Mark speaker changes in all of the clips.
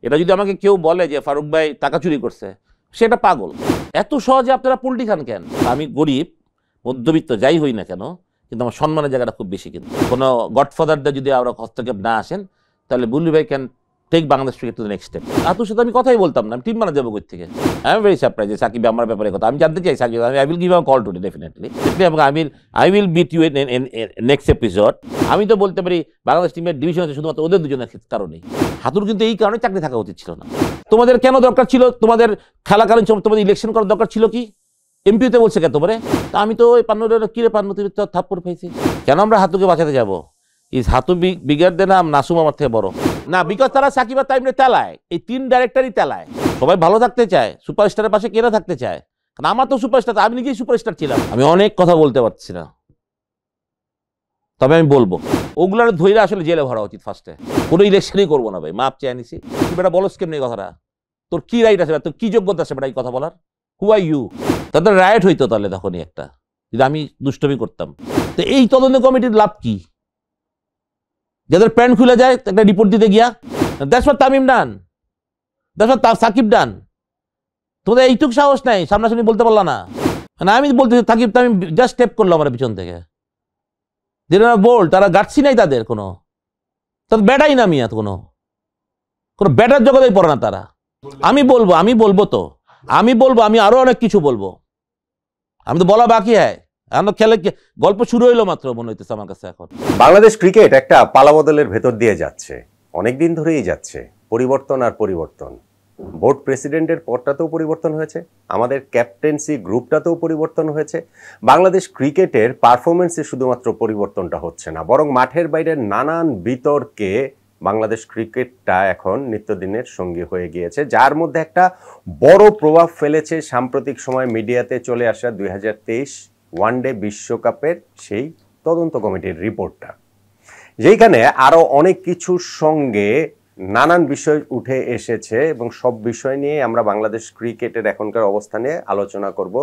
Speaker 1: এটা যদি আমাকে কেউ বলে যে ফারুক ভাই টাকা চুরি করছে, সেটা পাগল। এত সহজে আপনারা পোল্ট্রি খান কেন? আমি গরিব মধ্যবিত্ত যাই হই না কেন, কিন্তু আমার সম্মানের জায়গাটা খুব বেশি। কিন্তু কোনো গডফাদারদের যদি আমরা হস্তক্ষেপ না আসেন, তাহলে বুল্লি ভাই can take Bangladesh cricket to the next step. আতুর সাথে আমি কথাই বলতাম না, আমি টিম বানা যাবো কই থেকে। আই এম ভেরি সারপ্রাইজ যে সাকিব আমার ব্যাপারে কথা আমি জানতে চাই। Sakib, I will give a call today definitely. I will beat you in next episode. আমি তো বলতে পারি বাংলাদেশ টিমের ডিভিশন আছে শুধুমাত্র ওদের দুজনের কারণেই। হাতুর কিন্তু এই কারণে চাকরি থাকা উচিত ছিল না। তোমাদের কেন দরকার ছিল? তোমাদের খেলাকালীন তোমাদের ইলেকশন করার দরকার ছিল কি? এমপিতে বলছে কেন তোমারে? তা আমি তো ওই পান্নুরের কিরে পান্নু তুই থাপ্পড় পেয়েছি। কেন আমরা হাতুকে বাঁচাতে যাবো? Is Hathu bigger than Nasum আমার থেকে বড় না? বিকজ তারা সাকিব আর তাইমরে তেলায়, এই তিন ডাইরেক্টরই তেলায়। সবাই ভালো থাকতে চায়, সুপারস্টারের পাশে কেনা থাকতে চায়। কারণ আমার তো সুপারস্টার, আমি নিজেই সুপারস্টার ছিলাম। আমি অনেক কথা বলতে পারছি না, তবে আমি বলবো ওগুলার ধৈর্য আসলে জেলে ভরা উচিত ফার্স্টে। কোনো ইলেকশনই করবো না ভাই, মাপ চেয়ে নিছি। তুই বেটা বলস কেমনি কথাটা? তোর কি রাইট আছে, তোর কি যোগ্যতা আছে বেটা এই কথা বলার? হু আর ইউ? তাদের রাইট হইতো তাহলে তখনই একটা, যদি আমি দুষ্টমি করতাম। তো এই তদন্ত কমিটির লাভ কি? যাদের প্যান্ট খুলে যায় একটা রিপোর্ট দিতে গিয়া, that's what Tamim done, that's what Shakib done. তোমাদের এইটুক সাহস নাই, সামনাসামনি বলতে পারলা না। মানে আমি বলতে সাকিব তামিম জাস্ট স্টেপ করলো আমার পিছন থেকে। যেটা বল, তারা গাটছি নাই তাদের কোনো, তাদের ব্যাটাই না মিয়া, কোনো ব্যাটার জগতেই পড়ে না তারা। আমি বলবো আমি আরো অনেক কিছু বলবো। আমি তো বলা বাকি হয়, খেলে গল্প শুরু হইলো মাত্র মনে হইতেছে আমার কাছে। এখন
Speaker 2: বাংলাদেশ ক্রিকেট একটা পালাবদলের ভেতর দিয়ে যাচ্ছে, অনেকদিন ধরেই যাচ্ছে। পরিবর্তন আর পরিবর্তন। বোর্ড প্রেসিডেন্টের পদটাতেও পরিবর্তন হয়েছে, আমাদের ক্যাপ্টেন্সি গ্রুপটাতেও পরিবর্তন হয়েছে। বাংলাদেশ ক্রিকেটের পারফরমেন্সে শুধুমাত্র পরিবর্তনটা হচ্ছে না, বরং মাঠের বাইরের নানান বিতর্কে বাংলাদেশ ক্রিকেটটা এখন নিত্যদিনের সঙ্গী হয়ে গিয়েছে, যার মধ্যে একটা বড় প্রভাব ফেলেছে সাম্প্রতিক সময় মিডিয়াতে চলে আসা 2023 ওয়ানডে বিশ্বকাপের সেই তদন্ত কমিটির রিপোর্টটা, যেখানে আরও অনেক কিছুর সঙ্গে নানান বিষয় উঠে এসেছে। এবং সব বিষয় নিয়ে আমরা বাংলাদেশ ক্রিকেটের এখনকার অবস্থানে আলোচনা করব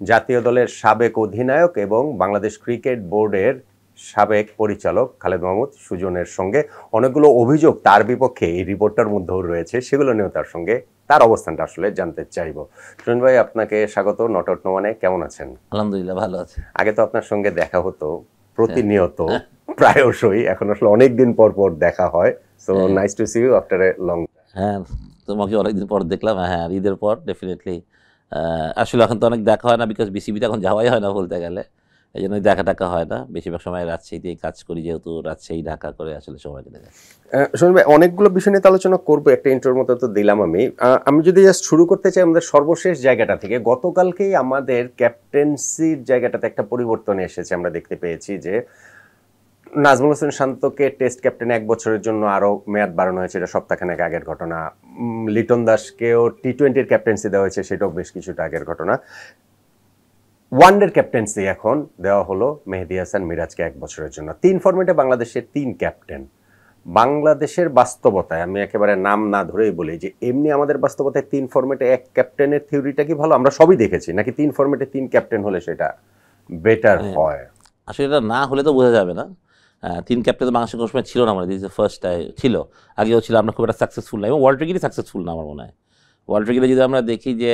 Speaker 2: জাতীয় দলের সাবেক অধিনায়ক এবং বাংলাদেশ ক্রিকেট বোর্ডের সাবেক পরিচালক খালেদ মাহমুদ সুজনের সঙ্গে। অনেকগুলো অভিযোগ তার বিপক্ষে এই রিপোর্টটার মধ্যেও রয়েছে, সেগুলো নিয়েও তার সঙ্গে তার অবস্থানটা আসলে জানতে চাইব। সুজন ভাই, আপনাকে স্বাগত নট আউট নো ওয়ানে। কেমন আছেন?
Speaker 1: আলহামদুলিল্লাহ ভালো আছে।
Speaker 2: আগে তো আপনার সঙ্গে দেখা হতো প্রতিনিয়ত, প্রায়শই। এখন আসলে অনেকদিন পর পর দেখা হয়। So nice to see you after a long.
Speaker 1: হ্যাঁ, তোমাকে অনেকদিন পর দেখলাম। হ্যাঁ, ঈদের পর ডেফিনেটলি। আসলে এখন তো অনেক দেখা হয় না, বিকজ বিসিবিতে এখন যাওয়াই হয় না বলতে গেলে। এই জন্য দেখা টাকা হয় না। বেশিরভাগ সময় রাজশাহীতেই কাজ করি, যেহেতু রাজশাহী ঢাকা করে আসলে সময় কেটে যায়।
Speaker 2: শুনুন ভাই, অনেকগুলো বিষয় নিয়ে আলোচনা করবো, একটা ইন্টারভিউর মতো তো দিলাম আমি যদি জাস্ট শুরু করতে চাই আমাদের সর্বশেষ জায়গাটা থেকে। গতকালকেই আমাদের ক্যাপ্টেন্সির জায়গাটাতে একটা পরিবর্তন এসেছে। আমরা দেখতে পেয়েছি যে নাজমুল হোসেন শান্তকে টেস্ট ক্যাপ্টেন 1 বছরের জন্য আরও মেয়াদ বাড়ানো হয়েছে, এটা সপ্তাহখানেক আগের ঘটনা। লিটন দাসকেও টি-20-র ক্যাপ্টেন্সি দেওয়া হয়েছে, সেটাও বেশ কিছুটা আগের ঘটনা। ওয়ানডের ক্যাপ্টেন্সি এখন দেওয়া হলো মেহেদী হাসান মিরাজকে 1 বছরের জন্য। 3 ফরম্যাটে বাংলাদেশের 3 ক্যাপ্টেন। বাংলাদেশের বাস্তবতায় আমি একেবারে নাম না ধরেই বলি যে এমনি আমাদের বাস্তবতায় 3 ফরম্যাটে 1 ক্যাপ্টেনের থিওরিটা কি ভালো? আমরা সবই দেখেছি, নাকি 3 ফরম্যাটে 3 ক্যাপ্টেন হলে সেটা বেটার হয়?
Speaker 1: আসলে এটা না হলে তো বোঝা যাবে না। 3 ক্যাপ্টেন তো বাংলাদেশের কোনো সময় ছিল না, মানে দিস দ্য ফার্স্ট টাইম ছিল। আগেও ছিল, আমরা খুব একটা সাকসেসফুল না, এবং ওয়ার্ল্ড ক্রিকেটই সাকসেসফুল না আমার মনে হয়। ওয়ার্ল্ড ক্রিকেটে যদি আমরা দেখি যে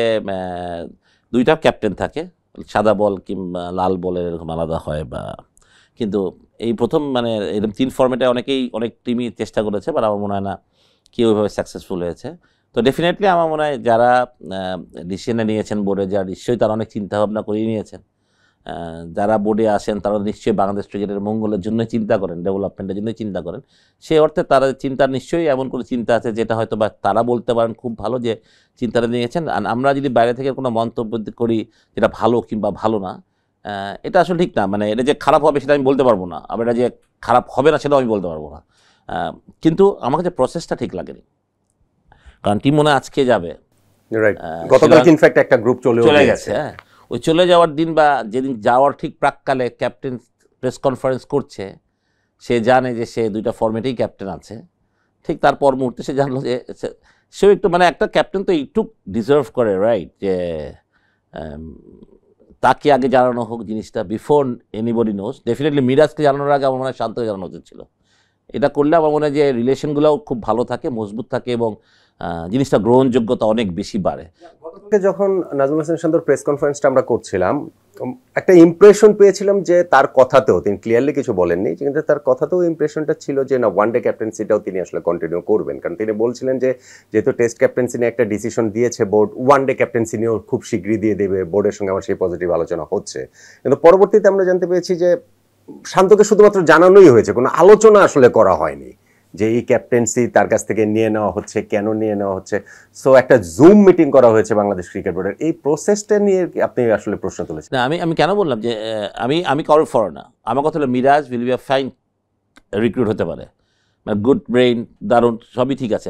Speaker 1: 2টা ক্যাপ্টেন থাকে, সাদা বল কিংবা লাল বলের এরকম আলাদা হয়, বা কিন্তু এই প্রথম মানে এরকম 3 ফরম্যাটে অনেক টিমই চেষ্টা করেছে, বাট আমার মনে হয় না কেউ ওইভাবে সাকসেসফুল হয়েছে। তো ডেফিনেটলি আমার মনে হয় যারা ডিসিশনে নিয়েছেন বোর্ডে, যারা নিশ্চয়ই তারা অনেক চিন্তাভাবনা করেই নিয়েছেন। যারা বোর্ডে আসেন তারা নিশ্চয়ই বাংলাদেশ ক্রিকেটের মঙ্গলের জন্যই চিন্তা করেন, ডেভেলপমেন্টের জন্যই চিন্তা করেন। সেই অর্থে তারা চিন্তা নিশ্চয়ই এমন কোনো চিন্তা আছে যেটা হয়তো বা তারা বলতে পারেন খুব ভালো যে চিন্তাটা নিয়েছেন। আর আমরা যদি বাইরে থেকে কোনো মন্তব্য করি যেটা ভালো কিংবা ভালো না, এটা আসলে ঠিক না। মানে এটা যে খারাপ হবে সেটা আমি বলতে পারবো না, আবার এটা যে খারাপ হবে না সেটাও আমি বলতে পারবো না। কিন্তু আমার কাছে প্রসেসটা ঠিক লাগেনি, কারণ টিম মনে আজকে যাবে,
Speaker 2: গতকাল ইনফ্যাক্ট একটা গ্রুপ চলে গেছে।
Speaker 1: হ্যাঁ, ওই চলে যাওয়ার দিন বা যেদিন যাওয়ার ঠিক প্রাককালে ক্যাপ্টেন প্রেস কনফারেন্স করছে, সে জানে যে সে 2টা ফরম্যাটেই ক্যাপ্টেন আছে। ঠিক তারপর মুহূর্তে সে জানলো যে সেও একটু, মানে একটা ক্যাপ্টেন তো একটু ডিজার্ভ করে, রাইট, যে তাকে আগে জানানো হোক জিনিসটা বিফোর এনিবডি নোজ। ডেফিনেটলি মিরাজকে জানানোর আগে আমার মনে হয় শান্তকে জানানো উচিত ছিল। এটা করলে আমার মনে হয় যে রিলেশনগুলোও খুব ভালো থাকে, মজবুত থাকে, এবং জিনিসটা গ্রহণযোগ্যতা অনেক বেশি বাড়ে।
Speaker 2: যখন নাজমুল হাসান শান্তর প্রেস কনফারেন্সটা আমরা করছিলাম, একটা ইমপ্রেশন পেয়েছিলাম যে তার কথাতেও তিনি ক্লিয়ারলি কিছু বলেননি, কিন্তু তার কথাতেও ইমপ্রেশনটা ছিল যে না, ওয়ানডে ক্যাপ্টেন্সিটাও তিনি আসলে কন্টিনিউ করবেন। কারণ তিনি বলছিলেন যে যেহেতু টেস্ট ক্যাপ্টেন্সি নিয়ে একটা ডিসিশন দিয়েছে বোর্ড, ওয়ানডে ক্যাপ্টেন্সি নিয়েও খুব শীঘ্রই দিয়ে দেবে, বোর্ডের সঙ্গে আমার সেই পজিটিভ আলোচনা হচ্ছে। কিন্তু পরবর্তীতে আমরা জানতে পেরেছি যে শান্তকে শুধুমাত্র জানানোই হয়েছে, কোনো আলোচনা আসলে করা হয়নি যে এই ক্যাপ্টেন্সি তার কাছ থেকে নিয়ে নেওয়া হচ্ছে, কেন নিয়ে নেওয়া হচ্ছে। সো একটা জুম মিটিং করা হয়েছে বাংলাদেশ ক্রিকেট বোর্ডের, এই প্রসেসটা নিয়ে আপনি আসলে প্রশ্ন তুলেছেন।
Speaker 1: না, আমি কেন বললাম যে আমি কারোর ফর না, আমার কথা হলো Miraz will be a fine recruit হতে পারে, মানে গুড ব্রেইন, দারুণ, সবই ঠিক আছে,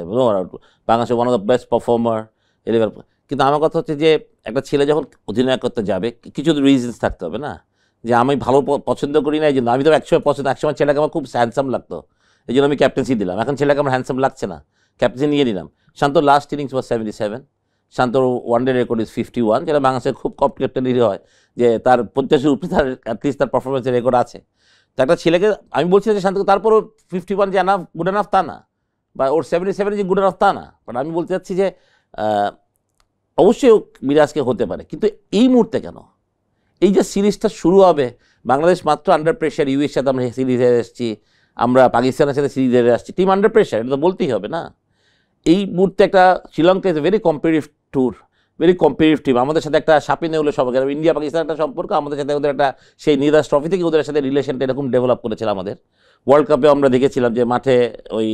Speaker 1: বাংলাদেশের one of the best performer এলেভেল। কিন্তু আমার কথা হচ্ছে যে একটা ছেলে যখন অধিনায়ক করতে যাবে কিছু রিজনস থাকতে হবে না, যে আমি ভালো পছন্দ করি না এই জন্য। আমি তো একসময় ছেলেকে আমার খুব হ্যান্ডসাম লাগতো, এই জন্য আমি ক্যাপ্টেন্সি দিলাম। এখন ছেলেকে আমার হ্যান্ডসাম লাগছে না, ক্যাপ্টেন্সি নিয়ে নিলাম। শান্তর লাস্ট ইনিংস ওয়াজ 77, শান্তর ওয়ানডে রেকর্ড ইজ 51, যেটা বাংলাদেশের খুব কম ক্যাপ্টেনেরই হয়, যে তার 50-এর উপরে তার অ্যাটলিস্ট তার পারফরমেন্সের রেকর্ড আছে। তো একটা ছেলেকে আমি বলছি যে শান্তকে তারপরও 51 যে এনাফ, গুড এনাফ তা না, বা ওর 77 যে গুড এনাফ তা না, বাট আমি বলতে চাচ্ছি যে অবশ্যই মিরাজকে হতে পারে, কিন্তু এই মুহূর্তে কেন? এই যে সিরিজটা শুরু হবে, বাংলাদেশ মাত্র আন্ডার প্রেশার, ইউএর সাথে আমরা সিরিজ হেরে এসেছি, আমরা পাকিস্তানের সাথে সিরিজ হেরে আসছি, টিম আন্ডার প্রেশার, এটা তো বলতেই হবে না। এই মুহূর্তে একটা Sri Lanka is a very competitive tour, very competitive team. আমাদের সাথে একটা সাপে নেই হলে সবাই, ইন্ডিয়া পাকিস্তান একটা সম্পর্ক, আমাদের সাথে ওদের একটা সেই নিরাজ ট্রফি থেকে ওদের সাথে রিলেশনটা এরকম ডেভেলপ করেছিল। আমাদের ওয়ার্ল্ড কাপে আমরা দেখেছিলাম যে মাঠে ওই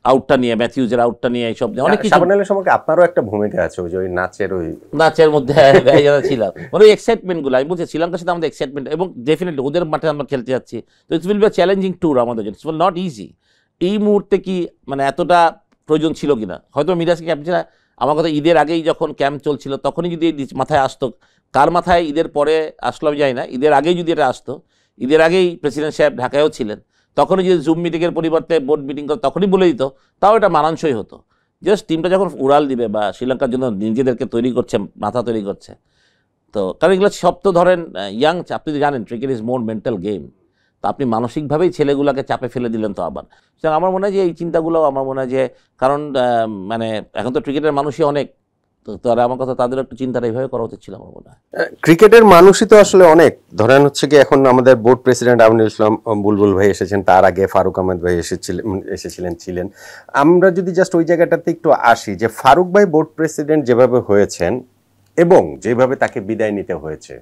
Speaker 1: আউটটা নিয়ে, ম্যাথিউজের আউটটা নিয়ে, এইসব অনেক কিছু।
Speaker 2: সাবনালের সম্পর্কে আপনারও একটা ভূমিকা আছে, ওই নাচের
Speaker 1: মধ্যে ছিলাম, মানে ওই এক্সাইটমেন্টগুলো। আমি বলছি শ্রীলঙ্কার সাথে আমাদের এক্সাইটমেন্ট, এবং ডেফিনেটলি ওদের মাঠে আমরা খেলতে যাচ্ছি, তো it's will be a challenging tour আমাদের জন্য, ইটস উইল নট ইজি। এই মুহূর্তে কি মানে এতটা প্রয়োজন ছিল কিনা, হয়তো মিরাজকে ক্যাপ্টেন, আমার কথা ঈদের আগেই যখন ক্যাম্প চলছিল তখনই যদি মাথায় আসতো, কার মাথায় ঈদের পরে আসলো আমি জানি না, ঈদের আগেই যদি এটা আসতো, ঈদের আগেই প্রেসিডেন্ট সাহেব ঢাকায়ও ছিলেন, তখনই যদি জুম মিটিংয়ের পরিবর্তে বোর্ড মিটিং করে তখনই বলে দিত, তাও এটা মানানসই হতো। জাস্ট টিমটা যখন উড়াল দিবে বা শ্রীলঙ্কার জন্য নিজেদেরকে তৈরি করছে, মাথা তৈরি করছে, তো কারণ এগুলো সব তো ধরেন ইয়াং, আপনি তো জানেন cricket is more mental game, তো আপনি মানসিকভাবেই ছেলেগুলোকে চাপে ফেলে দিলেন তো আবার। সুতরাং আমার মনে হয় যে এই চিন্তাগুলো, আমার মনে হয় যে, কারণ মানে এখন তো ক্রিকেটের মানুষই অনেক, তো তারা আমার কথা তাদের একটু চিন্তাটা এইভাবে করা উচিত ছিল আমার মনে হয়।
Speaker 2: ক্রিকেটের মানুষই তো আসলে অনেক, ধরেন হচ্ছে কি এখন আমাদের বোর্ড প্রেসিডেন্ট আমিনুল ইসলাম বুলবুল ভাই এসেছেন, তার আগে ফারুক আহমেদ ভাই ছিলেন। আমরা যদি জাস্ট ওই জায়গাটাতে একটু আসি, যে ফারুক ভাই বোর্ড প্রেসিডেন্ট যেভাবে হয়েছেন এবং যেভাবে তাকে বিদায় নিতে হয়েছে,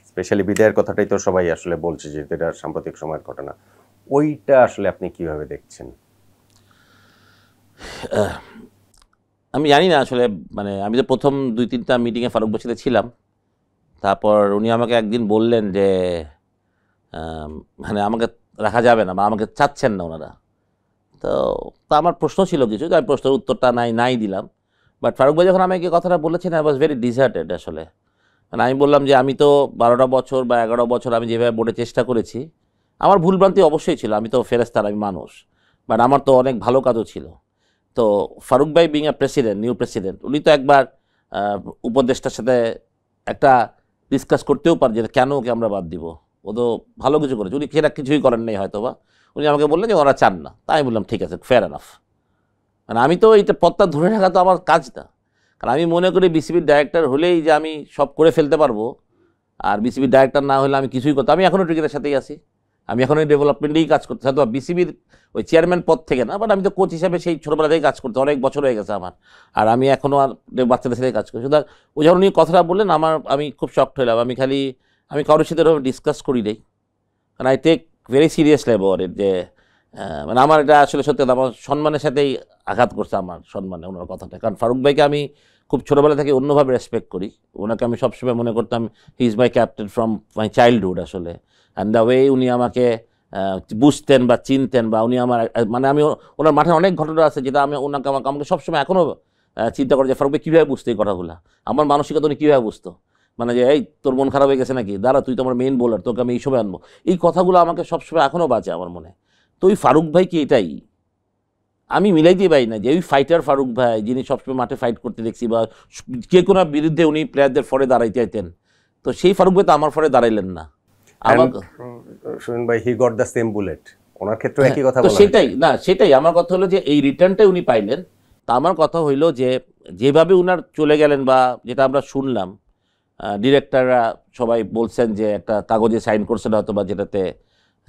Speaker 2: স্পেশালি বিদায়ের কথাটাই তো সবাই আসলে বলছে যে এটা সাম্প্রতিক সময়ের ঘটনা, ওইটা আসলে আপনি কিভাবে দেখছেন?
Speaker 1: আমি জানি না আসলে, মানে আমি তো প্রথম 2-3টা মিটিংয়ে ফারুক ভাইয়ের সাথে ছিলাম, তারপর উনি আমাকে একদিন বললেন যে মানে আমাকে রাখা যাবে না, বা আমাকে চাচ্ছেন না ওনারা। তো আমার প্রশ্ন ছিল কিছু, আমি প্রশ্নের উত্তরটা নাই দিলাম। বাট ফারুক ভাই যখন আমাকে কথাটা বলেছেন, আই ওয়াজ ভেরি ডিসার্টেড আসলে। মানে আমি বললাম যে আমি তো 12টা বছর বা 11 বছর আমি যেভাবে বোর্ডে চেষ্টা করেছি, আমার ভুলভ্রান্তি অবশ্যই ছিল, আমি তো ফেরেস্তার, আমি মানুষ, বাট আমার তো অনেক ভালো কাজও ছিল। তো ফারুক ভাই being a president, new president, উনি তো একবার উপদেষ্টার সাথে একটা ডিসকাস করতেও পারেন যে কেন ওকে আমরা বাদ দিব, ও তো ভালো কিছু করেছে, উনি সেটা কিছুই করেন নাই হয়তো বা, উনি আমাকে বললেন যে ওরা চান না, তাই বললাম ঠিক আছে, ফেয়ার এনাফ। মানে আমি তো এইটা পথটা ধরে রাখা তো আমার কাজ না, কারণ আমি মনে করি বিসিবির ডাইরেক্টর হলেই যে আমি সব করে ফেলতে পারবো, আর বিসিবির ডাইরেক্টর না হলে আমি কিছুই করতে, আমি এখনও ক্রিকেটের সাথেই আছি, আমি এখন ওই ডেভেলপমেন্টেই কাজ করতে, হয়তো বিসিবির ওই চেয়ারম্যান পদ থেকে না, বাট আমি তো কোচ হিসাবে সেই ছোটোবেলা থেকেই কাজ করতে, অনেক বছর হয়ে গেছে আমার, আর আমি এখনও আর বাচ্চাদের সাথে কাজ করছি। সুতরাং ও যখন উনি কথাটা বললেন, আমি খুব শকড হলাম। আমি কারোর সাথে ডিসকাস করি নাই, কারণ I take very seriously about it, যে মানে আমার এটা আসলে সত্যি আমার সম্মানের সাথেই আঘাত করছে, আমার সম্মানে ওনার কথাটা। কারণ ফারুক ভাইকে আমি খুব ছোটোবেলা থেকে অন্যভাবে রেসপেক্ট করি, ওনাকে আমি সবসময় মনে করতাম he is my captain from my childhood আসলে। অ্যান্ড দ্য ওয়ে উনি আমাকে বুঝতেন বা চিনতেন, বা উনি আমার, মানে আমি ওনার মাঠে অনেক ঘটনা আছে যেটা আমি আমাকে সবসময় এখনও চিন্তা করি যে ফারুক ভাই কীভাবে বুঝতো এই কথাগুলো, আমার মানসিকতা উনি কীভাবে বুঝতো, মানে যে এই তোর মন খারাপ হয়ে গেছে নাকি, দাঁড়া তুই তো আমার মেইন বোলার, তোকে আমি এই সময় আনবো, এই কথাগুলো আমাকে সবসময় এখনও বাঁচে আমার মনে। তো ওই ফারুক ভাই কি এটাই আমি মিলাইতেই পারি না, যে ওই ফাইটার ফারুক ভাই যিনি সবসময় মাঠে ফাইট করতে দেখছি, বা যে কোনো বিরুদ্ধে উনি প্লেয়ারদের ফরে দাঁড়াইতে আইতেন, তো সেই ফারুক ভাই তো আমার ফরে দাঁড়াইলেন না।
Speaker 2: শুনুন ভাই, he got the same bullet, ওনার ক্ষেত্রে একই কথা
Speaker 1: বলা, সেটাই আমার কথা হলো যে এই রিটার্নটাই উনি পাইলেন, তা আমার কথা হইল যে যেভাবে উনার চলে গেলেন বা যেটা আমরা শুনলাম, ডিরেক্টররা সবাই বলছেন যে একটা কাগজে সাইন করছেন হয়তো, বা যেটাতে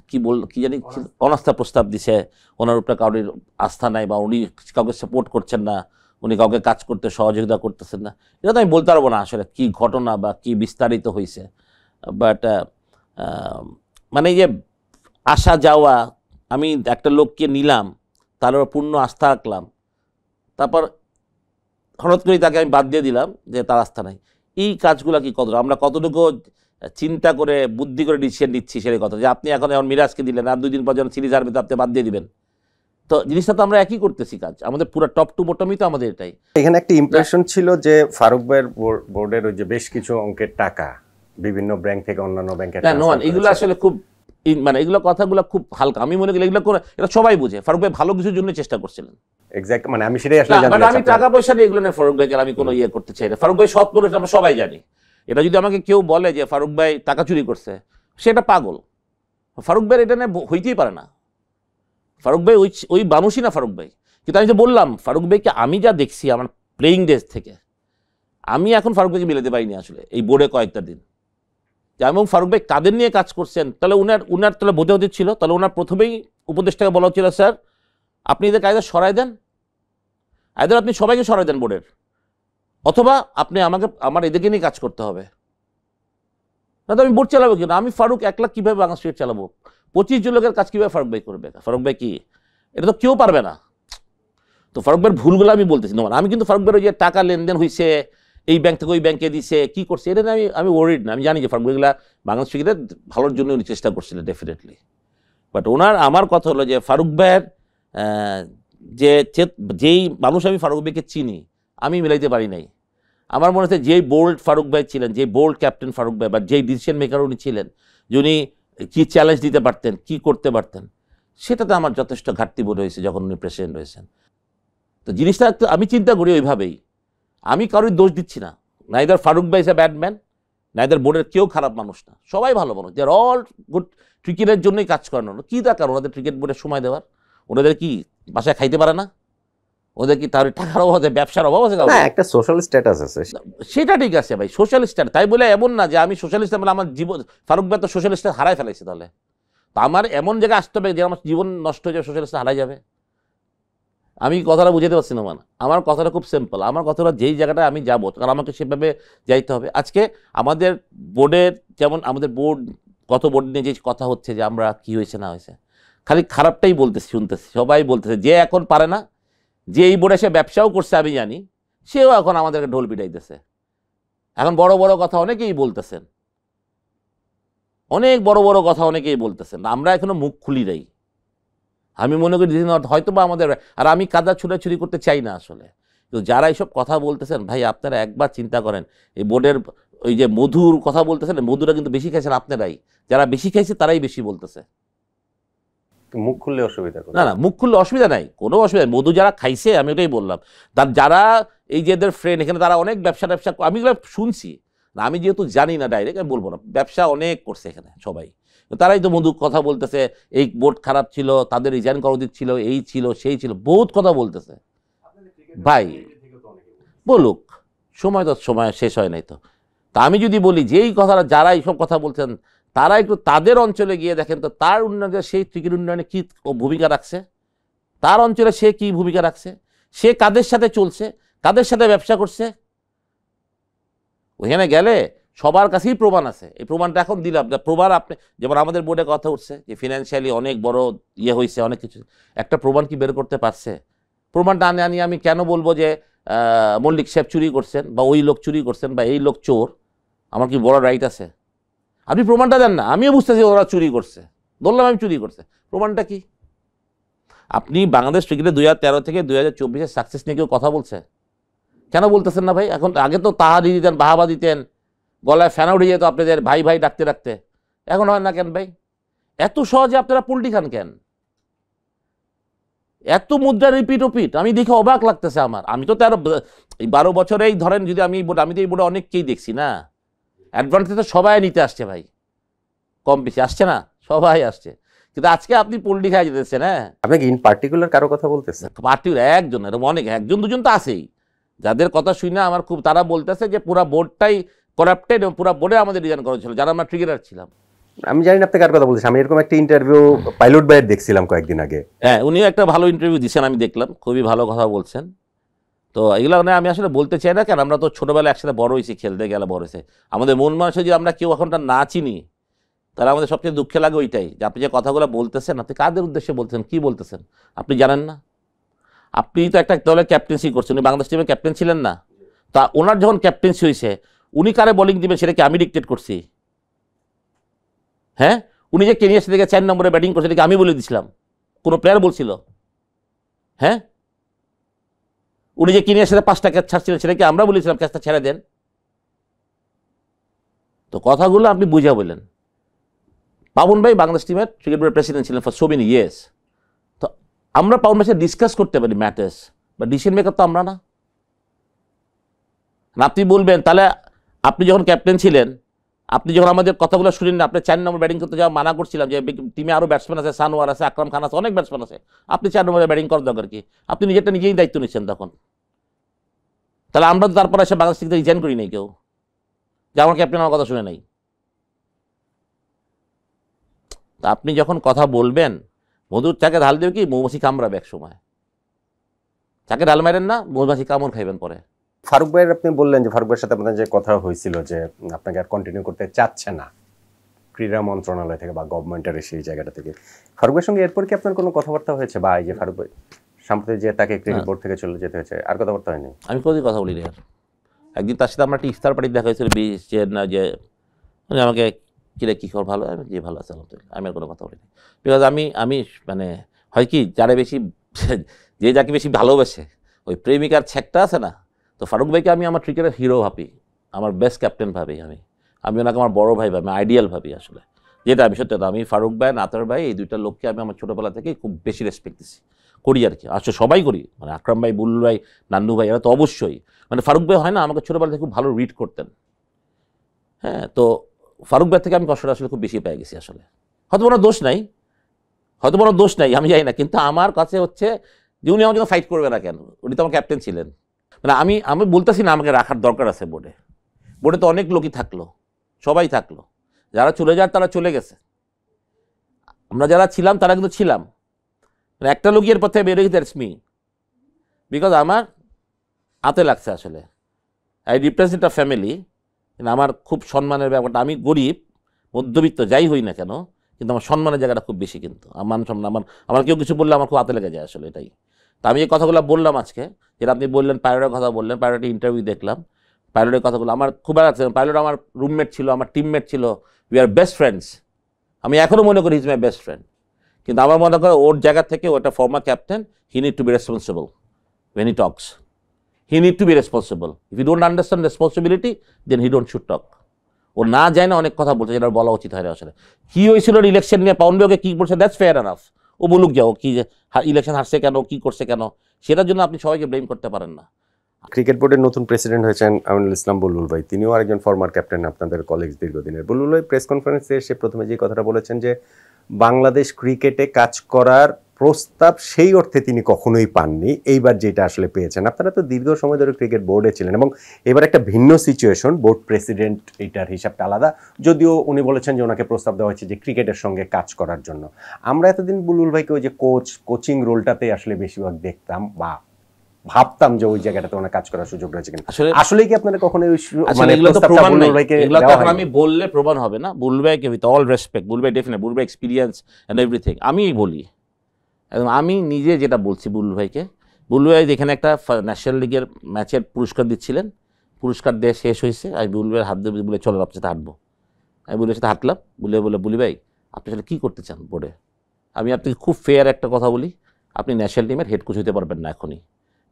Speaker 1: কি জানি অনাস্থা প্রস্তাব দিছে, ওনার উপরে কারোর আস্থা নাই বা উনি কাউকে সাপোর্ট করছেন না, উনি কাউকে কাজ করতে সহযোগিতা করতেছেন না। এটা তো আমি বলতে পারবো না আসলে কি ঘটনা বা কি বিস্তারিত হয়েছে, বাট মানে এই যে আসা যাওয়া, আমি একটা লোককে নিলাম, তার উপর পূর্ণ আস্থা রাখলাম, তারপর হঠাৎ করে তাকে আমি বাদ দিয়ে দিলাম যে তার আস্থা নাই। এই কাজগুলো কি কত আমরা কতটুকু চিন্তা করে বুদ্ধি করে ডিসিশন নিচ্ছি সেই কথা, যে আপনি এখন মিরাজকে দিলেন, আর 2 দিন পর যখন সিরিজ আসবে তো আপনি বাদ দিয়ে দিবেন। তো জিনিসটা তো আমরা একই করতেছি কাজ, আমাদের পুরো টপ টু বটমই তো আমাদের এটাই।
Speaker 2: এখানে একটা ইমপ্রেশন ছিল যে ফারুক ভাইয়ের বোর্ডের ওই যে বেশ কিছু অঙ্কের টাকা বিভিন্ন ব্যাংক থেকে অন্যান্য ব্যাংকে
Speaker 1: এগুলো আসলে খুব মানে এগুলো কথাগুলো খুব হালকা, আমি মনে করি এগুলো করে এটা সবাই বুঝে। ফারুক ভাই ভালো কিছুর জন্য চেষ্টা করছিলেন,
Speaker 2: এক্স্যাক্ট, মানে আমি সেটাই আসলে জানতে
Speaker 1: আমি টাকা পয়সা নিয়ে এগুলো নিয়ে ফারুক ভাইকে আমি কোনো ইয়ে করতে চাই না। ফারুক ভাই সৎ করেছে আমরা সবাই জানি। এটা যদি আমাকে কেউ বলে যে ফারুক ভাই টাকা চুরি করছে, সেটা পাগল। ফারুক ভাই এটা নিয়ে হইতেই পারে না। ফারুক ভাই ওই মানুষই না ফারুক ভাই। কিন্তু আমি যে বললাম ফারুক ভাইকে আমি যা দেখছি আমার প্লেইং ডেজ থেকে, আমি এখন ফারুক ভাইকে মিলাতে পারিনি আসলে এই বোর্ডে কয়েকটা দিন। এবং ফারুক ভাই কাদের নিয়ে কাজ করছেন, তাহলে উনার তাহলে বোঝা উচিত ছিল, তাহলে ওনার প্রথমেই উপদেষ্টাকে বলা হচ্ছিল, স্যার আপনি এদের কায়দা সরাই দেন, আইদার আপনি সবাইকে সরাই দেন বোর্ডের, অথবা আপনি আমার এদেরকে নিয়ে কাজ করতে হবে। না তো আমি বোর্ড চালাবো কিনা? আমি ফারুক একলা কীভাবে বাংলা স্টেট চালাবো? 25 জন লোকের কাজ কীভাবে ফারুক ভাই করবে? ফারুক ভাই কি এটা তো কেউ পারবে না। তো ফারুক ভাইয়ের ভুলগুলো আমি বলতেছি না, আমি কিন্তু ফারুক ভাইয়ের ওই যে টাকা লেনদেন হয়েছে এই ব্যাংক থেকে ওই ব্যাংকে দিছে, কি করছে, এটা নিয়ে আমি ওয়ারিড না। আমি জানি যে ফারুক ভাইগুলা বাংলাদেশ ক্রিকেটের ভালোর জন্য উনি চেষ্টা করছিলেন ডেফিনেটলি। বাট আমার কথা হলো যে ফারুক ভাইয়ের যেই মানুষ আমি ফারুক ভাইকে চিনি আমি মিলাইতে পারি নাই। আমার মনে হচ্ছে যেই বোল্ড ফারুক ভাই ছিলেন, যেই বোল্ড ক্যাপ্টেন ফারুক ভাই, বা যেই ডিসিশন মেকার উনি ছিলেন, যে উনি কী চ্যালেঞ্জ দিতে পারতেন, কি করতে পারতেন, সেটাতে আমার যথেষ্ট ঘাটতি বোধ হয়েছে যখন উনি প্রেসিডেন্ট হয়েছেন। তো জিনিসটা আমি চিন্তা করি ওইভাবেই। আমি কারোর দোষ দিচ্ছি না, নাইদার ফারুক ভাই is a bad man, neither বোর্ডের কেউ খারাপ মানুষ না, সবাই ভালো মানুষ, দে আর অল গুড। ক্রিকেটের জন্যই কাজ করানো, কী দরকার ওনাদের ক্রিকেট বোর্ডে সময় দেওয়ার? ওনাদের কি বাসায় খাইতে পারে না? ওদের কি তার টাকার অভাব আছে, ব্যবসার অভাব আছে?
Speaker 2: একটা সোশ্যাল স্ট্যাটাস আছে,
Speaker 1: সেটা ঠিক আছে ভাই, সোশ্যাল স্ট্যাটাস। তাই বলে এমন না যে আমি সোশ্যালিস্ট, বলে আমার জীবন, ফারুক ভাই তো সোশ্যালিস্ট হারাই ফেলাইছে। তাহলে তো আমার এমন জায়গায় আসতে হবে যে আমার জীবন নষ্ট হয়ে যাবে, সোশ্যালিস্ট হারাই যাবে। আমি কথাটা বুঝাতে পারছি না। মানে আমার কথাটা খুব সিম্পল। আমার কথাটা যেই জায়গাটা আমি যাবো, কারণ আমাকে সেভাবে যাইতে হবে। আজকে আমাদের বোর্ডের, যেমন আমাদের বোর্ড, কত বোর্ড নিয়ে যে কথা হচ্ছে যে আমরা কি হয়েছে না হয়েছে, খালি খারাপটাই বলতেছি, শুনতেছি, সবাই বলতেছে। যে এখন পারে না, যে এই বোর্ডে সে ব্যবসাও করছে আমি জানি, সেও এখন আমাদেরকে ঢোল পিটাইতেছে। এখন বড় বড় কথা অনেকেই বলতেছেন, অনেক বড় বড় কথা অনেকেই বলতেছেন, আমরা এখনো মুখ খুলি নাই। আমি মনে করি হয়তো বা আমাদের, আর আমি কাদা ছুটাছুরি করতে চাই না আসলে। তো যারা এইসব কথা বলতেছেন ভাই, আপনারা একবার চিন্তা করেন, এই বোর্ডের ওই যে মধুর কথা বলতেছেন, মধুরা কিন্তু বেশি খাইছেন আপনারাই, যারা বেশি খাইছে তারাই বেশি বলতেছে।
Speaker 2: মুখ খুললে অসুবিধা?
Speaker 1: না, মুখ খুললে অসুবিধা নাই, কোনো অসুবিধা নেই। মধু যারা খাইছে, আমি ওটাই বললাম, তার যারা এই যে এদের ফ্রেন্ড এখানে, তারা অনেক ব্যবসা আমি এগুলো শুনছি না, আমি যেহেতু জানি না ডাইরেক্ট, আমি বলবো না। ব্যবসা অনেক করছে এখানে সবাই, তারাই তো মধু কথা বলতেছে, এই বোর্ড খারাপ ছিল, তাদের রিজাইন করা উচিত ছিল, এই ছিল সেই ছিল, বহুত কথা বলতেছে। ভাই বলুক, সময় তো সময় শেষ হয় নাই তো। তা আমি যদি বলি যে এই কথাটা, যারা এইসব কথা বলছেন, তারা একটু তাদের অঞ্চলে গিয়ে দেখেন তো, তার উন্নয়নে, সেই ক্রিকেট উন্নয়নে কী ভূমিকা রাখছে, তার অঞ্চলে সে কী ভূমিকা রাখছে, সে কাদের সাথে চলছে, কাদের সাথে ব্যবসা করছে। ওইখানে গেলে সবার কাছেই প্রমাণ আছে। এই প্রমাণটা এখন দিলাম, প্রমাণ আপনি, যেমন আমাদের বোর্ডে কথা উঠছে যে ফিনান্সিয়ালি অনেক বড় ইয়ে হয়েছে, অনেক কিছু, একটা প্রমাণ কি বের করতে পারছে? প্রমাণটা আনি আমি কেন বলবো যে মল্লিক সাহেব চুরি করছেন, বা ওই লোক চুরি করছেন, বা এই লোক চোর? আমার কি বড় রাইট আছে? আপনি প্রমাণটা দেন না, আমিও বুঝতেছি ওরা চুরি করছে, বললাম আমি চুরি করছে, প্রমাণটা কি? আপনি বাংলাদেশ ক্রিকেটে 2013 থেকে 2024-এর সাকসেস নিয়ে কেউ কথা বলছে? কেন বলতেছেন না ভাই? এখন আগে তো তাহাদি দিতেন, বাহাবা দিতেন, গলায় ফ্যানা উঠে যেত আপনাদের ভাই ভাই ডাকতে ডাকতে, এখন হয় না কেন ভাই? এত সহজে আপনারা পুল্টি খান কেন? এত মুদ্রা রিপিট, আমি দেখে অবাক লাগতেছে আমার। আমি তো 12 বছরেই ধরেন, যদি আমি তো এই বোর্ডে অনেককেই দেখছি না, অ্যাডভান্টেজ তো সবাই নিতে আসছে ভাই, কম বেশি আসছে না, সবাই আসছে। কিন্তু আজকে আপনি পোল্ট্রি খাই যেতেছেন। হ্যাঁ,
Speaker 2: আপনাকে ইন পার্টিকুলার কারো কথা বলতেছেন?
Speaker 1: পার্টির একজন, এরকম অনেক, একজন দুজন তো আছেই, যাদের কথা শুনে আমার খুব, তারা বলতেছে যে পুরা বোর্ডটাই করাপ্টেড এবং পুরা বোর্ডে আমাদের রিজাইন করা ছিল, যারা আমরা ট্রিগার ছিলাম।
Speaker 2: আমি জানি না আপনি কার কথা বলতেছেন। আমি এরকম একটা ইন্টারভিউ পাইলট ভাইয়ের দেখছিলাম কয়েকদিন আগে।
Speaker 1: হ্যাঁ, উনিও একটা ভালো ইন্টারভিউ দিচ্ছেন, আমি দেখলাম, খুবই ভালো কথা বলছেন। তো এগুলো মানে আমি আসলে বলতে চাই না, কেন আমরা তো ছোটোবেলায় একসাথে বড় হয়েছি, খেলতে গেলে বড় হয়েছে। আমাদের মন মানুষে যদি আমরা কেউ এখনটা না চিনি, তাহলে আমাদের সবচেয়ে দুঃখে লাগে ওইটাই, যে আপনি যে কথাগুলো বলতেছেন, আপনি কাদের উদ্দেশ্যে বলতেছেন, কি বলতেছেন আপনি জানেন না। আপনি তো একটা দলের ক্যাপ্টেন্সি করছেন, উনি বাংলাদেশ টিমের ক্যাপ্টেন ছিলেন না? তা ওনার যখন ক্যাপ্টেন্সি হয়েছে, উনি কারে বোলিং দিবেন সেটা কি আমি ডিক্টেট করছি? হ্যাঁ, উনি যে কেনিয়ার সাথে 4 নম্বরে ব্যাটিং করছে, এটা কি আমি বলে দিছিলাম? কোনো প্লেয়ার বলছিল? হ্যাঁ, উনি যে কেনিয়ার সাথে 5টা ক্যাচ ছাড়ছিলেন, সেটা কি আমরা বলেছিলাম ক্যাচটা ছেড়ে দেন? তো কথাগুলো আপনি বুঝা বললেন। পাবন ভাই বাংলাদেশ টিমের ক্রিকেট বোর্ডের প্রেসিডেন্ট ছিলেন ফর সো মেনি ইয়ার্স। তো আমরা পাবন ভাইয়ের সাথে ডিসকাস করতে পারি ম্যাটার্স, বা ডিসিশন মেকার তো আমরা না। আপনি বলবেন তাহলে আপনি যখন ক্যাপ্টেন ছিলেন, আপনি যখন আমাদের কথাগুলো শুনেন না, আপনি 4 নম্বর ব্যাটিং করতে যাওয়া মানা করছিলাম, যে টিমে আরও ব্যাটসম্যান আছে, সানোয়ার আছে, আকরাম খান আছে, অনেক ব্যাটসম্যান আছে, আপনি 4 নম্বরে ব্যাটিং করার দরকার কি? আপনি নিজেরটা নিজেই দায়িত্ব নিচ্ছেন তখন। তাহলে আমরা তো তারপর এসে বাংলাদেশ থেকে রিজাইন করি নাই কেউ, যে আমার ক্যাপ্টেন আমার কথা শুনে নাই। তা আপনি যখন কথা বলবেন, মধুর চাকে ঢাল দেবে কি, মৌমাছি কামড়াবে এক সময়। চাকে ঢাল মারেন না, মৌমাছি কামড় খাইবেন পরে।
Speaker 2: ফারুক ভাইয়ের আপনি বললেন যে ফারুক ভাইয়ের সাথে আপনার যে কথা হয়েছিল যে আপনাকে আর কন্টিনিউ করতে চাচ্ছে না ক্রীড়া মন্ত্রণালয় থেকে বা গভর্নমেন্টের সেই জায়গাটা থেকে, ফারুক ভাইয়ের সঙ্গে এরপর কি আপনার কোনো কথাবার্তা হয়েছে? বা এই যে ফারুক ভাই সাম্প্রতিক যে তাকে ক্রিকেট বোর্ড থেকে চলে যেতে হয়েছে, আর কথাবার্তা হয়নি?
Speaker 1: আমি কোনোদিন কথা বলি আর। একদিন তার সাথে আমার একটা ইফতার পার্টি দেখা হয়েছিল, যে না যে মানে আমাকে কিরে কী খবর, ভালো? আমি যে ভালো আছে আলহামদুলিল্লাহ, আমি আর কোনো কথা বলিনি। বিকজ আমি মানে হয় কি, যারা বেশি যে যাকে বেশি ভালোবাসে, ওই প্রেমিকার ছ্যাকটা আছে না, তো ফারুক ভাইকে আমি আমার ক্রিকেটের হিরো ভাবি, আমার বেস্ট ক্যাপ্টেন ভাবি, আমি ওনাকে আমার বড় ভাই ভাবি, আইডিয়াল ভাবি আসলে। যেটা আমি সত্যি, আমি ফারুক ভাই, নাতার ভাই, এই দুইটা লোককে আমি আমার ছোটোবেলা থেকেই খুব বেশি রেসপেক্ট দিচ্ছি, করি আর কি। আসলে সবাই করি, মানে আকরাম ভাই, বুলবুল ভাই, নান্নু ভাই, এরা তো অবশ্যই। মানে ফারুক ভাই হয় না, আমাকে ছোটোবেলা থেকে খুব ভালো রিড করতেন। হ্যাঁ, তো ফারুক ভাই থেকে আমি কষ্টটা আসলে খুব বেশি পেয়ে গেছি আসলে। হয়তো কোনো দোষ নাই, আমি জানি না, কিন্তু আমার কাছে হচ্ছে যে উনি আমার জন্য ফাইট করবে না কেন? উনি তো আমার ক্যাপ্টেন ছিলেন। মানে আমি বলতেছি না আমাকে রাখার দরকার আছে বোর্ডে, তো অনেক লোকই থাকলো, সবাই থাকলো, যারা চলে যায় তারা চলে গেছে, আমরা যারা ছিলাম তারা কিন্তু ছিলাম। মানে একটা লোকই এর পথে বেরোয়, দ্যাটস মি, বিকজ আমার হাতে লাগছে আসলে। আই রিপ্রেজেন্ট আ ফ্যামিলি, আমার খুব সম্মানের ব্যাপারটা, আমি গরিব মধ্যবিত্ত যাই হই না কেন, কিন্তু আমার সম্মানের জায়গাটা খুব বেশি। কিন্তু আমার সম্মান, আমার কেউ কিছু বললে আমার খুব হাতে লেগে যায় আসলে, এটাই। তা আমি এই কথাগুলো বললাম আজকে, যেটা আপনি বললেন পাইলটের কথা বললেন, পাইলটের ইন্টারভিউ দেখলাম, পাইলটের কথাগুলো আমার খুব ভালো লাগছে। পাইলট আমার রুমমেট ছিল, আমার টিমমেট ছিল, উই আর বেস্ট ফ্রেন্ডস। আমি এখনও মনে করি ইজ মাই বেস্ট ফ্রেন্ড। কিন্তু আমার মনে করে ওর জায়গা থেকে ওটা former captain, he need to be responsible when he talks. He need to be responsible. If you don't understand responsibility, then he don't should talk. ও না যায় না অনেক কথা বলছে, যেটা বলা উচিত হয় না আসলে। কি হয়েছিল ইলেকশন নিয়ে, পাউন্ডকে কি বলছে, দ্যাটস ফেয়ার এনাফ। ও বলুক যাও কি ইলেকশন হারছে কেন, কি করছে কেন, সেটার জন্য আপনি সবাইকে ব্লেম করতে পারেন না।
Speaker 2: ক্রিকেট বোর্ডের নতুন প্রেসিডেন্ট হয়েছেন আমিনুল ইসলাম বুলবুল ভাই, তিনিও আরেকজন ফরমার ক্যাপ্টেন, আপনাদের কলিগ দীর্ঘদিনের। বুলবুল ভাই প্রেস কনফারেন্সে এসে প্রথমে যে কথাটা বলেছেন যে বাংলাদেশ ক্রিকেটে কাজ করার প্রস্তাব সেই অর্থে তিনি কখনোই পাননি, এইবার যেটা আসলে পেয়েছেন। আপনারা তো দীর্ঘ সময় ধরে ক্রিকেট বোর্ডে ছিলেন এবং এবার একটা ভিন্ন সিচুয়েশন, বোর্ড প্রেসিডেন্ট, এটার হিসাবটা আলাদা। যদিও উনি বলেছেন যে ওনাকে প্রস্তাব দেওয়া হয়েছে যে ক্রিকেটের সঙ্গে কাজ করার জন্য। আমরা এতদিন বুলবুল ভাইকে ওই যে কোচিং রোলটাতে আসলে বেশিরভাগ দেখতাম বা ভাবতাম যে ওই জায়গাটাতে ওনার কাজ করার সুযোগ রয়েছে কিনা। আসলে কি আপনারা কখনো
Speaker 1: মানে আমি বললে প্রমাণ হবে না? বুলবুল ভাইকে উইথ অল রেসপেক্ট, বুলবুল ভাই ডেফিনেটলি, বুলবুল ভাই এক্সপিরিয়েন্স এন্ড এভরিথিং, আমি বলি একদম, আমি নিজে যেটা বলছি বুলবুল ভাইকে, বুলবুল ভাই যেখানে একটা ন্যাশনাল লিগের ম্যাচের পুরস্কার দিচ্ছিলেন, পুরস্কার দেওয়া শেষ হয়েছে, আমি বুলবুল ভাইয়ের হাত দিয়ে বলে চলো আপনার সাথে হাঁটবো। আমি বুলবুলের সাথে হাঁটলাম, বুলি ভাই আপনি আসলে কী করতে চান বোর্ডে? আমি আপনাকে খুব ফেয়ার একটা কথা বলি, আপনি ন্যাশনাল টিমের হেড কোচ হতে পারবেন না এখনই,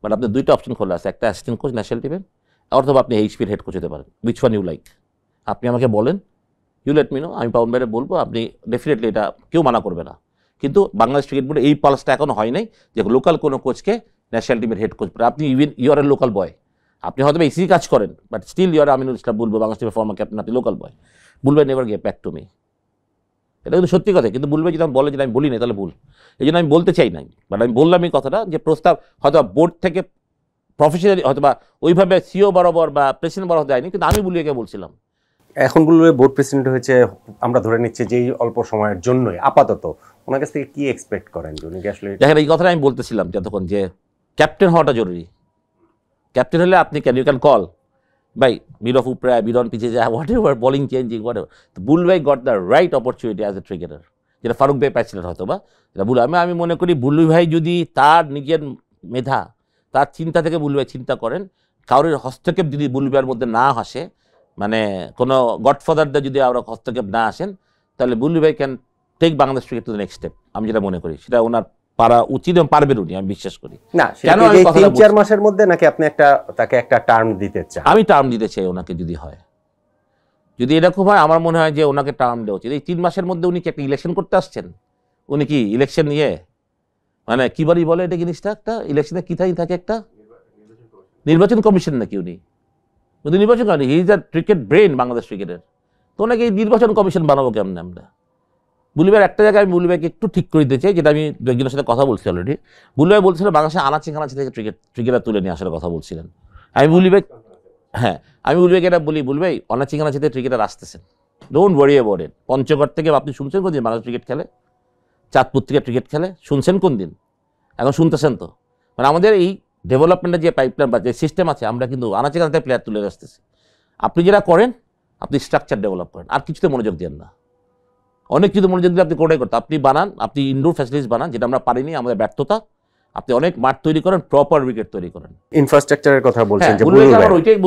Speaker 1: বাট আপনার দুইটা অপশন খোলা আছে, একটা অ্যাসিস্ট্যান্ট কোচ ন্যাশনাল টিমের, অথবা আপনি এইচপির হেড কোচ হতে পারেন। Which one you like? আপনি আমাকে বলেন, ইউ লেট মি নো, আমি পাউন ভাইরে বলবো, আপনি ডেফিনেটলি, এটা কেউ মানা করবে না। কিন্তু বাংলাদেশ ক্রিকেট বোর্ডে এই পালসটা এখনো হয় নাই যে লোকাল কোনো কোচকে ন্যাশনাল টিমের হেড কোচ। আপনি even you are a local boy, আপনি হয়তো ইসি কাজ করেন, but still you are Aminul Islam Bulbul, Bangladesh টিমের ফর্মার ক্যাপ্টেন, আপনি local boy. Bulbul never get back to me. এটা কিন্তু সত্যি কথা, কিন্তু বুলবে যদি আমি বলে যে আমি বলি না তাহলে ভুল, এই জন্য আমি বলতে চাই নাই, বাট আমি বললাম এই কথাটা যে প্রস্তাব হয়তো বোর্ড থেকে প্রফেশনালি হয়তো বা ওইভাবে সিও বরাবর বা প্রেসিডেন্ট বরাবর দেয়নি, কিন্তু আমি বুলবেকে বলছিলাম।
Speaker 2: এখন বলবে বোর্ড প্রেসিডেন্ট হয়েছে, আমরা ধরে নিচ্ছি যে এই অল্প সময়ের জন্যই আপাতত ওনার কাছ থেকে কি এক্সপেক্ট করেন উনি কি আসলে?
Speaker 1: দেখেন এই কথাটা আমি বলতেছিলাম যতক্ষণ যে ক্যাপ্টেন হওয়াটা জরুরি। ক্যাপ্টেন হলে আপনি ক্যান ইউ ক্যান কল ভাই মিড অফ উপরা বিরন পিছিয়ে যায় whatever bowling changing whatever, তো বুলভাই got the right opportunity as a cricketer, যেটা ফারুক ভাই পাইছিলেন হয়তো বা যেটা আমি মনে করি বুলু ভাই যদি তার নিজের মেধা তার চিন্তা থেকে বুলু ভাই চিন্তা করেন, কারোর হস্তক্ষেপ যদি বুলু ভাইয়ের মধ্যে না আসে, মানে কোনো গডফাদারদের যদি আমরা হস্তক্ষেপ না আসেন, তাহলে বুলু ভাই can take Bangladesh cricket to the next step. আমি যেটা মনে করি সেটা ওনার পারা উচিত এবং পারবেন উনি, আমি বিশ্বাস করি।
Speaker 2: না কেন এই 3-4 মাসের মধ্যে, নাকি আপনি তাকে একটা টার্ম দিতে চান?
Speaker 1: আমি টার্ম দিতে চাই ওনাকে, যদি হয়, যদি এরকম হয় আমার মনে হয় যে ওনাকে টার্ম দেওয়া উচিত। এই 3 মাসের মধ্যে উনি কি একটা ইলেকশন করতে আসছেন? উনি কি ইলেকশন নিয়ে মানে কিবারই বলে এটা জিনিসটা, একটা ইলেকশনে কি থাকে একটা নির্বাচন কমিশন নাকি উনি নির্বাচন করেন? He is a cricket brain Bangladesh ক্রিকেটের, তো ওনাকে এই নির্বাচন কমিশন বানাবো কেমন আমরা? বুলুভাইয়ের একটা জায়গায় আমি বুলুভাইকে একটু ঠিক করে দিতে চাই, যেটা আমি একজনের সাথে কথা বলছি অলরেডি। বুলুভাই বলছিল বাংলাদেশে আনাচে কানাচে থেকে ক্রিকেটার তুলে নিয়ে আসার কথা বলছিলেন। আমি বুলুভাই, হ্যাঁ আমি বুলুভাইকে এটা বলি, বুলুভাই অনাচে কানাচে থেকে ক্রিকেটার আসতেছেন, don't worry about it. Panchagarh থেকে আপনি শুনছেন কোন দিন বাংলাদেশ ক্রিকেট খেলে? চাঁদপুর থেকে ক্রিকেট খেলে শুনছেন কোন দিন? এখন শুনতেছেন তো। মানে আমাদের এই ডেভেলপমেন্টের যে পাইপলাইন বা যে সিস্টেম আছে, আমরা কিন্তু আনাচে কানাচে প্লেয়ার তুলে আসতেছি। আপনি যেটা করেন, আপনি স্ট্রাকচার ডেভেলপ করেন, আর কিছুতে মনোযোগ দেন না। অনেক কিছু মনোযোগ দিলে আপনি কোটাই করতে, আপনি বানান, আপনি ইনডোর ফ্যাসিলিটিস বানান, যেটা আমরা পারিনি, আমাদের ব্যর্থতা। আপনি অনেক মাঠ তৈরি করেন, প্রপার উইকেট তৈরি করেন,
Speaker 2: ইনফ্রাস্ট্রাকচারের কথা বলছেন যে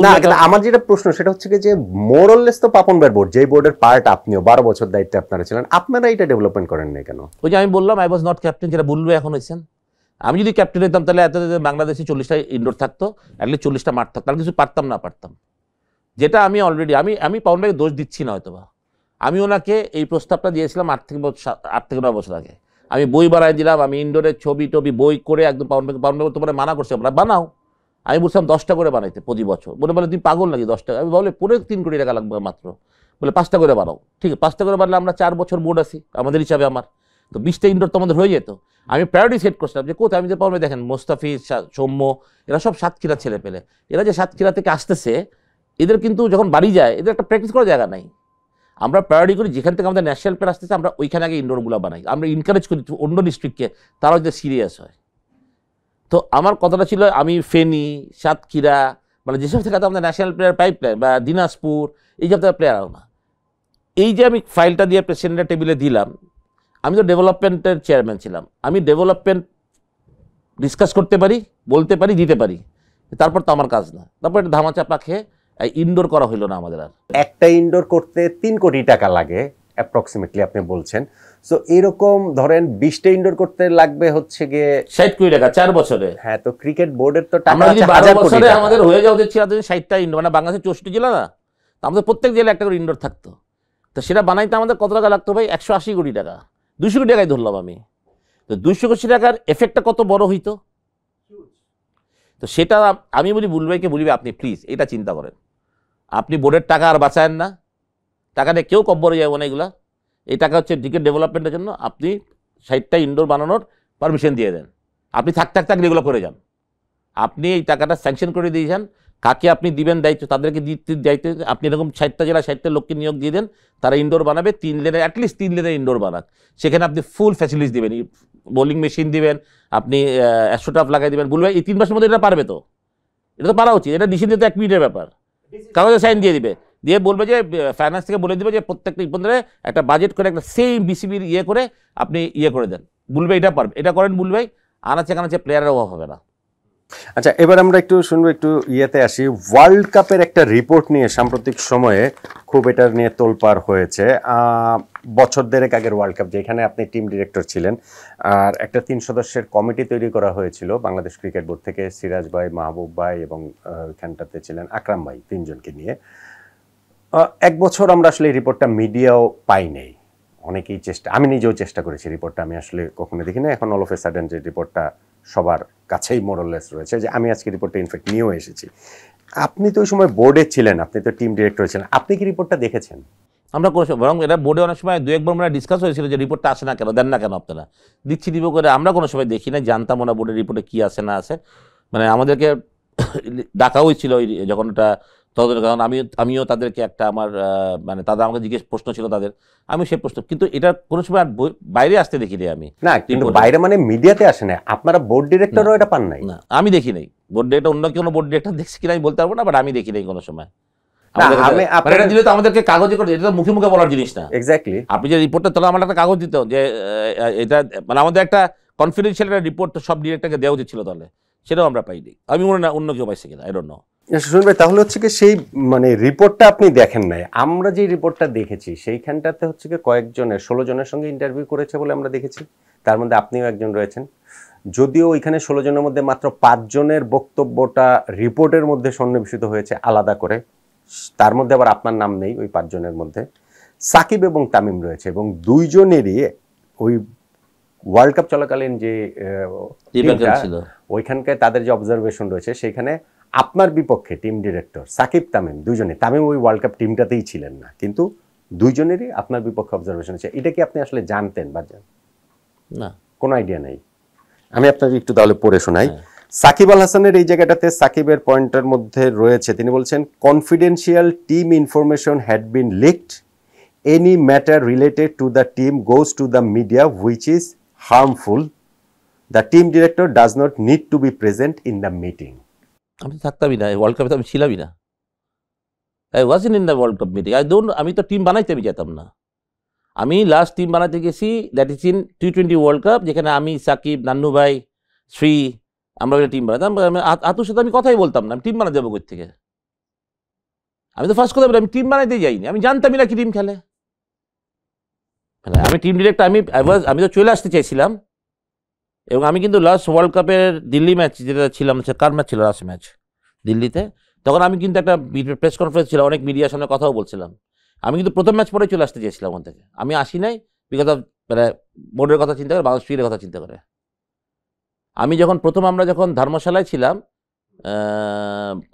Speaker 1: না,
Speaker 2: আমার যেটা প্রশ্ন সেটা হচ্ছে যে মোরললেস তো পাপন ভাইয়ের বোর্ড, যেই বোর্ডের পার্ট আপনিও 12 বছর দায়িত্বে আপনারা ছিলেন, আপনারা এটা ডেভেলপমেন্ট করেন না কেন?
Speaker 1: ওই যে আমি বললাম আই ওয়াজ নট ক্যাপ্টেন, যেটা বললো এখন হয়েছেন। আমি যদি ক্যাপ্টেন হইতাম তাহলে এত বাংলাদেশে 40টা ইনডোর থাকতো, অ্যাটলিস্ট 40টা মাঠ থাকতো, তাহলে কিছু পারতাম না পারতাম। যেটা আমি অলরেডি আমি পাউন ভাইকে দোষ দিচ্ছি না হয়তোবা, আমি ওনাকে এই প্রস্তাবটা দিয়েছিলাম 8 থেকে 9 বছর আগে। আমি বই বানাই দিলাম, আমি ইনডোরের ছবি টবি বই করে একদম পাউন ভাই তোমার মানা করছে আমরা বানাও। আমি বলছিলাম 10টা করে বানাইতে প্রতি বছর, বলে তুমি পাগল নাকি 10টা? আমি বলে পুরো 3 কোটি টাকা লাগবে মাত্র, বলে 5টা করে বানাও। ঠিক আছে 5টা করে বানালে আমরা 4 বছর বোর্ড আছি আমাদের হিসাবে, আমার তো 20টা ইনডোর তো আমাদের হয়ে যেত। আমি প্রায়োরিটি সেট করছিলাম যে কোথায়, আমি যে পাউন ভাই দেখেন মোস্তাফিজ সৌম্য এরা সব সাতক্ষীরা ছেলে পেলে, এরা যে সাতক্ষীরা থেকে আসতেছে, এদের কিন্তু যখন বাড়ি যায় এদের একটা প্র্যাকটিস করার জায়গা নাই। আমরা প্রায়োরিটি করি যেখান থেকে আমাদের ন্যাশনাল প্লেয়ার আসতেছে, আমরা ওইখানে আগে ইনডোরগুলো বানাই, আমরা এনকারেজ করি অন্য ডিস্ট্রিক্টকে, তারাও যদি সিরিয়াস হয়। তো আমার কথাটা ছিল আমি ফেনী সাতক্ষীরা মানে যেসব থেকে আমাদের ন্যাশনাল প্লেয়ার পাইপলাইন বা দিনাজপুর এই সব থেকে প্লেয়ার আনো না। এই যে আমি ফাইলটা দিয়ে প্রেসিডেন্টের টেবিলে দিলাম, আমি তো ডেভেলপমেন্টের চেয়ারম্যান ছিলাম, আমি ডেভেলপমেন্ট ডিসকাস করতে পারি, বলতে পারি, দিতে পারি, তারপর তো আমার কাজ না। তারপর একটা ধামাচাপা খেয়ে ইনডোর করা হইলো না আমাদের। আর
Speaker 2: একটা ইনডোর করতে 3 কোটি টাকা লাগে অ্যাপ্রক্সিমেটলি আপনি বলছেন, সো এরকম ধরেন 20টা ইনডোর করতে লাগবে হচ্ছে গিয়ে
Speaker 1: 60 কোটি টাকা 4 বছরে।
Speaker 2: হ্যাঁ, তো ক্রিকেট বোর্ডের তো টাকা
Speaker 1: আমরা যদি
Speaker 2: আছে
Speaker 1: 12
Speaker 2: 1000 কোটি
Speaker 1: বছরে
Speaker 2: টাকা।
Speaker 1: আমাদের হয়ে যাওয়া উচিত ছিল 60টা ইনডোর, মানে বাংলাদেশে 64 জেলা না, তো আমাদের প্রত্যেক জেলায় একটা করে ইনডোর থাকতো। তো সেটা বানাইতে আমাদের কত টাকা লাগতো ভাই? 180 কোটি টাকা, 200 কোটি টাকায় ধরলাম আমি। তো 200 কোটি টাকার এফেক্টটা কত বড় হইতো? তো সেটা আমি বলি বুলভাইকে বলিবে আপনি প্লিজ এটা চিন্তা করেন, আপনি বোর্ডের টাকা আর বাঁচায়েন না, টাকা নিয়ে কেউ কব্বরে যাবো না, এগুলা এই টাকা হচ্ছে ক্রিকেট ডেভেলপমেন্টের জন্য, আপনি 60টা ইনডোর বানানোর পারমিশন দিয়ে দেন, আপনি থাকতে এগুলো করে যান, আপনি এই টাকাটা স্যাংশন করে দিয়ে যান, কাকে আপনি দিবেন দায়িত্ব তাদেরকে দায়িত্ব, আপনি এরকম 60টা জেলা 60টা লোককে নিয়োগ দিয়ে দেন, তারা ইনডোর বানাবে 3 লেনের, অ্যাটলিস্ট 3 লেনের ইনডোর বানাক, সেখানে আপনি ফুল ফ্যাসিলিটিস দিবেন, বোলিং মেশিন দিবেন, আপনি অ্যাস্ট্রোটাফ লাগাই দেবেন। বলবে এই 3 মাসের মধ্যে এটা পারবে তো? এটা তো পারা উচিত, এটা ডিসিশন দিতে 1 মিনিটের ব্যাপার, কাগজে সাইন দিয়ে দিবে, দিয়ে বলবে যে ফাইন্যান্স থেকে বলে দিবে যে প্রত্যেকটা ইপন্দরে একটা বাজেট করে একটা সেম বিসিবির করে আপনি করে দেন। বলবে এটা পারবে, এটা করেন বলবে, আনাচে কানাচে প্লেয়ারের অভাব হবে না।
Speaker 2: আচ্ছা, এবার আমরা একটু শুনবো, একটু ইয়েতে আসি। ওয়ার্ল্ড কাপের একটা রিপোর্ট নিয়ে সাম্প্রতিক সময়ে খুব এটা নিয়ে তোলপাড় হয়েছে। বছর দেড়েক আগের ওয়ার্ল্ড কাপ, যেখানে আপনি টিম ডিরেক্টর ছিলেন, আর একটা 3 সদস্যের কমিটি তৈরি করা হয়েছিল বাংলাদেশ ক্রিকেট বোর্ড থেকে, সিরাজ ভাই, মাহবুব ভাই এবং ওইখানটাতে ছিলেন আকরাম ভাই, 3 জনকে নিয়ে। 1 বছর আমরা আসলে এই রিপোর্টটা মিডিয়াও পাই নাই, অনেকেই আমি নিজেও চেষ্টা করেছি, রিপোর্টটা আমি আসলে কখনো দেখি না। এখন অল অফ এ সাডেন যে রিপোর্টটা সবার কাছেই মোরলেস রয়েছে, যে আমি আজকে রিপোর্টটা ইনফ্যাক্ট নিয়েও এসেছি। আপনি তো ওই সময় বোর্ডে ছিলেন, আপনি তো টিম ডিরেক্টর ছিলেন, আপনি কি রিপোর্টটা দেখেছেন?
Speaker 1: আমরা কোনো সময়, বরং এটা বোর্ডে অনেক সময় 2-1 বার ডিসকাস হয়েছিল যে রিপোর্টটা আসে না কেন, দেন না কেন আপনারা, দিচ্ছি দিব করে আমরা কোনো সময় দেখি না, জানতাম না বোর্ডের রিপোর্টে কী আছে না আছে। মানে আমাদেরকে ডাকা হয়েছিল ওই যখন ওটা তদন্ত, কারণ আমিও তাদেরকে একটা আমার মানে তাদের আমাকে জিজ্ঞেস প্রশ্ন ছিল তাদের, আমি সে প্রশ্ন, কিন্তু এটা কোনো সময় আর বাইরে আসতে দেখিনি আমি।
Speaker 2: না, কিন্তু বাইরে মানে মিডিয়াতে আসে না, আপনারা বোর্ড ডিরেক্টরও এটা পান নাই?
Speaker 1: না, আমি দেখি নাই বোর্ড ডিরেক্টর, অন্য কোনো বোর্ড ডিরেক্টর দেখছি কিনা আমি বলতে পারবো না, বাট আমি দেখি নাই কোনো সময়। এটা দিলে তো আমাদেরকে কাগজে করে, এটা তো মুখে মুখে বলার জিনিস না।
Speaker 2: এক্স্যাক্টলি,
Speaker 1: আপনি যে রিপোর্টটা তোলা, আমার একটা কাগজ দিত যে এটা মানে আমাদের একটা কনফিডেন্সিয়াল একটা রিপোর্ট তো সব ডিরেক্টরকে দেওয়া উচিত ছিল, তাহলে সেটাও আমরা পাইনি। আমি মনে না অন্য কেউ পাইছে কিনা, আই ডোন্ট নো।
Speaker 2: শুনবে তাহলে হচ্ছে কি সেই মানে রিপোর্টটা আপনি দেখেন নাই। আমরা যে রিপোর্টটা দেখেছি সেইখানটাতে হচ্ছে কি কয়েকজনের 16 জনের সঙ্গে ইন্টারভিউ করেছে বলে আমরা দেখেছি, তার মধ্যে আপনিও একজন রয়েছেন। যদিও ওইখানে 16 জনের মধ্যে মাত্র 5 জনের বক্তব্যটা রিপোর্টের মধ্যে সন্নিবেশিত হয়েছে আলাদা করে, তার মধ্যে আবার আপনার নাম নেই ওই 5 জনের মধ্যে। সাকিব এবং তামিম রয়েছে এবং দুইজনেরই ওই ওয়ার্ল্ড কাপ চলাকালীন যে ওইখানকার তাদের যে অবজারভেশন রয়েছে সেখানে আপনার বিপক্ষে টিম ডিরেক্টর সাকিব তামিম দুইজনে, তামিম ওই ওয়ার্ল্ড কাপ টিমটাতেই ছিলেন না, কিন্তু দুইজনেরই আপনার বিপক্ষে অবজারভেশন আছে। এটা কি আপনি আসলে জানতেন বা
Speaker 1: না?
Speaker 2: কোনো আইডিয়া নেই। আমি আপনাকে একটু তাহলে পড়ে শোনাই। সাকিব আল হাসানের এই জায়গাটাতে সাকিবের পয়েন্টের মধ্যে রয়েছে, তিনি বলছেন confidential team information had been leaked, any matter related to the team goes to the media which is harmful, the team director does not need to B present in the meeting.
Speaker 1: আমি থাকতামই না world কাপে, তো আমি ছিলামই না, I wasn't in the world cup meeting, আমি তো team বানাইতে আমি যেতাম না। আমি লাস্ট টিম বানাতে গেছি that is in T20 world cup, যেখানে আমি, সাকিব, নান্নু ভাই, শ্রী, আমরা একটা টিম বানাতাম। আতুর সাথে আমি কথাই বলতাম না, আমি টিম বানাতে যাবো কোথা থেকে? আমি তো ফার্স্ট কথা বলি, আমি টিম বানাইতে যাইনি, আমি জানতামই না কি টিম খেলে। মানে আমি টিম ডিরেক্টর, আমি তো চলে আসতে চাইছিলাম, এবং আমি কিন্তু লাস্ট ওয়ার্ল্ড কাপের দিল্লি ম্যাচ যেটা ছিলাম, কার ম্যাচ ছিল লাস্ট ম্যাচ দিল্লিতে, তখন আমি কিন্তু একটা প্রেস কনফারেন্স ছিল, অনেক মিডিয়ার সামনে কথাও বলছিলাম। আমি কিন্তু প্রথম ম্যাচ পরে চলে আসতে চেয়েছিলাম ওখান থেকে, আমি আসি নাই বিকজ অফ মানে বোর্ডের কথা চিন্তা করে, বাংলাদেশ ক্রিকেটের কথা চিন্তা করে। আমি যখন আমরা যখন ধর্মশালায় ছিলাম,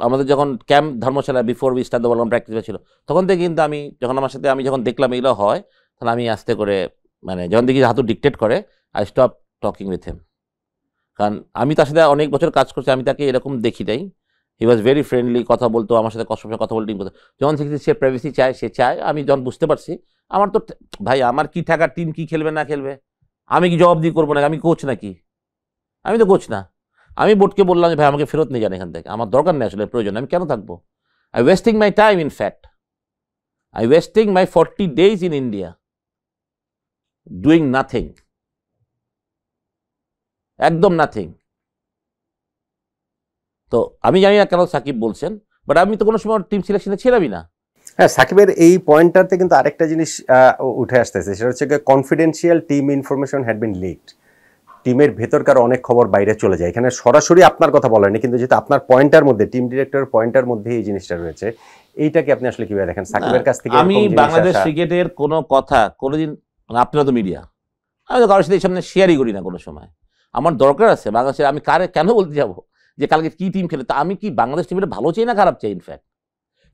Speaker 1: আমাদের যখন camp Dharamshala before we start the world practice ছিল, তখন থেকে কিন্তু আমি যখন দেখলাম এগুলো হয়, তাহলে আমি আস্তে করে মানে যখন দেখি হাতু ডিকটেট করে, I stop talking with him. কারণ আমি তার সাথে অনেক বছর কাজ করছি, আমি তাকে এরকম দেখি নাই। হি ওয়াজ ভেরি ফ্রেন্ডলি, কথা বলতো আমার সাথে, কষ্টের কথা বলতে টিম করতো। যখন থেকে সে প্রাইভেসি চায়, সে চায়, আমি যখন বুঝতে পারছি আমার তো ভাই, আমার কি থাকার টিম কি খেলবে না খেলবে, আমি কি জবাবদিহি করবো না? আমি কোচ নাকি? আমি তো কোচ না। আমি বোর্ডকে বললাম যে ভাই আমাকে ফেরত নিয়ে যান এখান থেকে, আমার দরকার নেই আসলে, প্রয়োজন, আমি কেন থাকবো? I wasting my time, in fact I wasting my 40 days in India doing nothing, একদম নাথিং। তো আমি জানি না কেন সাকিব বলছেন, বাট আমি তো কোনো সময় টিম সিলেকশনে ছিলামই না।
Speaker 2: হ্যাঁ, সাকিবের এই পয়েন্টটাতে কিন্তু আরেকটা জিনিস উঠে আসতেছে, সেটা হচ্ছে confidential team information had been leaked. টিমের ভেতরকার অনেক খবর বাইরে চলে যায়, এখানে সরাসরি আপনার কথা বলেনি, কিন্তু যেহেতু আপনার পয়েন্টার মধ্যে, টিম ডিরেক্টর পয়েন্টার মধ্যে এই জিনিসটা রয়েছে, এইটাকে আপনি আসলে কিভাবে দেখেন সাকিবের কাছ থেকে?
Speaker 1: আমি বাংলাদেশ ক্রিকেটের কোনো কথা কোনোদিন, আপনারা তো মিডিয়া, আমি তো কারোর সাথে এই সামনে শেয়ারই করি না কোনো সময়। আমার দরকার আছে বাংলাদেশের, আমি কেন বলতে যাবো যে কালকে কি টিম খেলে? তা আমি কি বাংলাদেশ টিমের ভালো চাই না খারাপ চাই? ইনফ্যাক্ট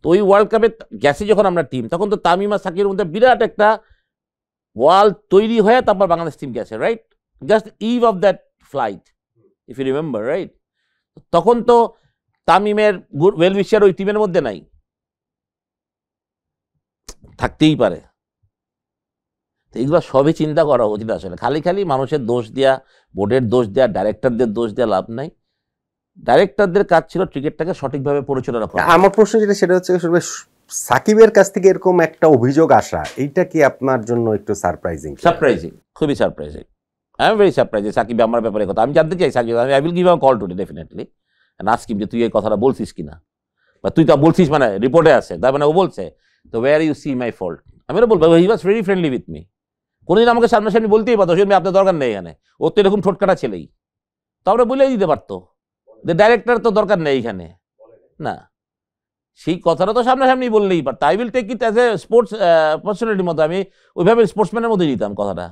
Speaker 1: তো ওই ওয়ার্ল্ড কাপে গেছে যখন আমরা টিম, তখন তো তামিম আর সাকিবের মধ্যে বিরাট একটা ওয়াল তৈরি হয়ে তারপর বাংলাদেশ টিম গেছে, right? Just eve of that flight, if you remember, right? তখন তো তামিমের ওয়েল উইশার ওই টিমের মধ্যে নাই, থাকতেই পারে। এগুলো সবই চিন্তা করা উচিত আসলে। খালি মানুষের দোষ দেওয়া, বোর্ডের দোষ দেওয়া, ডাইরেক্টরদের দোষ দেওয়া লাভ নাই। ডাইরেক্টরদের কাজ ছিল ক্রিকেটটাকে সঠিকভাবে পরিচালনা করা।
Speaker 2: আমার প্রশ্ন যেটা, সেটা হচ্ছে সাকিবের কাছ থেকে এরকম একটা অভিযোগ আসা, এইটা কি আপনার জন্য একটু সারপ্রাইজিং?
Speaker 1: সারপ্রাইজিং, খুবই surprising. I am very surprising. Sakib আমার ব্যাপারে কথা আমি জানতে চাই, Sakib, I will give a call today definitely, ask him যে তুই এই কথাটা বলছিস কিনা, বা তুই তা বলছিস মানে রিপোর্টে আছে, তার মানে ও বলছে, তো were you see my fault? আমি বলবো he was very friendly with me. কোনোদিন আমাকে সামনাসামনি বলতেই পারতো আপনার দরকার নেই এখানে, ওর তো এরকম ঠোঁটকাটা ছেলেই, তো আমরা বলেই দিতে পারতো যে ডাইরেক্টর তো দরকার নেই এখানে, না, সেই কথাটা তো সামনাসামনি বললেই পারতো। I will take it as a sports পার্সোনালিটির মতো, আমি ওইভাবে স্পোর্টসম্যানের মধ্যে দিতাম কথাটা।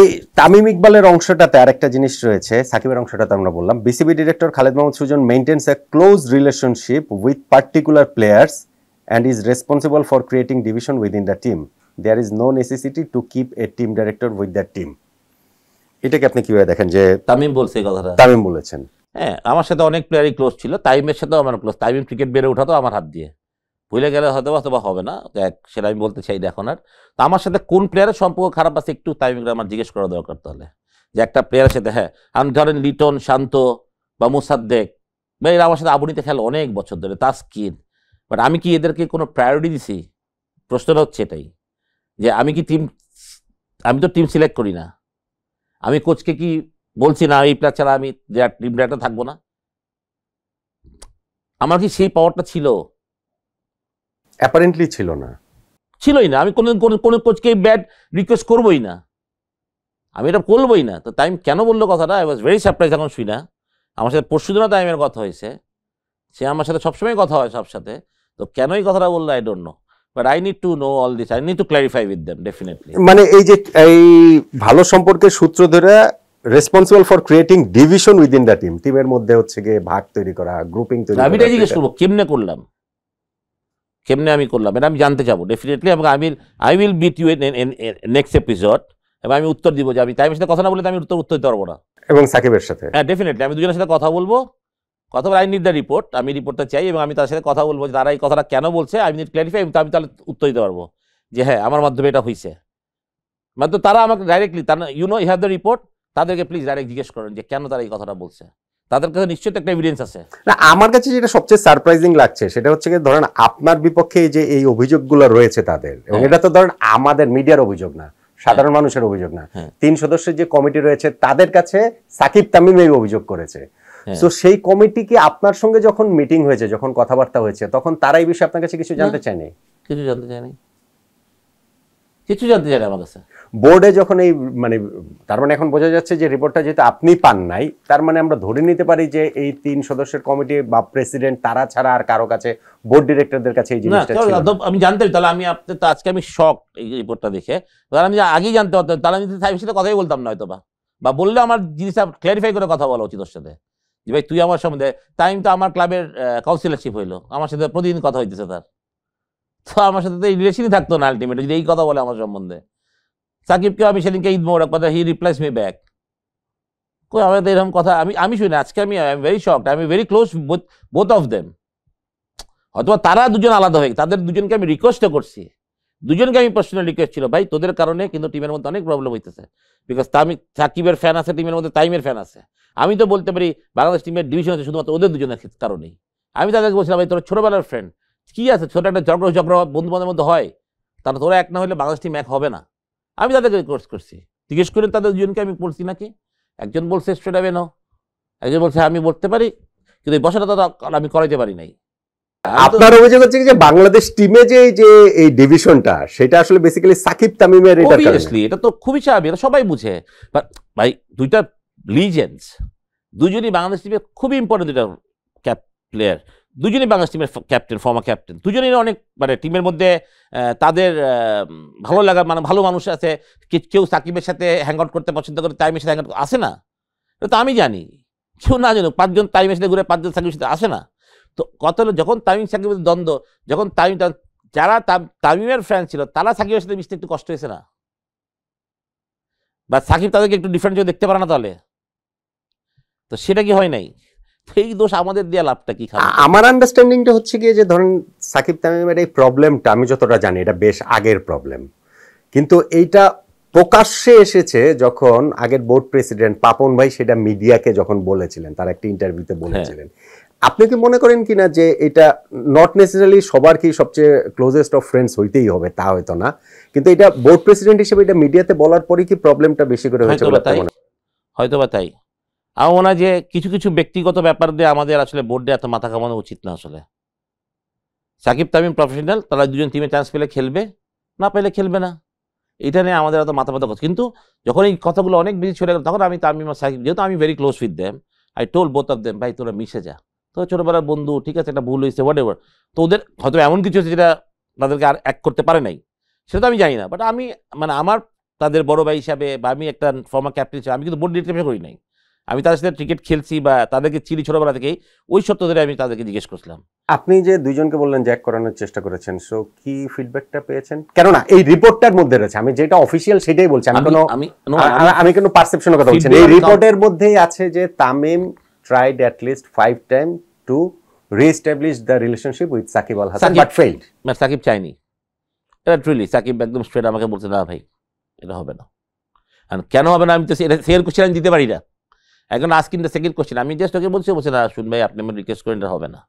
Speaker 2: এই তামিম ইকবালের অংশটাতে আরেকটা জিনিস রয়েছে, সাকিবের অংশটাতে আমরা বললাম BCB director Khaled Mahmud Sujon maintains a close relationship with particular players and is responsible for creating division within the team. There is no necessity to keep a team director with that team. এটাকে আপনি কিভাবে দেখেন যে
Speaker 1: তামিম বলছে এই কথাটা?
Speaker 2: তামিম বলেছেন।
Speaker 1: হ্যাঁ, আমার সাথে অনেক প্লেয়ারই ক্লোজ ছিল, তাইমের সাথেও আমার ক্লোজ। তাইম ক্রিকেট বেড়ে ওঠাতো আমার হাত দিয়ে, ভুলে গেলে হয়তো অথবা হবে না, সেটা আমি বলতে চাই না এখন আর। তো আমার সাথে কোন প্লেয়ারের সম্পর্ক খারাপ আছে একটু তাইমকে আমার জিজ্ঞেস করা দরকার। তাহলে যে একটা প্লেয়ারের সাথে, হ্যাঁ আমি ধরেন লিটন, শান্ত বা মুসাদ্দেক বা এরা আমার সাথে আবুনিতে খেলে অনেক বছর ধরে, তাসকিন, বাট আমি কি এদেরকে কোনো প্রায়োরিটি দিছি? প্রশ্নটা হচ্ছে এটাই যে আমি তো টিম সিলেক্ট করি না। আমি কোচকে কি বলছি না এই প্লেয়ার ছাড়া আমি টিম ডাইরেক্টর থাকবো না? আমার কি সেই পাওয়ারটা ছিল?
Speaker 2: অ্যাপারেন্টলি ছিল না,
Speaker 1: ছিলই না। আমি কোনো কোচকে ব্যাড রিকোয়েস্ট করবোই না, আমি এটা করবোই না। তো তাইম কেন বললো কথাটা? আই ওয়াজ ভেরি সারপ্রাইজ এখন শুই না। আমার সাথে পরশু দিনও তাইমের কথা হয়েছে, সে আমার সাথে সবসময় কথা হয় সব সাথে। তো কেন এই কথাটা বললো I don't know, but I need to know all this, I need to clarify with them definitely.
Speaker 2: মানে এই যে এই ভালো সম্পর্কের সূত্র ধরে responsible for creating division within the team, টিমের মধ্যে হচ্ছে গিয়ে ভাগ তৈরি করা, গ্রুপিং তৈরি করা।
Speaker 1: আমি এটাই জিজ্ঞেস করবো কেমনে করলাম, কেমনে আমি করলাম, এটা আমি জানতে চাবো ডেফিনেটলি। এবং I will beat you in next episode, এবং আমি উত্তর দিব যে আমি তাইমের সাথে কথা না বলে আমি উত্তর দিতে পারবো না।
Speaker 2: এবং সাকিবের সাথে,
Speaker 1: হ্যাঁ ডেফিনেটলি আমি দুজনের সাথে কথা বলবো, কথা বলে আই নিড দ্য রিপোর্ট, আমি রিপোর্টটা চাই, এবং আমি তার সাথে কথা বলবো যে তারা এই কথাটা কেন বলছে, আই নিড ক্ল্যারিফাই। আমি তাহলে উত্তর দিতে পারবো যে হ্যাঁ আমার মাধ্যমে এটা হয়েছে। মানে তো তারা আমাকে directly, you know you have the report, তাদেরকে প্লিজ ডাইরেক্ট জিজ্ঞেস করেন যে কেন তারা এই কথাটা বলছে। তাদের কাছে নিশ্চয়ই একটা এভিডেন্স আছে।
Speaker 2: না আমার কাছে যেটা সবচেয়ে সারপ্রাইজিং লাগছে সেটা হচ্ছে কি, ধরেন আপনার বিপক্ষে যে এই অভিযোগগুলো রয়েছে তাদের, এবং এটা তো ধরেন আমাদের মিডিয়ার অভিযোগ না, সাধারণ মানুষের অভিযোগ না, 3 সদস্যের যে কমিটি রয়েছে তাদের কাছে সাকিব তামিম এই অভিযোগ করেছে। তো সেই কমিটি কি আপনার সঙ্গে যখন মিটিং হয়েছে, যখন কথাবার্তা হয়েছে, তখন তারা এই বিষয়ে আপনার কাছে কিছু জানতে চায়নি?
Speaker 1: কিছু জানতে চায়নি, কিছু জানতে চায় আমার কাছে।
Speaker 2: বোর্ডে যখন এই মানে, তার মানে এখন বোঝা যাচ্ছে যে রিপোর্টটা যেহেতু আপনি পান নাই, তার মানে আমরা ধরে নিতে পারি যে এই 3 সদস্যের কমিটি বা প্রেসিডেন্ট তারা ছাড়া আর কারো কাছে, বোর্ড ডিরেক্টরদের কাছে এই জিনিসটা ছিল না।
Speaker 1: আমি জানতে, তাহলে আমি আপনার তো আজকে আমি শক এই রিপোর্টটা দেখে, তাহলে আমি আগেই জানতে পারতাম, তাহলে আমি সাহেবের সাথে কথাই বলতাম না হয়তো, বা বললে আমার জিনিসটা ক্ল্যারিফাই করে কথা বলা উচিত ওর সাথে, যে ভাই তুই আমার সম্বন্ধে, টাইম তো আমার ক্লাবের কাউন্সিলরশিপ হইলো, আমার সাথে প্রতিদিন কথা হইতেছে তার, তো আমার সাথে তো এই রিলেশনই থাকতো না আলটিমেটলি যদি এই কথা বলে আমার সম্বন্ধে। সাকিবকে আমি সেদিনকে ঈদ মোবারক কথা, হি রিপ্লাইজ মি ব্যাক, কই আমাদের এরকম কথা আমি শুনি না। আজকে আমি I am very shocked, I am very close both of them. হয়তো তারা দুজন আলাদা হয়ে, তাদের দুজনকে আমি রিকোয়েস্টও করছি, দুজনকে আমি পার্সোনাল রিকোয়েস্ট ছিল, ভাই তোদের কারণে কিন্তু টিমের মধ্যে অনেক প্রবলেম হইতেছে, বিকজ সাকিবের ফ্যান আছে টিমের মধ্যে, তাইমের ফ্যান আছে। আমি তো বলতে পারি বাংলাদেশ টিমের ডিভিশন আছে শুধুমাত্র ওদের দুজনের কারণেই। আমি তাদেরকে বলছিলাম ভাই তোর ছোটবেলার ফ্রেন্ড, কি আছে ছোট একটা ঝগড়া বন্ধু বান্ধবের মধ্যে হয়, তারা তোরা এক না হলে বাংলাদেশ টিম এক হবে না। আমি তাদেরকে রিকোয়েস্ট করছি, জিজ্ঞেস করে তাদের দুজনকে আমি বলছি নাকি, একজন বলছে স্ট্রেট আওয়ে নো, একজন বলছে আমি বলতে পারি, কিন্তু এই বসাটা তো আমি করাইতে পারি নাই।
Speaker 2: আপনার অভিযোগ হচ্ছে যে বাংলাদেশ টিমে যে এই ডিভিশনটা, সেটা আসলে বেসিক্যালি সাকিব তামিমের,
Speaker 1: এটা তো খুবই স্বাভাবিক, এটা সবাই বুঝে। ভাই দুইটা লিজেন্ডস, দুজনই বাংলাদেশ টিমের খুবই ইম্পর্টেন্ট দুইটা প্লেয়ার, দুজনই বাংলাদেশ টিমের ক্যাপ্টেন, ফর্মার ক্যাপ্টেন, দুজনই অনেক মানে টিমের মধ্যে তাদের ভালো লাগা, মানে ভালো মানুষ আছে, কেউ সাকিবের সাথে হ্যাং আউট করতে পছন্দ করে, তাইমের সাথে হ্যাং আউট আসে না, এটা তো আমি জানি, কেউ না জানুক, 5 জন তাইমের সাথে ঘুরে 5 জন সাকিবের সাথে আসে না। তো কথা হলো যখন তামিম সাকিবের দ্বন্দ্ব, যখন যারা তামিমের ফ্যান ছিল তারা সাকিবের সাথে মিশতে একটু কষ্ট হয়েছে না, বা সাকিব তাদেরকে একটু ডিফারেন্ট দেখতে পারে না, তাহলে তো সেটা কি হয় নাই? এই দোষ আমাদের দেওয়া লাভটা কি?
Speaker 2: আমার আন্ডারস্ট্যান্ডিংটা হচ্ছে গিয়ে যে ধরেন সাকিব তামিমের এই প্রবলেমটা, আমি যতটা জানি এটা বেশ আগের প্রবলেম, কিন্তু এইটা প্রকাশ্যে এসেছে যখন আগের বোর্ড প্রেসিডেন্ট পাপন ভাই সেটা মিডিয়াকে যখন বলেছিলেন, তার একটা ইন্টারভিউতে বলেছিলেন। আপনি কি মনে করেন কিনা যে এটা নট নেসেসারিলি সবার কি সবচেয়ে ক্লোজেস্ট অফ ফ্রেন্ডস হইতেই হবে, তা হয়তো না, কিন্তু এটা বোর্ড প্রেসিডেন্ট হিসেবে এটা মিডিয়াতে বলার পরে কি প্রবলেমটা বেশি করে হয়েছে?
Speaker 1: হয়তো বা তাই। আমার মনে হয় যে কিছু কিছু ব্যক্তিগত ব্যাপার দিয়ে আমাদের আসলে বোর্ডে এত মাথা কামানো উচিত না। আসলে সাকিব তামিম প্রফেশনাল, তারা দুজন টিমে চান্স পেলে খেলবে, না পেলে খেলবে না, এটা নিয়ে আমাদের এত মাথা কথা। কিন্তু যখন এই কথাগুলো অনেক বেশি ছড়ে গেল, তখন আমি তামিম আর সাকিব, যেহেতু আমি very close with them, I told both of them, ভাই তোরা মিশে যা, তো ছোটবেলার বন্ধু, ঠিক আছে একটা ভুল হয়েছে, হোয়াট এভার, তো ওদের হয়তো এমন কিছু হচ্ছে যেটা তাদেরকে আর এক করতে পারে নাই, সেটা তো আমি জানি না, বাট আমি মানে আমার তাদের বড় ভাই হিসাবে, বা আমি একটা ফর্মার ক্যাপ্টেন হিসাবে, আমি কিন্তু বোর্ড ডিরেক্টর করি নাই, আমি তাদের সাথে ক্রিকেট খেলছি বা তাদেরকে চিনি ছোটবেলা থেকেই, ওই সত্য ধরে আমি তাদেরকে জিজ্ঞেস করছিলাম।
Speaker 2: আপনি যে দুইজনকে বললেন জ্যাক করানোর চেষ্টা করেছেন, সো কি ফিডব্যাকটা পেয়েছেন? কেননা এই রিপোর্টটার মধ্যে রয়েছে, আমি যেটা অফিসিয়াল সেটাই বলছি, আমি কোনো পারসেপশনের কথা বলছি না। এই রিপোর্টের মধ্যেই আছে যে Tamim tried at least 5 time to reestablish the relationship with Shakib Al Hasan but failed.
Speaker 1: Shakib চাইনি, এটা ট্রুলি সাকিব একদম স্ট্রেট আমাকে বলছে না ভাই এটা হবে না। আর কেন হবে না, আমি তো সেকেন্ড কোশ্চেন আমি দিতে পারি না। এখন আজ কিন্তু সেকেন্ড কোশ্চেন আমি জাস্ট ওকে বলছি না শুন ভাই আপনি আমার রিকোয়েস্ট করেন এটা হবে না।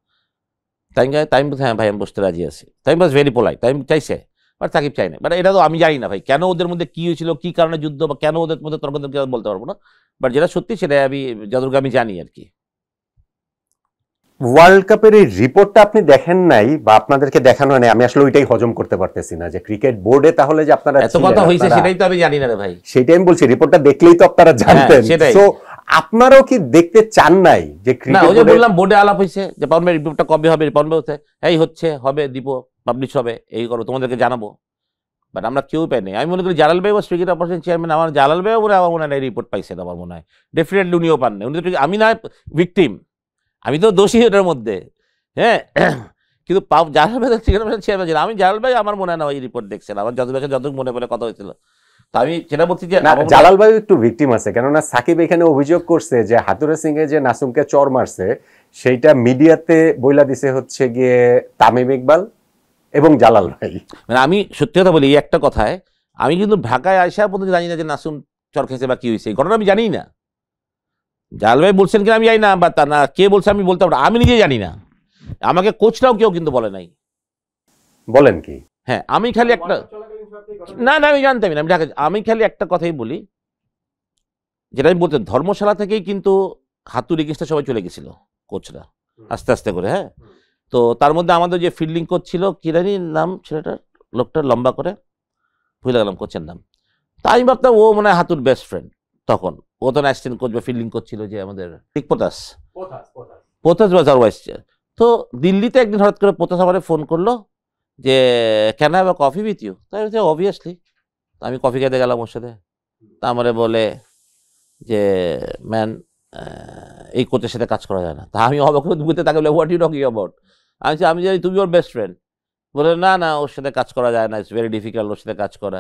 Speaker 1: তাই বলছে হ্যাঁ ভাই আমি বসতে রাজি আছি। তাই ওয়াজ ভেরি পোলাইট, তাই চাইছে, বাট সাকিব চাই না। বাট এটা তো আমি জানি না ভাই কেন ওদের মধ্যে কি হয়েছিল, কি কারণে যুদ্ধ, বা কেন ওদের মধ্যে তর্ক বলতে পারবো না। বাট যেটা সত্যি সেটাই আমি যতটুকু আমি জানি আর কি।
Speaker 2: ওয়ার্ল্ড কাপের এই রিপোর্টটা আপনি দেখেন নাই বা আপনাদেরকে দেখানো হয় নাই, আমি আসলে ওইটাই হজম করতে পারতেছি না যে ক্রিকেট বোর্ডে তাহলে যে আপনারা
Speaker 1: এত কথা হয়েছে সেটাই তো আমি জানি না রে ভাই।
Speaker 2: সেটাই আমি বলছি, রিপোর্টটা দেখলেই তো আপনারা জানতেন। সো আপনারাও কি দেখতে চান নাই যে
Speaker 1: না? ওই যে বললাম বোর্ডে আলাপ হয়েছে যে পাউন্ড ভাই রিপোর্টটা কবে হবে, পাউন্ড ভাই হচ্ছে এই হচ্ছে হবে দিব পাবলিশ হবে এই করো তোমাদেরকে জানাবো। বাট আমরা কেউ পাইনি। আমি মনে করি জালাল ভাই ওয়াজ ক্রিকেট অপারেশন চেয়ারম্যান, আমার জালাল ভাইও বলে আমার মনে হয় রিপোর্ট পাইছেন, আমার মনে হয় ডেফিনেটলি উনিও পান না। উনি তো আমি না ভিকটিম, আমি তো দোষী এটার মধ্যে, হ্যাঁ। কিন্তু জালাল ভাই ক্রিকেট অপারেশন চেয়ারম্যান ছিলেন, আমি জালাল ভাই আমার মনে হয় না ওই রিপোর্ট দেখছেন, আমার যতটুকু মনে পড়ে কথা হয়েছিল। তো আমি সেটা বলছি যে
Speaker 2: জালাল ভাই একটু ভিকটিম আছে, কেননা সাকিব এখানে অভিযোগ করছে যে হাতুরে সিং এ যে নাসুমকে চর মারছে সেইটা মিডিয়াতে বইলা দিছে হচ্ছে গিয়ে তামিম ইকবাল এবং জালাল ভাই।
Speaker 1: মানে আমি সত্যি কথা বলি এই একটা কথায়, আমি কিন্তু ঢাকায় আসা পর্যন্ত জানি না যে নাসুম চর খেয়েছে বা কি হয়েছে, এই ঘটনা আমি জানি না। জালাল ভাই বলছেন কিনা আমি জানি না, বা তা না কে বলছে আমি বলতে পারবো, আমি নিজে জানি না। আমাকে কোচরাও কেউ কিন্তু বলে নাই।
Speaker 2: বলেন কি?
Speaker 1: হ্যাঁ আমি খালি একটা না আমি জানতাম না, আমি খালি একটা কথাই বলি, যেটা আমি বলতে ধর্মশালা থেকেই কিন্তু হাতুড়ি এগেইনস্টে সবাই চলে গেছিল কোচরা আস্তে আস্তে করে। হ্যাঁ, তো তার মধ্যে আমাদের যে ফিল্ডিং কোচ ছিল কি জানি নাম ছেলেটার, লোকটার লম্বা করে ভুলে গেলাম কোচের নাম। তা আমি ভাবতাম ও মনে হয় হাতুর বেস্ট ফ্রেন্ড তখন। ও তো অ্যাসিস্ট্যান্ট কোচ বা ফিল্ডিং কোচ ছিল যে আমাদের পোতাস বাজ আর ভাইস চেয়ার। তো দিল্লিতে একদিন হঠাৎ করে পোতাস আমারে ফোন করলো যে can I have a coffee with you. তাই বলছে অবভিয়াসলি। আমি কফি খেতে গেলাম ওর সাথে। তা আমারে বলে যে ম্যান এই কোচের সাথে কাজ করা যায় না। তা আমি অবাক বুঝতে তাকে বলে হোয়াট ইউ টকিং অ্যাবাউট। আমি জানি তুমি ওর বেস্ট ফ্রেন্ড। বলে না ওর সাথে কাজ করা যায় না, ইটস ভেরি ডিফিকাল্ট ওর সাথে কাজ করা।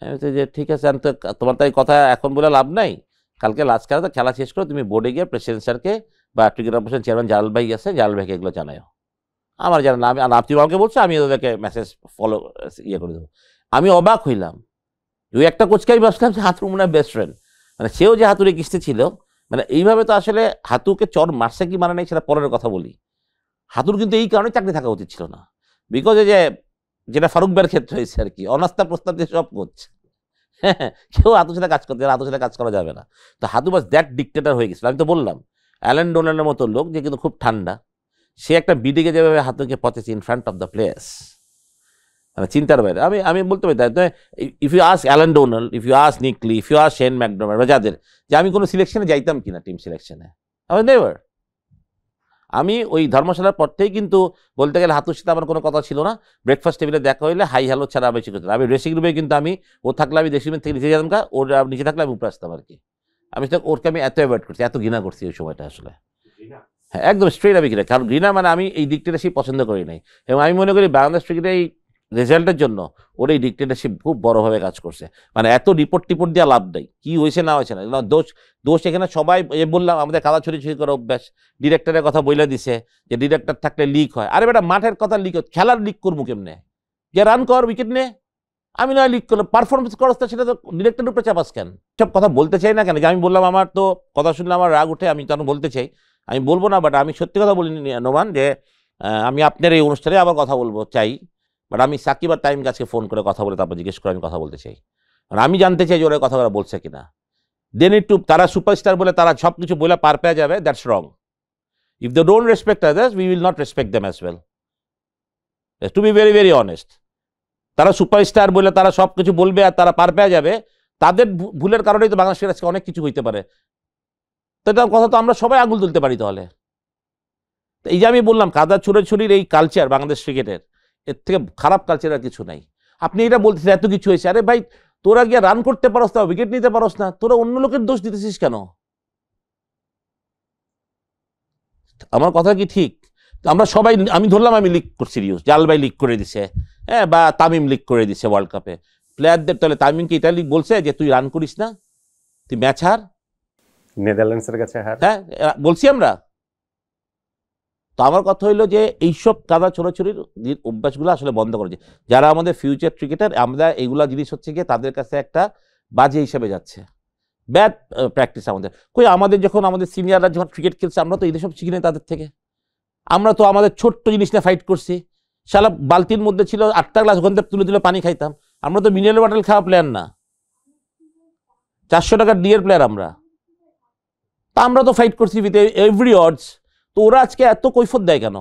Speaker 1: আমি বলছি যে ঠিক আছে, আমি তো তোমার তাই কথা এখন বলে লাভ নাই, কালকে লাস্ট খেলা শেষ করে তুমি বোর্ডে গিয়ে প্রেসিডেন্ট স্যারকে বা ক্রিকেট অপারেশন চেয়ারম্যান জালাল ভাই আছে, জালাল ভাইকে এগুলো জানাও। আমার জানা না, আপনি আমাকে বলছো, আমি ওদেরকে মেসেজ ফলো করে দেবো। আমি অবাক হইলাম, ওই একটা কোচকে আমি বসলাম যে হাতুর মনে হয় বেস্ট ফ্রেন্ড, মানে সেও যে হাতুরে কিস্তি ছিল। মানে এইভাবে তো আসলে হাতুকে চর মারছে কি মানে নেই সেটা পরের কথা বলি। হাতুর কিন্তু এই কারণে চাকরি থাকা উচিত ছিল না, বিকজ এই যে যেটা ফারুক ভাইয়ের ক্ষেত্রে হয়েছে আর কি, অনাস্থা প্রস্তাব দিয়ে সব কোচ। হ্যাঁ, কেউ হাতুর সাথে কাজ করতে, হাতুর সাথে কাজ করা যাবে না। তো হাতু বাস দ্যাট ডিক্টেটর হয়ে গেছিল। আমি তো বললাম অ্যালেন ডোনাল্ডের মতো লোক যে কিন্তু খুব ঠান্ডা, সে একটা বিডিকে যেভাবে হাতুকে পচেছে in front of the players, মানে চিন্তার বাইরে। আমি বলতে পারি তাই if you ask Allan Donald, if you ask নিকলি, if you ask Shane McDonald বা যাদের, যে আমি কোনো সিলেকশনে যাইতাম কিনা টিম সিলেকশনে, আমি নেভার। আমি ওই ধর্মশালার পর থেকেই কিন্তু বলতে গেলে হাতুর সাথে আমার কোনো কথা ছিল না। ব্রেকফাস্ট টেবিলে দেখা হইলে হাই হ্যালো ছাড়া বেশি করতাম। আমি ড্রেসিং রুমে কিন্তু আমি ও থাকলে আমি ড্রেসিং রুম থেকে নিচে যেতাম, ওর নিচে থাকলে আমি উপরে আসতাম আর কি। আমি ওরকে আমি এত অ্যাভয়েড করছি, এত ঘৃণা করছি ওই সময়টা আসলে। হ্যাঁ একদম স্ট্রেট আমি ঘৃণা, কারণ ঘৃণা মানে আমি এই ডিক্টেটরশিপ পছন্দ করি নাই। এবং আমি মনে করি বাংলাদেশ ক্রিকেটে এই রেজাল্টের জন্য ওর এই ডিক্টেটরশিপ খুব বড়োভাবে কাজ করছে। মানে এত রিপোর্ট টিপোর্ট দেওয়া লাভ নেই, কি হয়েছে না হয়েছে না, দোষ এখানে সবাই। বললাম আমাদের কাদা ছড়ি করার অভ্যাস, ডিরেক্টরের কথা বলে দিছে যে ডিরেক্টর থাকলে লিক হয়। আরে বেটা মাঠের কথা লিক হয়, খেলার লিক করবো কেমনে? যে রান কর উইকেট নে, আমি নয় লিক করলাম, পারফরমেন্স করস না, সেটা তো ডিরেক্টরের উপরে চাপাস কেন? সব কথা বলতে চাই না কেন, যে আমি বললাম আমার তো কথা শুনলে আমার রাগ উঠে, আমি তখন বলতে চাই, আমি বলবো না। বাট আমি সত্যি কথা বলিনি নোমান, যে আমি আপনার এই অনুষ্ঠানে আবার কথা বলবো চাই, বাট আমি সাকিব আর টাইম গাছকে ফোন করে কথা বলে তারপর জিজ্ঞেস করে আমি কথা বলতে চাই। কারণ আমি জানতে চাই যে ওরা কথা বলছে কিনা। দে নিড টু, তারা সুপারস্টার বলে তারা সব কিছু বলে পার পেয়ে যাবে, that's wrong. If they don't respect others, we will not respect them as well, to be very very honest. তারা সুপারস্টার বলে তারা সব কিছু বলবে আর তারা পার পেয়ে যাবে, তাদের ভুলের কারণেই তো বাংলাদেশের আজকে অনেক কিছু হইতে পারে। তো এটা কথা তো আমরা সবাই আঙুল তুলতে পারি তাহলে। এই যে আমি বললাম কাদা ছুড়ির এই কালচার বাংলাদেশ ক্রিকেটের, এর থেকে খারাপ কালচার আর কিছু নাই। আপনি এটা বলতেছেন এত কিছু হয়েছে, আরে ভাই তোরা গিয়ে রান করতে পারস না, উইকেট নিতে পারস না, তোরা অন্য লোকের দোষ দিতেছিস কেন? আমার কথা কি ঠিক? আমরা সবাই, আমি ধরলাম আমি লিক করছি নিউজ, জাল ভাই লিক করে দিছে, হ্যাঁ, বা তামিম লিক করে দিছে ওয়ার্ল্ড কাপে প্লেয়ারদের, তাহলে তামিমকে ইটালি বলছে যে তুই রান করিস না, তুই ম্যাচ হার,
Speaker 2: নেদারল্যান্ডসের কাছে হার,
Speaker 1: হ্যাঁ বলছি আমরা। তো আমার কথা হইলো যে এইসব কাদা ছোড়াছড়ির অভ্যাসগুলো আসলে বন্ধ করেছে যারা আমাদের ফিউচার ক্রিকেটার। আমরা এইগুলা জিনিস হচ্ছে গিয়ে তাদের কাছে একটা বাজে হিসেবে যাচ্ছে, ব্যাড প্র্যাকটিস আমাদের। কই আমাদের যখন আমাদের সিনিয়ররা যখন ক্রিকেট খেলছে আমরা তো এইসব শিখি নাই তাদের থেকে। আমরা তো আমাদের ছোট্ট জিনিস নিয়ে ফাইট করছি, শালা বালতির মধ্যে ছিল 8টা গ্লাস, ওখান থেকে তুলে তুলে পানি খাইতাম। আমরা তো মিনারেল ওয়াটার খাওয়া প্লেয়ার না, 400 টাকার ডিএর প্লেয়ার আমরা। তা আমরা তো ফাইট করছি উইথ এভরি অডস। তো ওরা আজকে এত কৈফত দেয় কেন?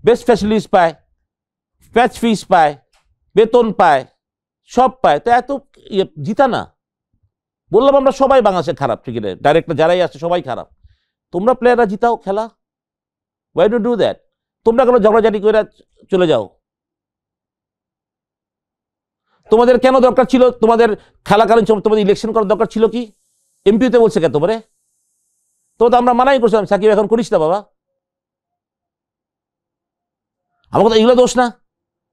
Speaker 1: বেস্ট ফ্যাসিলিটিস পায়, প্যাচ ফিস পায়, বেতন পায়, সব পায়, তো এত জিতা না। বললাম আমরা সবাই বাংলাদেশে খারাপ ক্রিকেটে, ডাইরেক্টর যারাই আসছে সবাই খারাপ। তোমরা প্লেয়াররা জিতাও খেলা, ওয়াই ডু ডু দ্যাট? তোমরা কেন ঝগড়াঝাটি করে চলে যাও? তোমাদের কেন দরকার ছিল? তোমাদের খেলাকালীন সময় তোমাদের ইলেকশন করার দরকার ছিল কি? এমপিতে বলছে কেন তোমারে? তো আমরা মানাই করছিলাম সাকিব এখন করিস না বাবা। আমার কথা এগুলো দোষ না।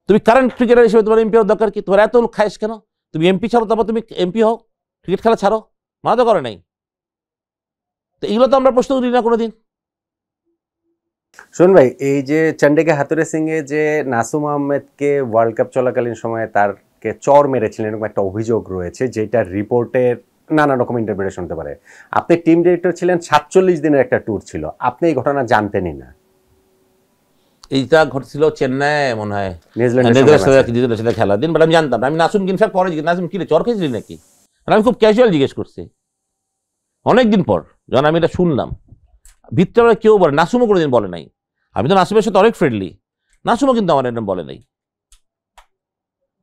Speaker 1: তুমি কারেন্ট ক্রিকেটার হিসেবে তোমার এমপি হওয়ার দরকার কি? তোমার এত লোক খাইস কেন? তুমি এমপি ছাড়ো, তারপর তুমি এমপি হও, ক্রিকেট খেলা ছাড়ো, মানা তো করে নাই। তো এগুলো তো আমরা প্রশ্ন করি না কোনোদিন।
Speaker 2: শুন ভাই, এই যে চন্ডিকা হাতুরে সিং এ যে নাসুম আহমেদকে ওয়ার্ল্ড কাপ চলাকালীন সময়ে তারকে চর মেরেছিলেন এরকম একটা অভিযোগ রয়েছে, যেটা রিপোর্টের নানা রকম ইন্টারপ্রিটেশন হতে পারে। আপনি টিম ডিরেক্টর ছিলেন, 47 দিনের একটা ট্যুর ছিল, আপনি এই ঘটনা জানতেনই না?
Speaker 1: এইটা ঘটছিল চেন্নাই মনে হয়,
Speaker 2: নিউজিল্যান্ডের
Speaker 1: সাথে খেলা দিন, বাট আমি জানতাম না। আমি নাসুম ইনফ্যাক্ট পরে নাসুম কি চর খেয়েছিলি নাকি, আমি খুব ক্যাজুয়াল জিজ্ঞেস করছি অনেকদিন পর, যখন আমি এটা শুনলাম। ভিতরে কেউ বলে, নাসুমও কোনোদিন বলে নাই। আমি তো নাসুমের সাথে অনেক ফ্রেন্ডলি, নাসুমও কিন্তু আমার এরকম বলে নাই।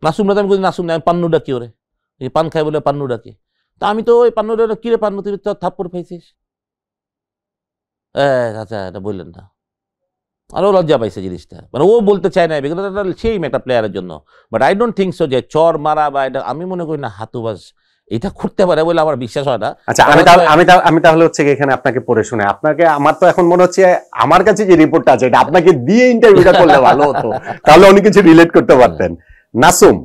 Speaker 1: নাসুম আমি কোনোদিন নাসুম, আমি পান্নু ডাকি ওরে, এই পান খাই বলে পান্নু ডাকি। তা আমি তো ওই পান্নু কি রে পান্নু, তুই তো থাপ্পড় পাইছিস? আচ্ছা, এটা বললেন না। আরও লজ্জা পাইছে জিনিসটা, মানে ও বলতে চায় না, এগুলো সেই একটা প্লেয়ারের জন্য। But I don't think so যে চর মারা বা এটা, আমি মনে করি না হাতুবাজ এটা করতে পারে বলে আমার বিশ্বাস হয় না।
Speaker 2: আচ্ছা, আমি তাহলে হচ্ছে এখানে আপনাকে পড়ে শুনে আপনাকে, আমার তো এখন মনে হচ্ছে আমার কাছে যে রিপোর্টটা আছে এটা আপনাকে দিয়ে ইন্টারভিউটা করলে ভালো হতো, তাহলে অনেক কিছু রিলেট করতে পারতেন। Nasum,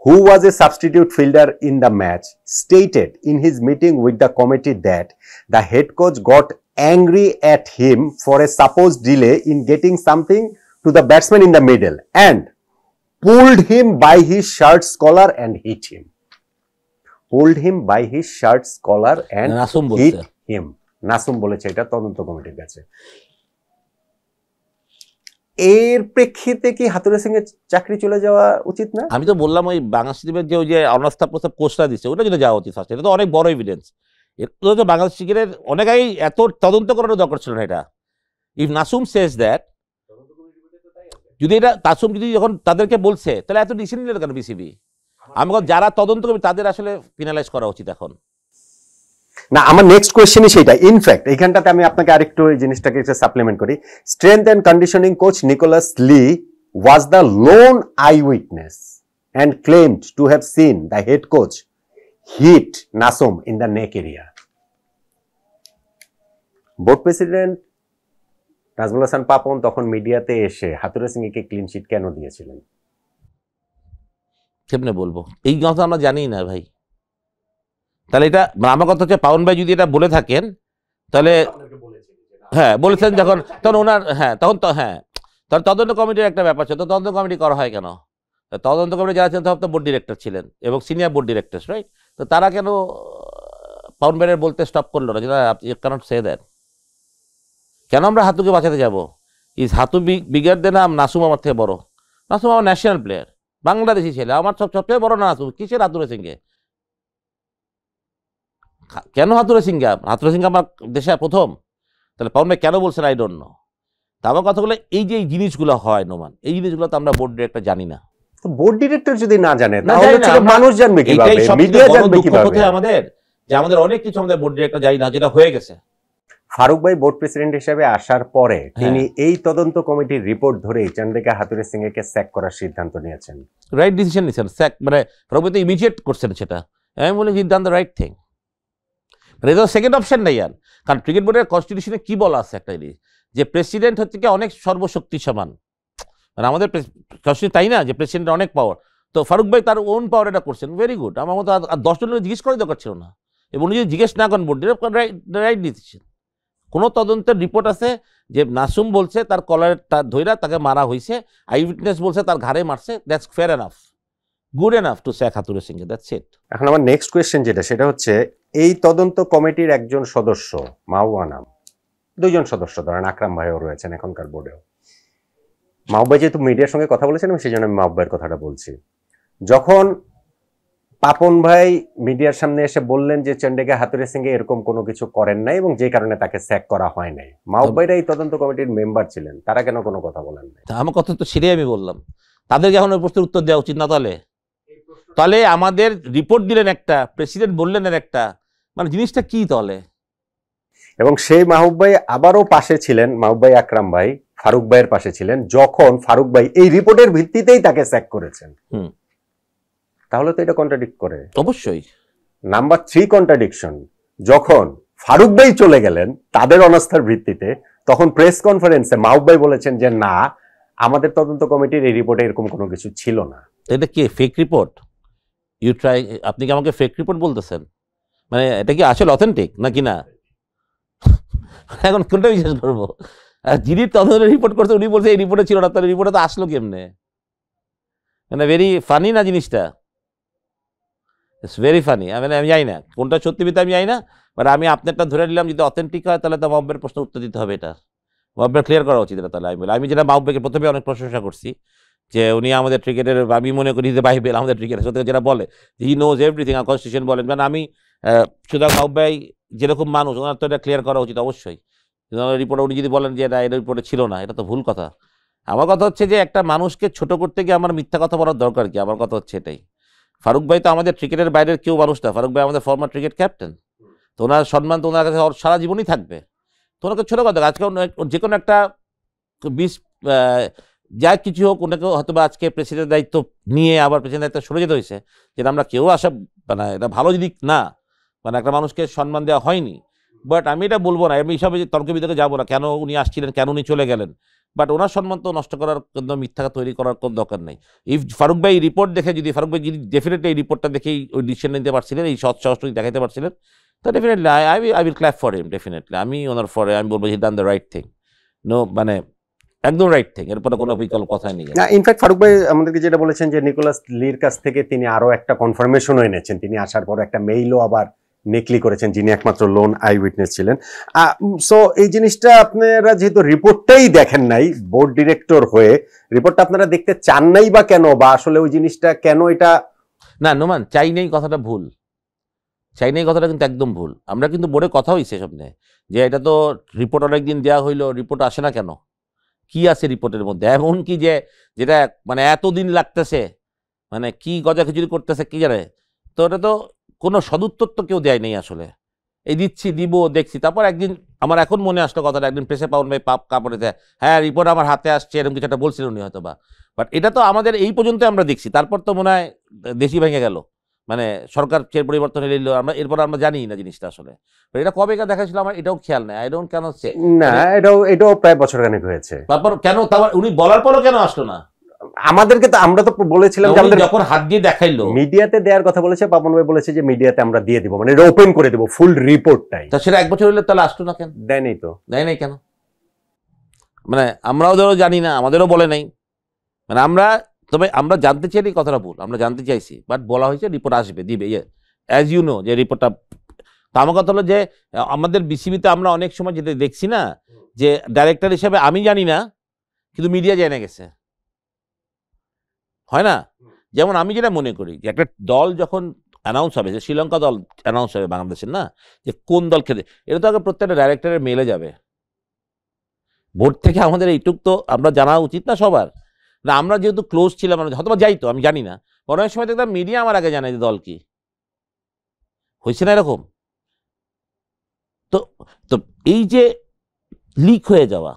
Speaker 2: who was a substitute fielder in the match, stated in his meeting with the committee that the head coach got angry at him for a supposed delay in getting something to the batsman in the middle and pulled him by his shirt's collar and hit him. Pulled him by his shirt's collar and hit him. Nasum বলেছে এটা তদন্ত কমিটির কাছে। এর প্রেক্ষিতে কি হাতুরে সিং এর চাকরি চলে যাওয়া উচিত না?
Speaker 1: আমি তো বললাম ওই বাংলাদেশ টিমের যে ওই যে অনাস্থা প্রস্তাব কোচটা দিচ্ছে ওটা যদি যাওয়া উচিত ফার্স্ট, এটা তো অনেক বড় এভিডেন্স। এটা তো বাংলাদেশ ক্রিকেটের অনেক আগেই এত তদন্ত করানোর দরকার ছিল না এটা। ইফ নাসুম সেজ দ্যাট, যদি এটা নাসুম যদি যখন তাদেরকে বলছে তাহলে এত ডিসিশন নিল কেন বিসিবি? আমি যারা তদন্ত করবে তাদের আসলে পিনালাইজ করা উচিত এখন।
Speaker 2: না, আমার নেক্সট কোয়েশ্চেনই সেটা। ইনফ্যাক্ট এইখানটাতে আমি আপনাকে আরেকটু এই জিনিসটাকে একটু সাপ্লিমেন্ট করি। Strength and conditioning coach Nicholas Lee was the lone eye witness and claimed to have seen the head coach hit Nasum in the neck area. Board president Nazmul Hasan Papon তখন মিডিয়াতে এসে হাতুরে সিং কে ক্লিন শিট কেন দিয়েছিলেন?
Speaker 1: কেমনে বলবো, এই কথা আমরা জানি না ভাই। তাহলে এটা আমার কথা হচ্ছে পাওন ভাই যদি এটা বলে থাকেন তাহলে, হ্যাঁ বলেছেন যখন, তখন ওনার, হ্যাঁ তখন তো, হ্যাঁ তখন তদন্ত কমিটির একটা ব্যাপার ছিল। তো তদন্ত কমিটি করা হয় কেন? তদন্ত কমিটি যারা ছিলেন তখন তো বোর্ড ডিরেক্টর ছিলেন এবং সিনিয়র বোর্ড ডিরেক্টর, রাইট? তো তারা কেন পাউন ভাইয়ের বলতে স্টপ করলো না, যেটা ইউ ক্যানট সে দ্যাট? কেন আমরা হাতুকে বাঁচাতে যাব? Is Hathu bigger than? Nasum আমার থেকে বড়? নাসুম আমার ন্যাশনাল প্লেয়ার, বাংলাদেশি ছেলে, আমার সবচেয়ে বড় না নাসুম। কিসের হাতুরে সিংহে? কেন হাতুরে সিংহে? হাতুরে সিংহে আমার দেশে প্রথম। তাহলে পাউন ভাই কেন বলছেন আই ডোন্ট নো। তা আমার কথা বলে এই যে এই জিনিসগুলো হয় নোমান, এই জিনিসগুলো তো আমরা বোর্ড ডিরেক্টর জানি না।
Speaker 2: বোর্ড ডিরেক্টর যদি না জানে তাহলে মানুষ জানবে কিভাবে, মিডিয়া জানবে কিভাবে?
Speaker 1: আমাদের যে আমাদের অনেক কিছু আমাদের বোর্ড ডিরেক্টর জানি না, যেটা হয়ে গেছে।
Speaker 2: ফারুক ভাই বোর্ড প্রেসিডেন্ট হিসেবে আসার পরে তিনি এই তদন্ত কমিটির রিপোর্ট ধরেই চন্দ্রিকা হাতুরে সিং একে স্যাক করার সিদ্ধান্ত নিয়েছেন।
Speaker 1: রাইট ডিসিশন নিয়েছেন, স্যাক মানে ফারুক ভাই তো ইমিডিয়েট করছেন সেটা। আমি বলি he done the right thing. Second option নাই আর, কারণ ক্রিকেট বোর্ডের কনস্টিটিউশনে কি বলা আছে একটা জিনিস, যে প্রেসিডেন্ট হচ্ছে কি অনেক সর্বশক্তি সমান, মানে আমাদের তাই না যে প্রেসিডেন্টের অনেক পাওয়ার। তো ফারুক ভাই তার ওন পাওয়ার এটা করছেন, ভেরি গুড। আমার মতো আর 10 জনের জিজ্ঞেস করার দরকার ছিল না, এবং উনি যদি জিজ্ঞেস না করেন বোর্ড রাইট দিচ্ছেন। কোনো তদন্তের রিপোর্ট আছে যে নাসুম বলছে তার কলারের তার ধৈরা তাকে মারা হয়েছে, আই উইটনেস বলছে তার ঘাড়ে মারছে, that's fair enough, good enough to শেখ হাতুরে সিংকে, দ্যাটস ইট।
Speaker 2: এখন আমার নেক্সট কোয়েশ্চেন যেটা, সেটা হচ্ছে এই তদন্ত কমিটির একজন সদস্য মাহবুব আনাম, 2 জন সদস্য ধরেন, আকরাম ভাইও রয়েছেন এখনকার বোর্ডেও। মাহবুব ভাই যেহেতু মিডিয়ার সঙ্গে কথা বলেছেন, আমি সেই জন্য আমি মাহবুব ভাইয়ের কথাটা বলছি। যখন পাপন ভাই মিডিয়ার সামনে এসে বললেন যে চন্ডিকা হাতুরে সিংহে এরকম কোনো কিছু করেন নাই এবং যে কারণে তাকে স্যাক করা হয় নাই, মাহবুব ভাইরা এই তদন্ত কমিটির মেম্বার ছিলেন, তারা কেন কোনো কথা বলেন নাই?
Speaker 1: আমার কথা তো সেটাই আমি বললাম, তাদেরকে এখন ওই প্রশ্নের উত্তর দেওয়া উচিত না? তাহলে আমাদের রিপোর্ট দিলেন একটা, প্রেসিডেন্ট বললেন একটা, মানে জিনিসটা কি তাহলে?
Speaker 2: এবং সেই মাহবুব ভাই আবারও পাশে ছিলেন, মাহবুব ভাই আকরাম ভাই ফারুক ভাইয়ের পাশে ছিলেন যখন ফারুক ভাই এই রিপোর্টের ভিত্তিতেই তাকে স্যাক করেছেন। তাহলে তো এটা কন্ট্রাডিক্ট করে।
Speaker 1: অবশ্যই।
Speaker 2: নাম্বার 3 কন্ট্রাডিকশন, যখন ফারুক ভাই চলে গেলেন তাদের অনাস্থার ভিত্তিতে, তখন প্রেস কনফারেন্সে মাহবুব ভাই বলেছেন যে না, আমাদের তদন্ত কমিটির এই রিপোর্টে এরকম কোনো কিছু ছিল না।
Speaker 1: এটা কি ফেক রিপোর্ট? ইউ ট্রাই, আপনি কি আমাকে ফেক রিপোর্ট বলতেছেন? মানে এটা কি আসলে অথেন্টিক নাকি না? এখন কোনটা বিশ্বাস করবো? যিনি তদন্তের রিপোর্ট করছে উনি বলছে এই রিপোর্টে ছিল না, তাহলে রিপোর্টে তো আসলো কেমনে? মানে ভেরি ফানি না জিনিসটা, ইটস ভেরি ফানি। আমি জানি না কোনটা সত্যি মিথ্যা, আমি জানি না, বাট আমি আপনারটা ধরে নিলাম যদি অথেন্টিক হয় তাহলে তো মাহবুবের প্রশ্ন উত্তর দিতে হবে, এটা মাহবুবের ক্লিয়ার করা উচিত এটা। তাহলে আমি যেটা মাহবুবকে প্রথমে অনেক প্রশংসা করছি যে উনি আমাদের ক্রিকেটের, আমি মনে করি যে বাইবেল আমাদের ক্রিকেটের, সত্যি যেটা বলে হি নোজ এভরিথিং, আর কনস্টিটিউশন বলেন, মানে আমি সুতরাং মাহবুব ভাই যেরকম মানুষ, ওনার তো এটা ক্লিয়ার করা উচিত অবশ্যই। রিপোর্টে উনি যদি বলেন যে এটা এর রিপোর্টে ছিল না, এটা তো ভুল কথা। আমার কথা হচ্ছে যে একটা মানুষকে ছোট করতে গিয়ে আমার মিথ্যা কথা বলার দরকার কি? আমার কথা হচ্ছে এটাই। ফারুক ভাই তো আমাদের ক্রিকেটের বাইরের কেউ মানুষ না, ফারুক ভাই আমাদের ফর্মার ক্রিকেট ক্যাপ্টেন, তো ওনার সম্মান তো ওনার কাছে সারা জীবনই থাকবে। তো ওনাকে ছোটো কথা, আজকে যে কোনো একটা যা কিছু হোক, ওনাকে হয়তো বা আজকে প্রেসিডেন্টের দায়িত্ব নিয়ে আবার প্রেসিডেন্ট দায়িত্ব সরে যেতে হয়েছে, যেটা আমরা কেউ আশা, মানে এটা ভালো দিক না, মানে একটা মানুষকে সম্মান দেওয়া হয়নি। বাট আমি এটা বলবো না, আমি এইসব তর্ক বিতর্কে যাবো না, কেন উনি আসছিলেন, কেন উনি চলে গেলেন, বাট ওনার সম্মান তো নষ্ট করার কোনো মিথ্যা তৈরি করার কোনো দরকার নেই। ইফ ফারুক ভাই রিপোর্ট দেখে, যদি ফারুক ভাই যদি ডেফিনেটলি এই রিপোর্টটা দেখেই ওই ডিসিশন নিতে পারছিলেন, এই সৎ সাহস দেখাতে পারছিলেন, তো definitely I will clap for him, definitely আমি ওনার ফরে আমি বলবো he done the right thing, no মানে একদম রাইট থিং, এরপরে কোনো বিকল্প কথাই নেই।
Speaker 2: ইনফ্যাক্ট ফারুক ভাই আমাদেরকে যেটা বলেছেন যে নিকোলাস লির কাছ থেকে তিনি আরো একটা কনফার্মেশনও এনেছেন, তিনি আসার পর একটা মেইলও আবার নেকলি করেছেন, যিনি একমাত্র লোন আই উইটনেস ছিলেন। সো এই জিনিসটা আপনারা যেহেতু রিপোর্টটাই দেখেন নাই, বোর্ড ডিরেক্টর হয়ে রিপোর্টটা আপনারা দেখতে চান নাই বা কেন, বা আসলে ওই জিনিসটা কেন? এটা
Speaker 1: না নোমান, চাই নেই কথাটা ভুল, চাই নেই কথাটা কিন্তু একদম ভুল। আমরা কিন্তু বোর্ডে কথা হয়েছে সামনে যে এটা তো রিপোর্ট অনেকদিন দেওয়া হইলো, রিপোর্ট আসে না কেন, কি আছে রিপোর্টের মধ্যে, এমন কি যে যেটা মানে এতদিন লাগতেছে, মানে কি গজা খিচুড়ি করতেছে কি জানে। তো এটা তো কোনো সদুত্তর তো কেউ দেয় নেই আসলে, এই দিচ্ছি দিব দেখছি। তারপর একদিন আমার এখন মনে আসলো কথাটা, একদিন প্রেসে পাউন ভাই পাপ কাপড়ে দেয়, হ্যাঁ রিপোর্ট আমার হাতে আসছে, এরকম কিছু একটা বলছিলেন উনি হয়তো বা, বাট এটা তো আমাদের এই পর্যন্ত আমরা দেখছি, তারপর তো মনে হয় দেশি ভেঙে গেল, মানে সরকার চেয়ার পরিবর্তন এলো, আমরা এরপর আমরা জানি না জিনিসটা আসলে, এটা কবেকার দেখাচ্ছিল আমার এটাও খেয়াল নেই, আই ডোন্ট কেন হচ্ছে
Speaker 2: না, এটাও প্রায় বছর খানেক হয়েছে।
Speaker 1: তারপর কেন উনি বলার পরও কেন আসলো না
Speaker 2: আমাদেরকে? তো আমরা তো বলেছিলাম যে আমাদের
Speaker 1: যখন হাত দিয়ে দেখাইলো
Speaker 2: মিডিয়াতে দেওয়ার কথা বলেছে, পাপন ভাই বলেছে যে মিডিয়াতে আমরা দিয়ে দিব, মানে এটা ওপেন করে দেব ফুল রিপোর্টটাই।
Speaker 1: তা সেটা 1 বছর হলে তাহলে আসলো না কেন?
Speaker 2: দেয় নাই তো,
Speaker 1: দেয় নাই কেন? মানে আমরাও ধরো জানি না, আমাদেরও বলে নাই, মানে তবে আমরা জানতে চাইনি, কথাটা ভুল, আমরা জানতে চাইছি, বাট বলা হয়েছে রিপোর্ট আসবে, দিবে, অ্যাজ ইউ নো যে রিপোর্টটা। তো আমার কথা হলো যে আমাদের বিসিবিতে আমরা অনেক সময় যেটা দেখছি না, যে ডাইরেক্টর হিসেবে আমি জানি না, কিন্তু মিডিয়া জেনে গেছে, হয় না? যেমন আমি যেটা মনে করি যে একটা দল যখন অ্যানাউন্স হবে, যে শ্রীলঙ্কা দল অ্যানাউন্স হবে বাংলাদেশের, না যে কোন দল খেলে, এটা তো আগে প্রত্যেকটা ডাইরেক্টরের মেলে যাবে, বোর্ড থেকে আমাদের এইটুক তো আমরা জানা উচিত না সবার, না আমরা যেহেতু ক্লোজ ছিলাম, হয়তো বা যাইতো, আমি জানি না, অনেক সময় দেখতাম মিডিয়া আমার আগে জানে যে দল কি হয়েছে না এরকম। তো তো এই যে লিক হয়ে যাওয়া,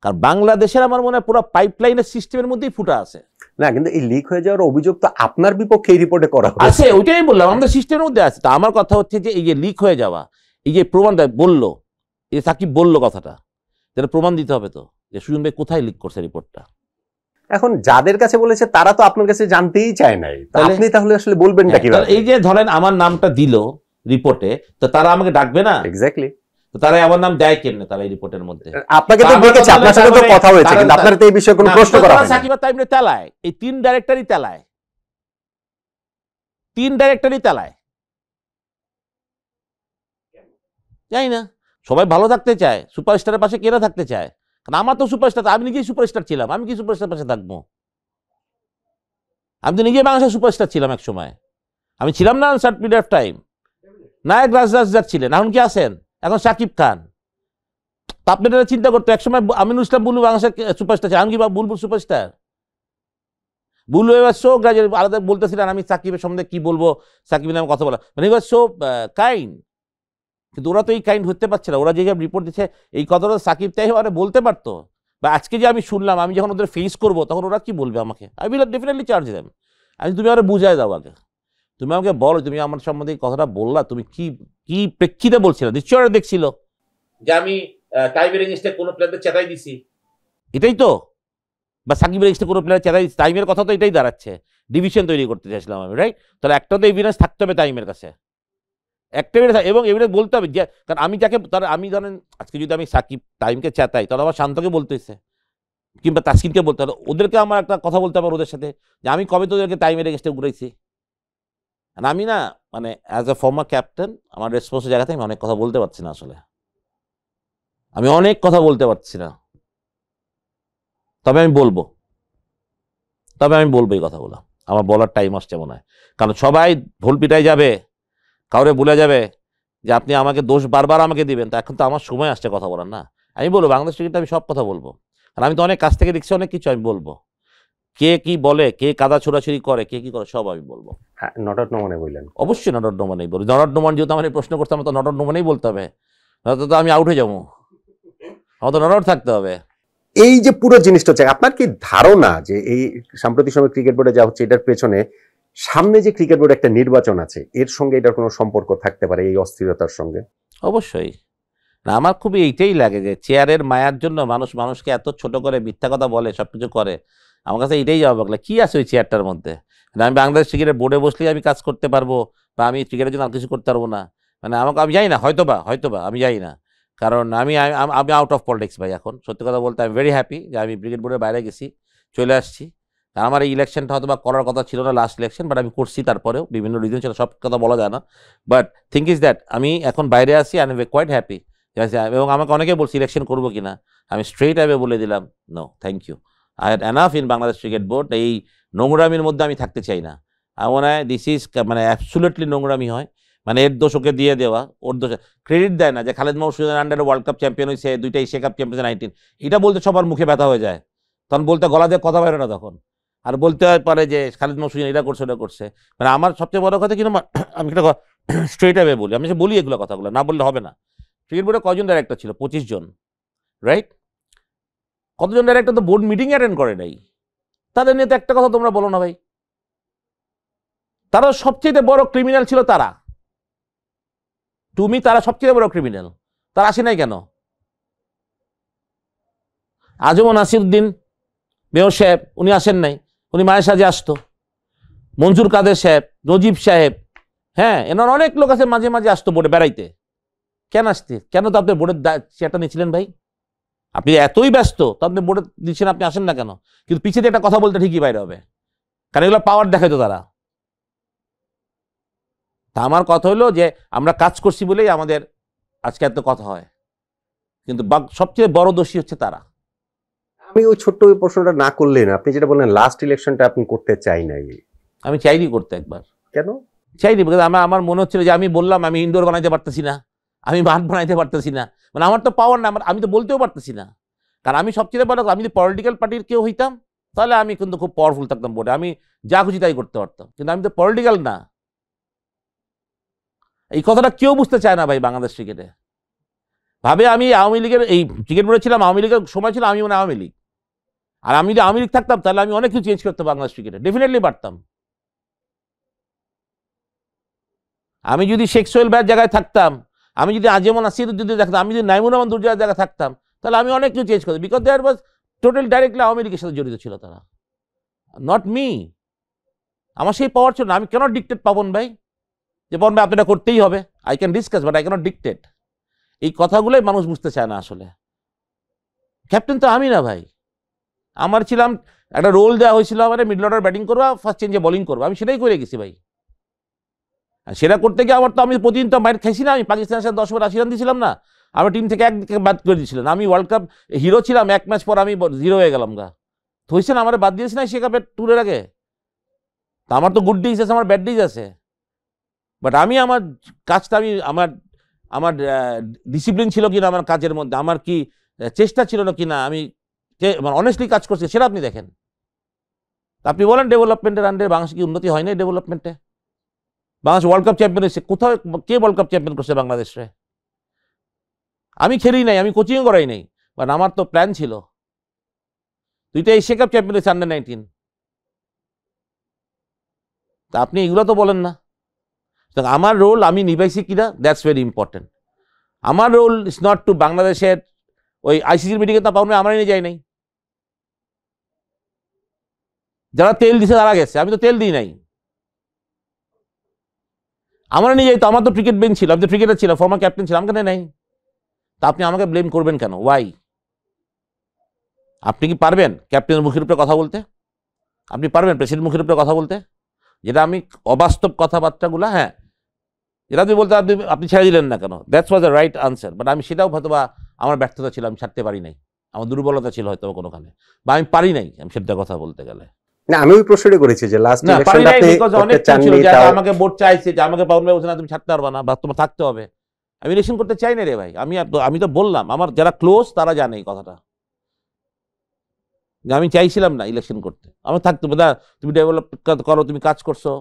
Speaker 1: কারণ বাংলাদেশের আমার মনে হয় পুরো পাইপলাইনের সিস্টেমের মধ্যেই ফুটা আছে
Speaker 2: না, কিন্তু এই লিক হয়ে যাওয়ার অভিযোগ তো আপনার বিপক্ষে এই রিপোর্টে করা
Speaker 1: আছে, ওইটাই বললাম, আমাদের সিস্টেমের মধ্যে আছে। তা আমার কথা হচ্ছে যে এই যে লিক হয়ে যাওয়া, এই যে প্রমাণটা বললো, এই সাকিব বললো কথাটা, যেটা প্রমাণ দিতে হবে তো যে সুজন ভাই কোথায় লিক করছে রিপোর্টটা।
Speaker 2: এখন যাদের কাছে বলেছে তারা তো আপনার কাছে জানতেই চায় নাই, আপনি তাহলে আসলে বলবেনটা কিভাবে?
Speaker 1: এই যে ধরেন আমার নামটা দিল রিপোর্টে, তো তারা আমাকে ডাকবে না?
Speaker 2: এক্স্যাক্টলি।
Speaker 1: তো তারা আমার নাম দেয় কেমনে তারা এই রিপোর্টের মধ্যে?
Speaker 2: আপনাকে তো ডেকেছে, আপনার সাথে তো কথা হয়েছে, কিন্তু আপনার তো এই বিষয়ে কোনো প্রশ্ন করা হয়নি।
Speaker 1: সাকিব আর তাইমরে তেলায়, এই 3 ডাইরেক্টরই তেলায়, 3 ডাইরেক্টরই তেলায়। জানি না, সবাই ভালো থাকতে চায়, সুপারস্টারের পাশে কেনা থাকতে চায়। কারণ আমার তো সুপারস্টার, আমি নিজেই সুপারস্টার ছিলাম, আমি কি সুপারস্টার পাশে থাকবো? আমি তো নিজে বাংলাদেশের সুপারস্টার ছিলাম এক সময়, আমি ছিলাম না সার্ট পিরিয়ড অফ টাইম। নায়ক রাজরাজ ছিলেন, এখন কি আছেন? এখন সাকিব খান। আপনি চিন্তা করতো একসময় আমিনুল ইসলাম বুলু বাংলাদেশের সুপারস্টার ছিল, আমি কি বুলবুল সুপারস্টার? বুলু এবার সো আলাদা বলতেছিলেন আমি সাকিবের সম্বন্ধে কি বলবো, সাকিবের নামে কথা বলা, মানে এবার সো কাইন্ড। কিন্তু ওরা তো এই কাইন্ড হতে পারছে না। ওরা যে রিপোর্ট দিচ্ছে এই কথাটা সাকিব তাই বলতে পারতো, বা আজকে যে আমি শুনলাম, আমি যখন ওদের ফেস করবো তখন ওরা কি বলবে আমাকে? I will definitely charge them. আমি তুমি আমার বুঝাই দাও আগে, তুমি আমাকে বলো তুমি আমার সম্বন্ধে এই কথাটা বললা, তুমি কি কি প্রেক্ষিতে বলছিলে? নিশ্চয় ওরা দেখছিল যে আমি টাইমের এগেইনস্টে কোনো প্লেয়ারদের চেতাই দিছি, এটাই তো, বা সাকিবের এগেইনস্টে কোনো প্লেয়ার চেতাই দিচ্ছি, টাইমের কথা তো এটাই দাঁড়াচ্ছে। ডিভিশন তৈরি করতে চাইছিলাম আমি, রাইট? তাহলে একটা তো এভিডেন্স থাকতে হবে টাইমের কাছে, একটা এভিডেন্স, এবং এভিডেন্স বলতে হবে যে, কারণ আমি যাকে তার আমি ধরেন আজকে যদি আমি সাকিব টাইমকে চেতাই, তাহলে আমার শান্তকে বলতে হয়েছে, কিংবা তাসকিনকে বলতে হবে, ওদেরকে আমার একটা কথা বলতে হবে ওদের সাথে যে আমি কবে তোদেরকে টাইমের এগেইনস্টে ঘুরাইছি। আর আমি না, মানে অ্যাজ এ ফর্মার ক্যাপ্টেন আমার রেসপন্সের জায়গাতে আমি অনেক কথা বলতে পারছি না, আসলে আমি অনেক কথা বলতে পারছি না। তবে আমি বলবো এই কথাগুলো, আমার বলার টাইম আসছে মনে হয়। কারণ সবাই ভুল পিটাই যাবে, কাউরে ভুলে যাবে যে আপনি আমাকে দোষ বারবার আমাকে দিবেন, তো এখন তো আমার সময় আসছে কথা বলার। না, আমি বলবো বাংলাদেশ ক্রিকেটে আমি সব কথা বলবো, আর আমি তো অনেক কাছ থেকে দেখছি অনেক কিছু, আমি বলবো কে কি বলে, কে কাদা ছোড়াছুড়ি করে, কে কি করে, সব আমি বলবো।
Speaker 2: হ্যাঁ, নট আউট নো মানে বললেন,
Speaker 1: অবশ্যই নট আউট নো মানেই বলবো। নট আউট নো মান যেহেতু আমার প্রশ্ন করতে, আমার তো নট আউট নো মানেই বলতে হবে, নয়তো তো আমি আউট হয়ে যাবো, আমার তো নট আউট থাকতে হবে।
Speaker 2: এই যে পুরো জিনিসটা হচ্ছে, আপনার কি ধারণা যে এই সাম্প্রতিক সময় ক্রিকেট বোর্ডে যা হচ্ছে এটার পেছনে সামনে যে ক্রিকেট বোর্ডে একটা নির্বাচন আছে এর সঙ্গে এটার কোনো সম্পর্ক থাকতে পারে, এই অস্থিরতার সঙ্গে?
Speaker 1: অবশ্যই না, আমার খুবই এইটাই লাগে যে চেয়ারের মায়ার জন্য মানুষ মানুষকে এত ছোট করে মিথ্যা কথা বলে, সবকিছু করে। আমার কাছে এটাই জবাব লাগলো, কি আছে ওই চেয়ারটার মধ্যে? মানে আমি বাংলাদেশ ক্রিকেটের বোর্ডে বসলেই আমি কাজ করতে পারবো, বা আমি ক্রিকেটের জন্য আর কিছু করতে পারবো না? মানে আমাকে, আমি জানি না, হয়তোবা আমি জানি না, কারণ আমি আউট অফ পলিটিক্স ভাই এখন। সত্যি কথা বলতে আমি ভেরি হ্যাপি যে আমি ক্রিকেট বোর্ডের বাইরে গেছি, চলে আসছি। আর আমার এই ইলেকশনটা হয়তো বা করার কথা ছিল না, লাস্ট ইলেকশন, বাট আমি করছি, তারপরেও বিভিন্ন রিজন ছিল, সব কথা বলা যায় না। বাট থিঙ্ক ইজ দ্যাট আমি এখন বাইরে আছি, আই এম কোয়াইট হ্যাপি। এবং আমাকে অনেকে বলছে ইলেকশন করবো কিনা, আমি স্ট্রেট অ্যাওয়ে বলে দিলাম no thank you, I had enough in Bangladesh cricket board. এই নোংরামির মধ্যে আমি থাকতে চাই না। আমার মনে হয় দিস ইজ মানে অ্যাবসুলেটলি নোংরামি হয়, মানে এর দোষ ওকে দিয়ে দেওয়া, ওর দোষ ক্রেডিট দেয় না যে খালেদ মাহমুদের আন্ডারে ওয়ার্ল্ড কাপ চ্যাম্পিয়ন হয়েছে, 2টা এশিয়া কাপ চ্যাম্পিয়ন 19, এটা বলতে সবার মুখে ব্যথা হয়ে যায়, তখন বলতে গলা দিয়ে কথা বেরো না তখন, আর বলতে পারে যে খালেদ মাহমুদ এটা করছে ওটা করছে। মানে আমার সবচেয়ে বড় কথা কিন্তু আমি একটা স্ট্রেট অ্যাওয়ে বলি, আমি বলি এগুলো কথাগুলো, না বললে হবে না। ক্রিকেট বোর্ডে কজন ডাইরেক্টর ছিল? 25 জন, রাইট? কতজন ডাইরেক্টর তো বোর্ড মিটিং অ্যাটেন্ড করে নাই, তাদের নিয়ে তো একটা কথা তোমরা বলো না ভাই। তারা সবচেয়ে বড় ক্রিমিনাল ছিল, তারা তারা সবচেয়ে বড় ক্রিমিনাল, তারা আসে নাই কেন? আজমল নাসিরউদ্দিন মেয়র সাহেব উনি আসেন নাই, উনি মায়ের সাজে আসতো। মনজুর কাদের সাহেব, নজিব সাহেব, হ্যাঁ, এনার অনেক লোক আছে, মাঝে মাঝে আসতো বোর্ডে বেড়াইতে। কেন আসতে, কেন তো আপনি বোর্ডের চেয়ারটা নিয়েছিলেন ভাই? আপনি এতই ব্যস্ত তো আপনি বোর্ডে দিচ্ছেন, আপনি আসেন না কেন? কিন্তু পিছিয়ে একটা কথা বলতে ঠিকই বাইরে হবে, কারণ এগুলো পাওয়ার দেখাইতো তারা। তা আমার কথা হলো যে আমরা কাজ করছি বলেই আমাদের আজকে এত কথা হয়, কিন্তু সবচেয়ে বড় দোষী হচ্ছে তারা।
Speaker 2: আমি ওই ছোট্ট ওই প্রশ্নটা না করলেন, আপনি যেটা বললেন লাস্ট ইলেকশনটা আপনি করতে চাই নাই,
Speaker 1: আমি চাইনি করতে একবার,
Speaker 2: কেন
Speaker 1: চাইনি? বিকজ আমার মনে হচ্ছিল যে আমি বললাম আমি ইনডোর বানাইতে পারতেছি না, আমি মাঠ বানাইতে পারতেছি না, মানে আমার তো পাওয়ার না, আমি তো বলতেও পারতেছি না। কারণ আমি সবচেয়ে বড়, আমি যদি পলিটিক্যাল পার্টির কেউ হইতাম তাহলে আমি কিন্তু খুব পাওয়ারফুল থাকতাম বোর্ডে, আমি যা খুশি তাই করতে পারতাম, কিন্তু আমি তো পলিটিক্যাল না। এই কথাটা কেউ বুঝতে চায় না ভাই বাংলাদেশ ক্রিকেটে। ভাবে আমি আওয়ামী লীগের এই ক্রিকেট বোর্ডে ছিলাম, আওয়ামী লীগের সময় ছিল, আমি মানে আওয়ামী লীগ। আর আমি যদি আওয়ামী লীগ থাকতাম তাহলে আমি অনেক কিছু চেঞ্জ করতাম বাংলাদেশ ক্রিকেটে, ডেফিনেটলি পারতাম। আমি যদি শেখ সোহেল ভাইয়ের জায়গায় থাকতাম, আমি যদি আজমল নাসিরউদ্দিনের জায়গায় থাকতাম, আমি যদি নাইমুর রহমান দুর্জয়ের জায়গায় থাকতাম, তাহলে আমি অনেক কিছু চেঞ্জ করি, because there was total directly Awami লীগের সাথে জড়িত ছিল তারা, নট মি। আমার সেই পাওয়ার ছিল না। আমি কেন ডিকটেট পাবন ভাই, যে পাবন ভাই আপনারা করতেই হবে, I can discuss but I can't dictate. এই কথাগুলোই মানুষ বুঝতে চায় না আসলে। ক্যাপ্টেন তো আমি না ভাই, আমার ছিলাম একটা রোল দেওয়া হয়েছিল আমার, মিডল অর্ডার ব্যাটিং করবা, ফার্স্ট চেঞ্জে বোলিং করবো, আমি সেটাই করে গেছি ভাই। আর সেটা করতে গিয়ে আমার তো আমি প্রতিদিন তো মাইর খাইছি না, আমি পাকিস্তানের সাথে 10 ওভার 80 রান দিয়েছিলাম না, আমার টিম থেকে একদিকে বাদ করে দিয়েছিলেন, আমি ওয়ার্ল্ড কাপ হিরো ছিলাম, এক ম্যাচ পর আমি 0 হয়ে গেলাম গা, তো হয়েছে না, আমার বাদ দিয়েছি না সে কাপের ট্যুরের আগে। তা আমার তো গুড ডিজ আছে, আমার ব্যাড ডিজ আছে, বাট আমি আমার কাজটা আমি আমার ডিসিপ্লিন ছিল কিনা আমার কাজের মধ্যে, আমার কি চেষ্টা ছিল না কিনা, আমি অনেস্টলি কাজ করছি সেটা আপনি দেখেন। আপনি বলেন ডেভেলপমেন্টের আন্ডারে বাংলাদেশ কি উন্নতি হয় না? ডেভেলপমেন্টে বাংলাদেশ ওয়ার্ল্ড কাপ চ্যাম্পিয়ন হয়েছে, কোথাও কে ওয়ার্ল্ড কাপ চ্যাম্পিয়ন করছে বাংলাদেশে? আমি খেলি নাই, আমি কোচিংও করাই নাই, বাট আমার তো প্ল্যান ছিল। 2টা এশিয়া কাপ চ্যাম্পিয়ন হয়েছে আন্ডার 19, তা আপনি এগুলো তো বলেন না। আমার রোল আমি নিভাইছি কিনা, দ্যাটস ভেরি ইম্পর্টেন্ট। আমার রোল ইজ নট টু বাংলাদেশের ওই আইসিসির মিটিংয়ে তা পাবনা আমরা নিয়ে যাই নাই, যারা তেল দিছে তারা গেছে, আমি তো তেল দিই নাই। আমরা নিয়ে যাই তো, আমার তো ক্রিকেট বেঞ্চ ছিল, আমি তো ক্রিকেটার ছিলাম, ফর্মার ক্যাপ্টেন ছিলাম, কেন নাই? তা আপনি আমাকে ব্লেম করবেন কেন? ওয়াই? আপনি কি পারবেন ক্যাপ্টেনের মুখের উপরে কথা বলতে? আপনি পারবেন প্রেসিডেন্ট মুখের উপরে কথা বলতে? যেটা আমি অবাস্তব কথাবার্তাগুলো, হ্যাঁ যেটা আপনি বলতে আপনি ছেড়ে দিলেন না কেন, that's was the right answer, but আমি সেটাও হয়তো বা আমার ব্যর্থতা ছিল, আমি ছাড়তে পারি নাই, আমার দুর্বলতা ছিল হয়তো কোনোখানে, বা আমি পারি নাই, আমি সেটা কথা বলতে গেলে।
Speaker 2: না, আমি ওই প্রশ্নটা করেছি যে লাস্ট
Speaker 1: না পারি
Speaker 2: ইলেকশনটা
Speaker 1: নাই,
Speaker 2: আপনি
Speaker 1: বিকজ অনেক
Speaker 2: করতে
Speaker 1: কিছু ছিল,
Speaker 2: চাননি,
Speaker 1: যারা
Speaker 2: তাও
Speaker 1: আমাকে ভোট চাইছে, যে আমাকে পাউন ভাই বলছে না তুমি ছাড়তে পারবা না বা তোমার থাকতে হবে, আমি ইলেকশন করতে চাই না রে ভাই। আমি তো বললাম, আমার যারা ক্লোজ তারা জানে এই কথাটা, যে আমি চাইছিলাম না ইলেকশন করতে, আমার থাকতে হবে না, তুমি ডেভেলপ করো, তুমি কাজ করছো,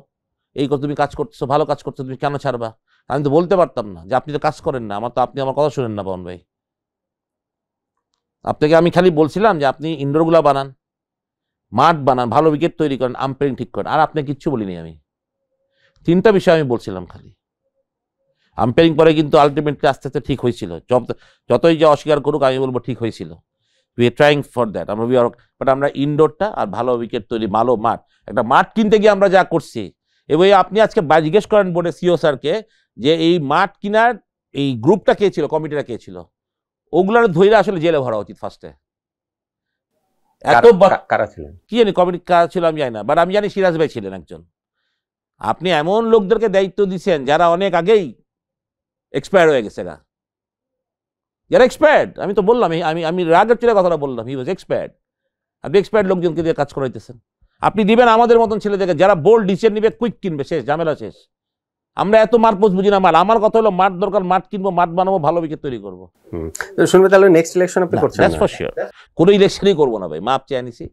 Speaker 1: এই তুমি কাজ করছো, ভালো কাজ করছো, তুমি কেন ছাড়বা? আমি তো বলতে পারতাম না যে আপনি তো কাজ করেন না, আপনি আমার কথা শুনেন না পাউন ভাই। আপনাকে আমি খালি বলছিলাম যে আপনি ইনডোরগুলা বানান, মাঠ বানান, ভালো উইকেট তৈরি করেন, আম্পায়ারিং ঠিক করেন, আর আপনি কিচ্ছু বলিনি। আমি 3টা বিষয় আমি বলছিলাম খালি। আম্পায়ারিং পরে কিন্তু আলটিমেটলি আস্তে আস্তে ঠিক হয়েছিল, যতই যে অস্বীকার করুক আমি বলবো ঠিক হয়েছিল। We are trying for that, but আমরা ইনডোরটা আর ভালো উইকেট তৈরি, ভালো মাঠ, একটা মাঠ কিনতে গিয়ে আমরা যা করছি, এবং আপনি আজকে জিজ্ঞেস করেন বোর্ডে সিও স্যারকে যে এই মাঠ কিনার এই গ্রুপটা কে ছিল, কমিটিটা কে ছিল, ওগুলার ধৈর্য আসলে জেলে ভরা উচিত ফার্স্টে। এত
Speaker 2: কারা ছিলেন
Speaker 1: কি জানি কমিটি কাজ ছিল আমি জানি না, বাট আমি জানি সিরাজ ভাই ছিলেন একজন। আপনি এমন লোকদেরকে দায়িত্ব দিচ্ছেন যারা অনেক আগেই এক্সপায়ার হয়ে গেছে গা, যারা এক্সপায়ার্ড, আমি তো বললাম, আমি রাগের চলে কথাটা বললাম, হি ওয়াজ এক্সপায়ার্ড। আপনি এক্সপায়ার্ড লোকজনকে দিয়ে কাজ করাইতেছেন। আপনি দিবেন আমাদের মতন ছেলেদেরকে যারা বোল্ড ডিসিশন নিবে, কুইক কিনবে, শেষ, ঝামেলা শেষ। আমরা এত মারপোজ বুঝি না। আমার কথা হলো মাঠ দরকার, মাঠ কিনবো, মাঠ বানাবো, ভালো উইকেট তৈরি করবো।
Speaker 2: শুনবে তাহলে নেক্সট ইলেকশন আপনি করছেন
Speaker 1: দ্যাটস ফর শিওর। কোনো ইলেকশনই করবো না ভাই, মাপ চেয়ে নিছি।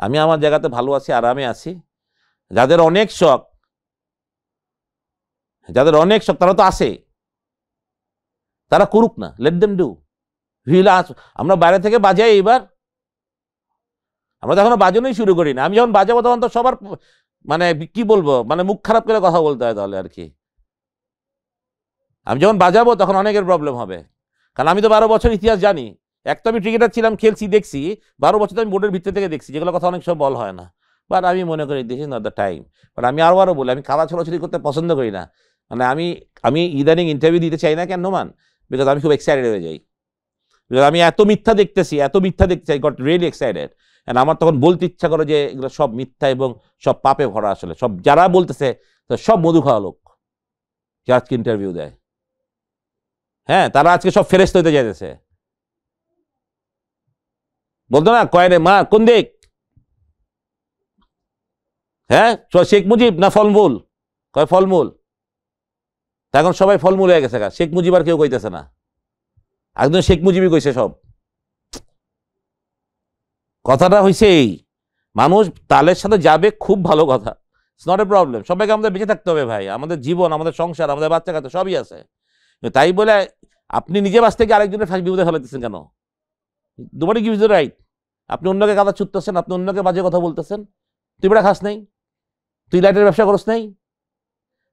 Speaker 1: আমি আমার জায়গাতে ভালো আছি, আরামে আছি। যাদের অনেক শখ তারা তো আছে, তারা করুক না, লেট দেম ডু। আমরা বাইরে থেকে বাজাই, এবার আমরা তো এখনো বাজানোই শুরু করি না। আমি যখন বাজাবো তখন তো সবার মানে কি বলবো, মানে মুখ খারাপ করে কথা বলতে হয় তাহলে আর কি। আমি যখন বাজাবো তখন অনেকের প্রবলেম হবে, কারণ আমি তো 12 বছর ইতিহাস জানি। এক তো আমি ক্রিকেটার ছিলাম, খেলছি, দেখছি, 12 বছর আমি বোর্ডের ভিতর থেকে দেখছি, যেগুলো কথা অনেক সময় বল হয় না। বাট আমি মনে করি this is not the time. But আমি আরও বলি, আমি খাওয়া ছোড়াছড়ি করতে পছন্দ করি না। মানে আমি ইদানিং ইন্টারভিউ দিতে চাই না কেন নোমান, বিকজ আমি খুব এক্সাইটেড হয়ে যাই। বিকজ আমি এত মিথ্যা দেখতে চাই, গট রিয়েলি এক্সাইটেড। অ্যান্ড আমার তখন বলতে ইচ্ছা করে যে এগুলো সব মিথ্যা এবং সব পাপে ভরা। আসলে সব যারা বলতেছে সব মধু খাওয়া লোক, যে আজকে ইন্টারভিউ দেয়, হ্যাঁ, তারা আজকে সব ফেরেশতা হইতে যাইতেছে। বলতো না, কয় রে মা কোন দিক, হ্যাঁ শেখ মুজিব না ফলমূল, কয় ফলমূল। তা এখন সবাই ফলমূল হয়ে গেছে, শেখ মুজিব আর কেউ কইতেছে না, একদম শেখ মুজিবই কইছে সব। কথাটা হইছে এই, মানুষ তালের সাথে যাবে, খুব ভালো কথা, ইটস নট এ প্রবলেম। সবাইকে আমাদের বেঁচে থাকতে হবে ভাই, আমাদের জীবন, আমাদের সংসার, আমাদের বাচ্চা কাচ্চা সবই আছে। তাই বলে আপনি নিজে বাঁচতে গিয়ে আরেকজনের ফাঁস বিপদে ফেলাইতেছেন কেন? দুবারই গিভস দ্য রাইট। আপনি অন্যকে কাদা ছুটতেছেন, আপনি অন্যকে বাজে কথা বলতেছেন। তুই বেটা খাস নাই, তুই লাইটের ব্যবসা করস নাই,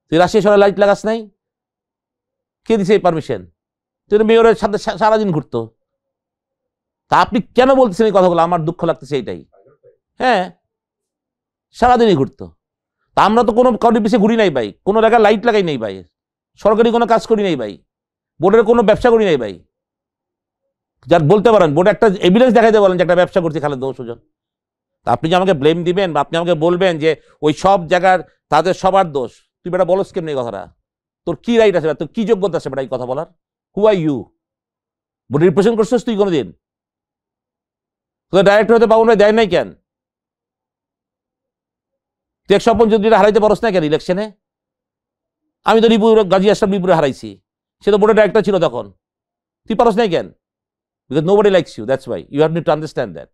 Speaker 1: তুই রাশিয়া শহরে লাইট লাগাস নাই, কে দিছে এই পারমিশন? তুই মেয়রের সাথে সারাদিন ঘুরতো, তা আপনি কেন বলতেছেন এই কথাগুলো? আমার দুঃখ লাগতেছে এইটাই। হ্যাঁ, সারাদিনই ঘুরতো। তা আমরা তো কোনো কাউকে পিছিয়ে ঘুরি নাই ভাই, কোনো জায়গায় লাইট লাগাই নাই ভাই, সরকারি কোনো কাজ করি নাই ভাই, বোর্ডের কোনো ব্যবসা করি নাই ভাই। যার বলতে পারেন বোর্ডে একটা এভিডেন্স দেখাইতে বলেন যে একটা ব্যবসা করছি খালেদ সুজন। তা আপনি যে আমাকে ব্লেম দিবেন বা আপনি আমাকে বলবেন যে ওই সব জায়গার তাদের সবার দোষ, তুই বেটা বলস কেমনি এই কথাটা? তোর কি রাইট আছে, তোর কি যোগ্যতা আছে বেটা এই কথা বলার? হু আর ইউ? বোর্ড রিপ্রেজেন্ট করছিস তুই কোনোদিন? তোদের ডাইরেক্টর হতে বাবুন ভাই দেয় নাই কেন? তুই এক স্বপন যদি হারাইতে পারস না কেন ইলেকশনে? আমি তো গাজী আশরাফ রিপুরে হারাইছি, সে তো বোর্ডের ডাইরেক্টর ছিল তখন। তুই পারস নাই কেন? Because nobody likes you, that's why you have need to understand that.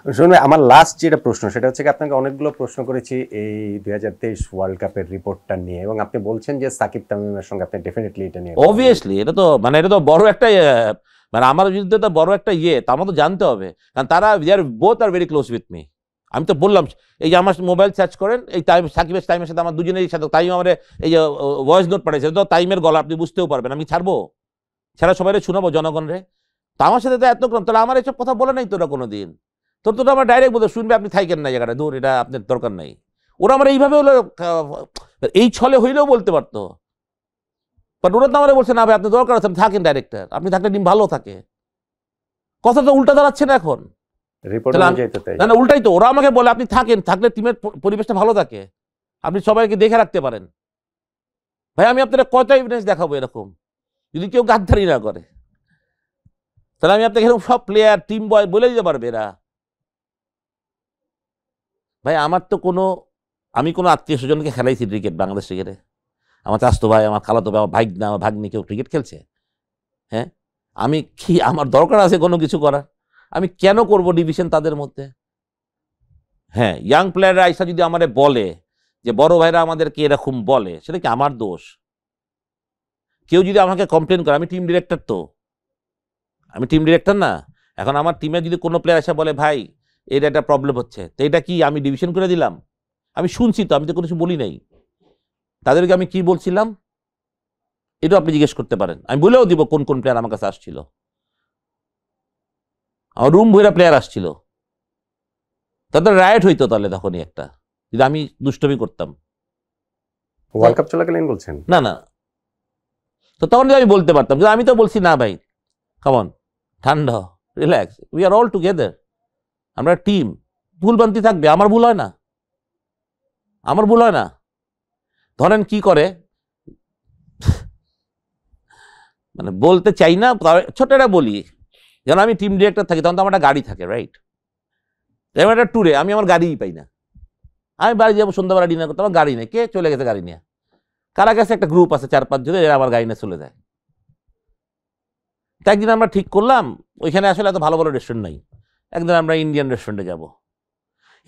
Speaker 2: শুনুন, আমার লাস্ট যেটা প্রশ্ন সেটা হচ্ছে কি, আপনাকে অনেকগুলো প্রশ্ন করেছি এই 2023 ওয়ার্ল্ড কাপের রিপোর্টটা নিয়ে, এবং আপনি বলছেন যে সাকিব তামিমের সঙ্গে আপনি ডেফিনেটলি এটা নিয়ে
Speaker 1: অবভিয়াসলি এটা তো বড় একটা মানে আমার বিরুদ্ধে তো বড় একটা তা আমার তো জানতে হবে, কারণ তারা both are very close with me. আমি তো বললাম, এই যে আমার মোবাইল সার্চ করেন, এই টাইম সাকিবের টাইমের সাথে আমার দুজনেরই সাথে টাইম আমার এই যে ভয়েস নোট পাঠাইছে, তো টাইমের গলা আপনি বুঝতেও পারবেন। আমি ছাড়বো, ছাড়া সবাই শোনাবো জনগণরে? তো আমার সাথে তো এত কম, তাহলে আমার এইসব কথা বলে নাই তোরা কোনোদিন। তোর তো আমার ডাইরেক্ট বলতো, শুনবে আপনি থাকেন না জায়গাটা, দূর, এটা আপনার দরকার নাই। ওরা আমার এইভাবে হলো, এই ছলে হইলেও বলতে পারতো, বাট ওরা তো আমার বলছে না ভাই আপনি দরকার আছে, আপনি থাকেন ডাইরেক্টর, আপনি থাকলে টিম ভালো থাকে। কথা তো উল্টা দাঁড়াচ্ছে না এখন।
Speaker 2: রিপোর্ট অনুযায়ী তো তাই।
Speaker 1: না না, উল্টাই তো, ওরা আমাকে বলে আপনি থাকেন, থাকলে টিমের পরিবেশটা ভালো থাকে, আপনি সবাইকে দেখে রাখতে পারেন। ভাই আমি আপনারা কয়টা এভিডেন্স দেখাবো এরকম, যদি কেউ গাদ্দারি না করে? তাহলে আমি আপনাকে এরকম সব প্লেয়ার টিম বয় বলে দিতে পারবে এরা। ভাই আমার তো আমি কোনো আত্মীয় স্বজনকে খেলাইছি ক্রিকেট, বাংলাদেশ ক্রিকেটে? আমার চাচতো ভাই, আমার খালাতো ভাই, আমার ভাইগনা, আমার ভাগ্নি কেউ ক্রিকেট খেলছে? হ্যাঁ, আমি কি, আমার দরকার আছে কোনো কিছু করার? আমি কেন করব ডিভিশন তাদের মধ্যে? হ্যাঁ, ইয়াং প্লেয়াররা আইসা যদি আমারে বলে যে বড় ভাইরা আমাদেরকে এরকম বলে, সেটা কি আমার দোষ? কেউ যদি আমাকে কমপ্লেন করে, আমি টিম ডিরেক্টর, তো আমি টিম ডিরেক্টর না? এখন আমার টিমে যদি কোনো প্লেয়ার এসে বলে ভাই এটা একটা প্রবলেম হচ্ছে, তো এটা কি আমি ডিভিশন করে দিলাম? আমি শুনছি তো, আমি তো কোনো কিছু বলি নাই। তাদেরকে আমি কি বলছিলাম এটা আপনি জিজ্ঞেস করতে পারেন, আমি বলেও দিব কোন কোন প্লেয়ার আমার কাছে আসছিল। আমার রুম ভরা প্লেয়ার আসছিল, তাদের রাইট হইতো তাহলে তখনই একটা, যদি আমি দুষ্টমি করতাম।
Speaker 2: ওয়ার্ল্ড কাপ চলাকালীন বলছেন?
Speaker 1: না না, তো তখন আমি বলতে পারতাম, যে আমি তো বলছি না ভাই, কামন, ঠান্ডা, relax, we are all together, আমরা টিম। ভুলভ্রান্তি থাকবে, আমার ভুল হয় না, আমার ভুল হয় না। ধরেন কি করে, মানে বলতে চাই না, ছোট একটা বলি, যেন আমি টিম ডিরেক্টর থাকি, তখন তো আমার একটা গাড়ি থাকে, রাইট? এবার একটা ট্যুরে আমি আমার গাড়িই পাই না, আমি বাড়ি যাবো সন্ধ্যাবেলা ডিনার করতে, আমার গাড়ি নেই, কে চলে গেছে গাড়ি নিয়ে? কারা গেছে? একটা গ্রুপ আছে 4-5 জনের, এরা আমার গাড়ি নিয়ে চলে যায়। তো একদিন আমরা ঠিক করলাম, ওইখানে আসলে এত ভালো ভালো রেস্টুরেন্ট নাই, একদিন আমরা ইন্ডিয়ান রেস্টুরেন্টে যাব।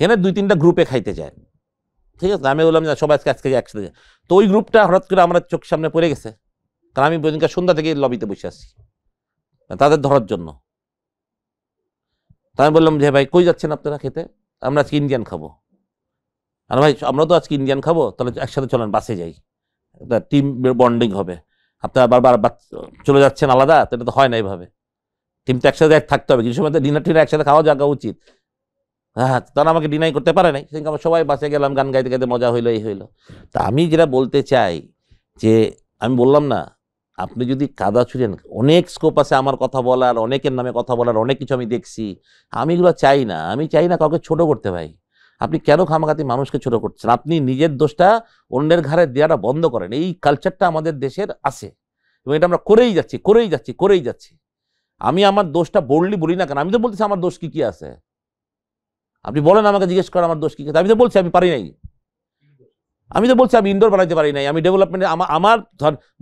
Speaker 1: এখানে 2-3টা গ্রুপে খাইতে যায়, ঠিক আছে? আমি বললাম যে সবাই আজকে একসাথে যায়। তো ওই গ্রুপটা হঠাৎ করে আমার চোখের সামনে পড়ে গেছে, কারণ আমি ওইদিনকার সন্ধ্যা থেকে লবিতে বসে আছি তাদের ধরার জন্য। তা আমি বললাম যে ভাই কই যাচ্ছেন আপনারা খেতে? আমরা আজকে ইন্ডিয়ান খাবো। আর ভাই আমরা তো আজকে ইন্ডিয়ান খাবো, তাহলে একসাথে চলেন, বাসে যাই, একটা টিম বন্ডিং হবে। আপনারা বারবার চলে যাচ্ছেন আলাদা, তো এটা তো হয় না এইভাবে, টিম তো একসাথে থাকতে হবে, কিছু সময় ডিনার টিনার একসাথে খাওয়া জায়গা উচিত। হ্যাঁ, তারা আমাকে ডিনাই করতে পারে নাই, সেদিন আমরা সবাই বাসে গেলাম, গান গাইতে গাইতে মজা হইলো, এই হইলো। তা আমি যেটা বলতে চাই, যে আমি বললাম না, আপনি যদি কাদা ছুঁড়েন, অনেক স্কোপ আছে আমার কথা বলার, অনেকের নামে কথা বলার, অনেক কিছু আমি দেখছি। আমি এগুলো চাই না, আমি চাই না কাউকে ছোট করতে। ভাই আপনি কেন খামাখাতি মানুষকে ছোট করছেন? আপনি নিজের দোষটা অন্যের ঘাড়ে দেওয়াটা বন্ধ করেন। এই কালচারটা আমাদের দেশের আছে, এবং এটা আমরা করেই যাচ্ছি। আমি আমার দোষটা বোল্ডলি বলি না কেন? আমি তো বলতেছি আমার দোষ কি কি আছে। আপনি বলেন, আমাকে জিজ্ঞেস করেন আমার দোষ কি কি আছে। আমি তো বলছি আমি পারি নাই, আমি তো বলছি আমি ইনডোর বানাইতে পারি নাই, আমি ডেভেলপমেন্টে আমার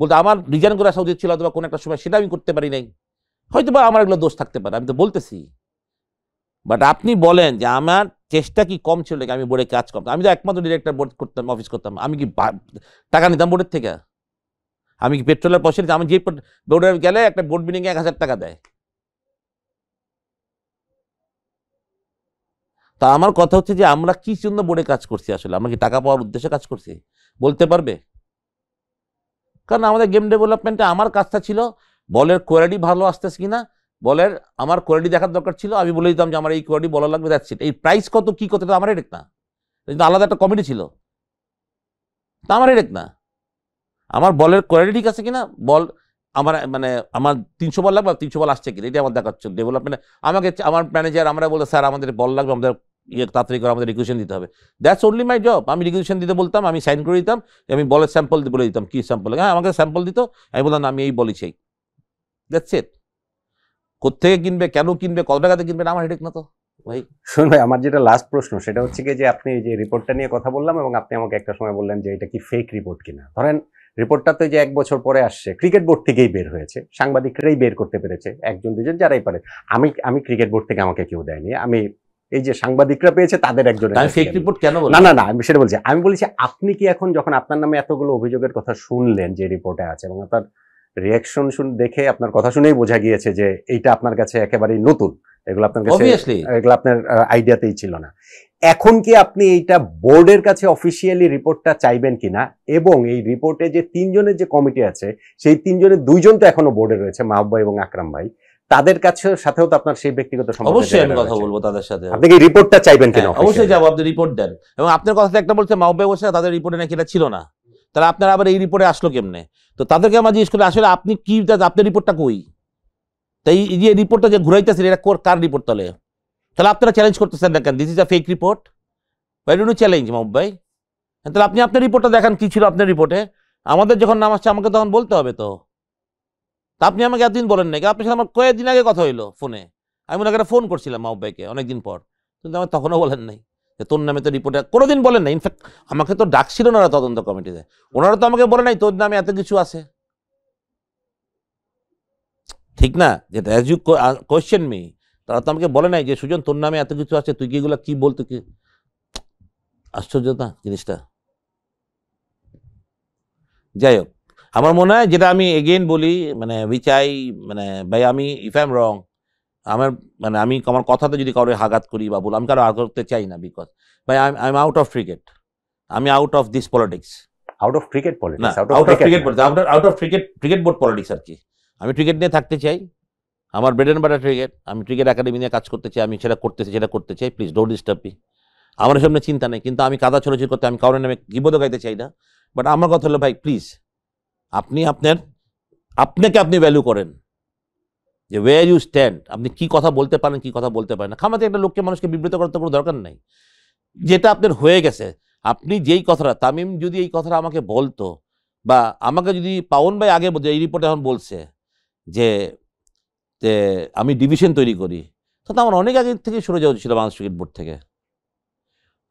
Speaker 1: বলতে আমার ডিজাইন করে আসা উচিত ছিল, অথবা কোনো একটা সময় সেটা আমি করতে পারি নাই, হয়তো বা আমার এগুলো দোষ থাকতে পারে, আমি তো বলতেছি। বাট আপনি বলেন যে আমার চেষ্টা কি কম ছিল, আমি বোর্ডে কাজ করতাম, আমি তো একমাত্র ডিরেক্টর, বোর্ড করতাম, অফিস করতাম, আমি কি টাকা নিতাম বোর্ডের থেকে? আমি কি পেট্রোলের পয়সা নিতাম? আমি যে বোর্ডে গেলে একটা বোর্ড মিটিংয়ে 1000 টাকা দেয়। তা আমার কথা হচ্ছে যে আমরা কি জন্য বোর্ডে কাজ করছি? আসলে আমরা কি টাকা পাওয়ার উদ্দেশ্যে কাজ করছি? বলতে পারবে? কারণ আমাদের গেম ডেভেলপমেন্টে আমার কাজটা ছিল বলের কোয়ালিটি ভালো আসতেছে কিনা, বলের আমার কোয়ালিটি দেখার দরকার ছিল, আমি বলে দিতাম যে আমার এই কোয়ালিটি বলা লাগবে, দ্যাটস ইট। এই প্রাইস কত কি কত এটা আমার হেডেক না, কিন্তু আলাদা একটা কমিটি ছিল, তা আমার হেডেক না। আমার বলের কোয়ালিটি ঠিক আছে কিনা, বল আমার মানে আমার 300 বল লাগবে, 300 বল আসছে কিনা, এটা আমার দেখাচ্ছে ডেভেলপমেন্ট। আমাকে আমার ম্যানেজার আমরা বলে স্যার আমাদের বল লাগবে, আমাদের তাড়াতাড়ি করে আমাদের রিকুয়েশন দিতে হবে, দ্যাটস অনলি মাই জব। আমি রিকুয়েশন দিতে বলতাম, আমি সাইন করে দিতাম, আমি বলের স্যাম্পল বলে দিতাম কি স্যাম্পল, হ্যাঁ আমাকে স্যাম্পল দিত, আমি বললাম আমি এই বলি চাই, দ্যাটস ইট। কোত্থেকে কিনবে, কেন কিনবে, কত টাকাতে কিনবে, আমার হেডেক না তো ভাই।
Speaker 2: শুনুন ভাই, আমার যেটা লাস্ট প্রশ্ন সেটা হচ্ছে কি যে আপনি যে রিপোর্টটা নিয়ে কথা বললাম এবং আপনি আমাকে একটা সময় বললেন যে এটা কি ফেক রিপোর্ট কিনা। ধরেন রিপোর্টটা তো যে 1 বছর পরে আসছে, ক্রিকেট বোর্ড থেকেই বের হয়েছে, সাংবাদিকরাই বের করতে পেরেছে, একজন দুজন যারাই পারে। আমি ক্রিকেট বোর্ড থেকে আমাকে কেউ দেয়নি, আমি এই যে সাংবাদিকরা পেয়েছে তাদের একজনের।
Speaker 1: আমি ফেক রিপোর্ট কেন বলবো?
Speaker 2: না না না, আমি সেটা বলছি। আমি বলেছি আপনি কি এখন যখন আপনার নামে এতগুলো অভিযোগের কথা শুনলেন যে রিপোর্টে আছে এবং আপনার রিয়াকশন দেখে আপনার কথা শুনেই বোঝা গিয়েছে যে এইটা আপনার কাছে একেবারেই নতুন, এগুলো আপনার কাছে এগুলো আপনার আইডিয়াতেই ছিল না, এখন কি আপনি এইটা বোর্ডের কাছে অফিসিয়ালি রিপোর্টটা চাইবেন কিনা? এবং এই রিপোর্টে যে 3 জনের যে কমিটি আছে সেই 3 জনের 2 জন তো এখনো বোর্ডে রয়েছে, মাহবুব ভাই এবং আকরাম ভাই, তাদের কাছে সাথেও তো আপনার সেই ব্যক্তিগত সম্পর্ক।
Speaker 1: অবশ্যই আমি কথা বলবো তাদের সাথে।
Speaker 2: আপনি কি রিপোর্টটা চাইবেন কিনা?
Speaker 1: অবশ্যই যাবো, আপনি রিপোর্ট দেন। এবং আপনার কথা একটা বলছে মাহবুব ভাই বলছে তাদের রিপোর্টে নাকি এটা ছিল না, তাহলে আপনারা আবার এই রিপোর্টে আসলো কেমনে? তো তাদেরকে আমার জিজ্ঞেস করে আসলে আপনি কি, আপনার রিপোর্টটা কই? তাই এই যে রিপোর্টটা যে ঘুরাইতেছেন এটা কার রিপোর্ট? তাহলে আপনারা চ্যালেঞ্জ করতেছেন না কেন? This is a fake report, why don't challenge Mahbub ভাই। তাহলে আপনি আপনার রিপোর্টটা দেখান কি ছিল আপনার রিপোর্টে। আমাদের যখন নাম আসছে আমাকে তখন বলতে হবে তো। তা আপনি আমাকে এতদিন বলেন নাকি? আপনার সাথে আমার কয়েকদিন আগে কথা হইলো ফোনে, আমি ওনাকে একটা ফোন করছিলাম মাহবুব ভাইকে অনেকদিন পর, কিন্তু আমার তখনও বলেন নাই যে তোর নামে তো রিপোর্টে কোনোদিন বলেন নাই। ইনফ্যাক্ট আমাকে তো ডাকছিল না তদন্ত কমিটিতে, ওনারা তো আমাকে বলে নাই তোর নামে এত কিছু আছে, ঠিক না? যেটা অ্যাজ ইউ কোয়েশ্চেন মি, তারা তো আমাকে বলে নাই যে সুজন তোর নামে এত কিছু আছে, তুই কি এগুলো কি বলতো কি? আশ্চর্য না জিনিসটা। যাই হোক, আমার মনে হয় যেটা আমি এগেইন বলি, মানে বিচাই মানে ভাই আমি ইফ আই এম রং, আমার মানে আমি আমার কথাতে যদি কারোর আঘাত করি বা বলি, আমি কারো আঘাত করতে চাই না, বিকজ ভাই I am out of cricket, আমি out of this politics.
Speaker 2: Out of cricket politics?
Speaker 1: না, out of cricket board politics আর কি। আমি ক্রিকেট নিয়ে থাকতে চাই, আমার ব্রেড অ্যান্ড বাটার ক্রিকেট, আমি ক্রিকেট একাডেমি নিয়ে কাজ করতে চাই, আমি সেটা করতে চাই, প্লিজ ডোন্ট ডিস্টার্ব মি। আমার সামনে চিন্তা নেই, কিন্তু আমি কাদা ছড়াছড়ি করতে, আমি কারোর নামে গিবদও গাইতে চাই না। বাট আমার কথা হলো ভাই প্লিজ, আপনি আপনাকে আপনি ভ্যালু করেন, যে ওয়্যার ইউ স্ট্যান্ড, আপনি কি কথা বলতে পারেন কি কথা বলতে পারেন না। খামাতে একটা লোককে মানুষকে বিব্রত করার তো কোনো দরকার নাই। যেটা আপনার হয়ে গেছে, আপনি যেই কথাটা, তামিম যদি এই কথাটা আমাকে বলতো, বা আমাকে যদি পাওন ভাই আগে এই রিপোর্টে এখন বলছে যে আমি ডিভিশন তৈরি করি, তো আমার অনেক আগে থেকে সরে যাওয়া ছিল বাংলাদেশ ক্রিকেট বোর্ড থেকে।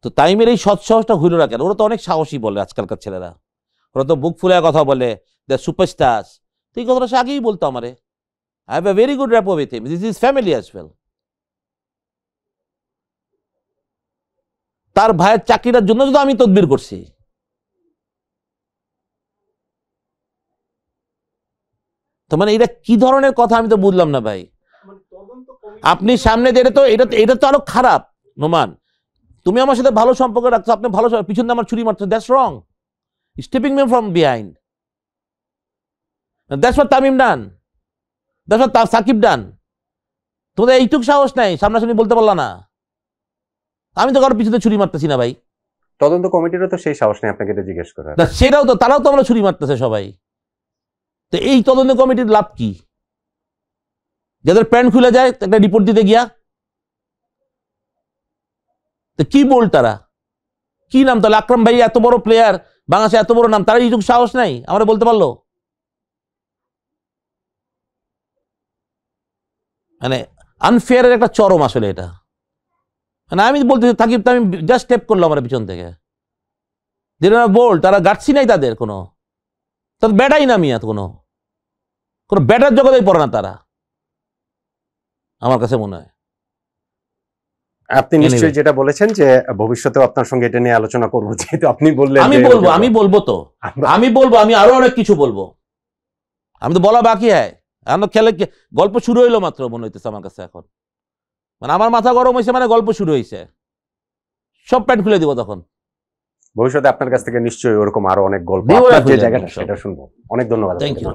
Speaker 1: তো তাইমের এই সৎসাহসটা হইল না কেন? ওরা তো অনেক সাহসী বলে আজকালকার ছেলেরা, ওরা তো বুক ফুলে কথা বলে, দ্য সুপারস্টার্স। তো এই কথাটা সে আগেই বলতো আমারে। I have a very good rapport with him. This is family as well. তার ভাইয়ের চাকরিটার জন্য তো আমি তদবির করছি। তো মানে এটা কি ধরনের কথা আমি তো বুঝলাম না ভাই। আপনি সামনে এটা তো আরো খারাপ। নোমান, তুমি আমার সাথে ভালো সম্পর্ক রাখছো, আপনি ভালো পিছন দিয়ে আমার ছুরি মারছো, that's wrong. Stepping me from behind, that's what Tamim done, that's what Shakib done. তোমাদের এইটুক সাহস নাই, সামনাসামনি বলতে পারলা না। আমি তো কারোর পিছনে ছুরি মারতেছি না ভাই।
Speaker 2: তদন্ত কমিটিরও তো সেই সাহস নেই আপনাকে এটা জিজ্ঞেস করার।
Speaker 1: সেটাও তো, তারাও তো আমরা ছুরি মারতেছে সবাই। তো এই তদন্ত কমিটির লাভ কি? যাদের প্যান্ট খুলে যায় একটা রিপোর্ট দিতে গিয়া, তো কি বল তারা, কি নাম তাহলে? আকরাম ভাই এত বড় প্লেয়ার, বাংলাদেশে এত বড় নাম, তারা এইটুকু সাহস নাই আমরা বলতে পারলো? মানে আনফেয়ারের একটা চরম আসলে এটা। মানে আমি বলতে থাকি, আমি জাস্ট স্টেপ করলাম আমার পিছন থেকে, যেটা বল তারা গাটছি নাই তাদের, কোনো তাদের ব্যাটাই না মিয়া, কোনো ব্যাটার জগতেই পড়ে না তারা, আমার কাছে মনে হয়।
Speaker 2: আপনি নিশ্চয়ই যেটা বলেছেন যে ভবিষ্যতেও আপনার সঙ্গে এটা নিয়ে আলোচনা করবো, যেহেতু আপনি বললেন।
Speaker 1: আমি বলবো আমি আরো অনেক কিছু বলবো, আমি তো বলা বাকি হয়। এখন খেলে গল্প শুরু হইলো মাত্র মনে হইতেছে আমার কাছে এখন। মানে আমার মাথা গরম হয়েছে, মানে গল্প শুরু হয়েছে, সব প্যান্ট খুলে দিব তখন।
Speaker 2: ভবিষ্যতে আপনার কাছ থেকে নিশ্চয়ই ওরকম আরো অনেক গল্প, যে জায়গাটা সেটা শুনবো। অনেক ধন্যবাদ।
Speaker 1: Thank you.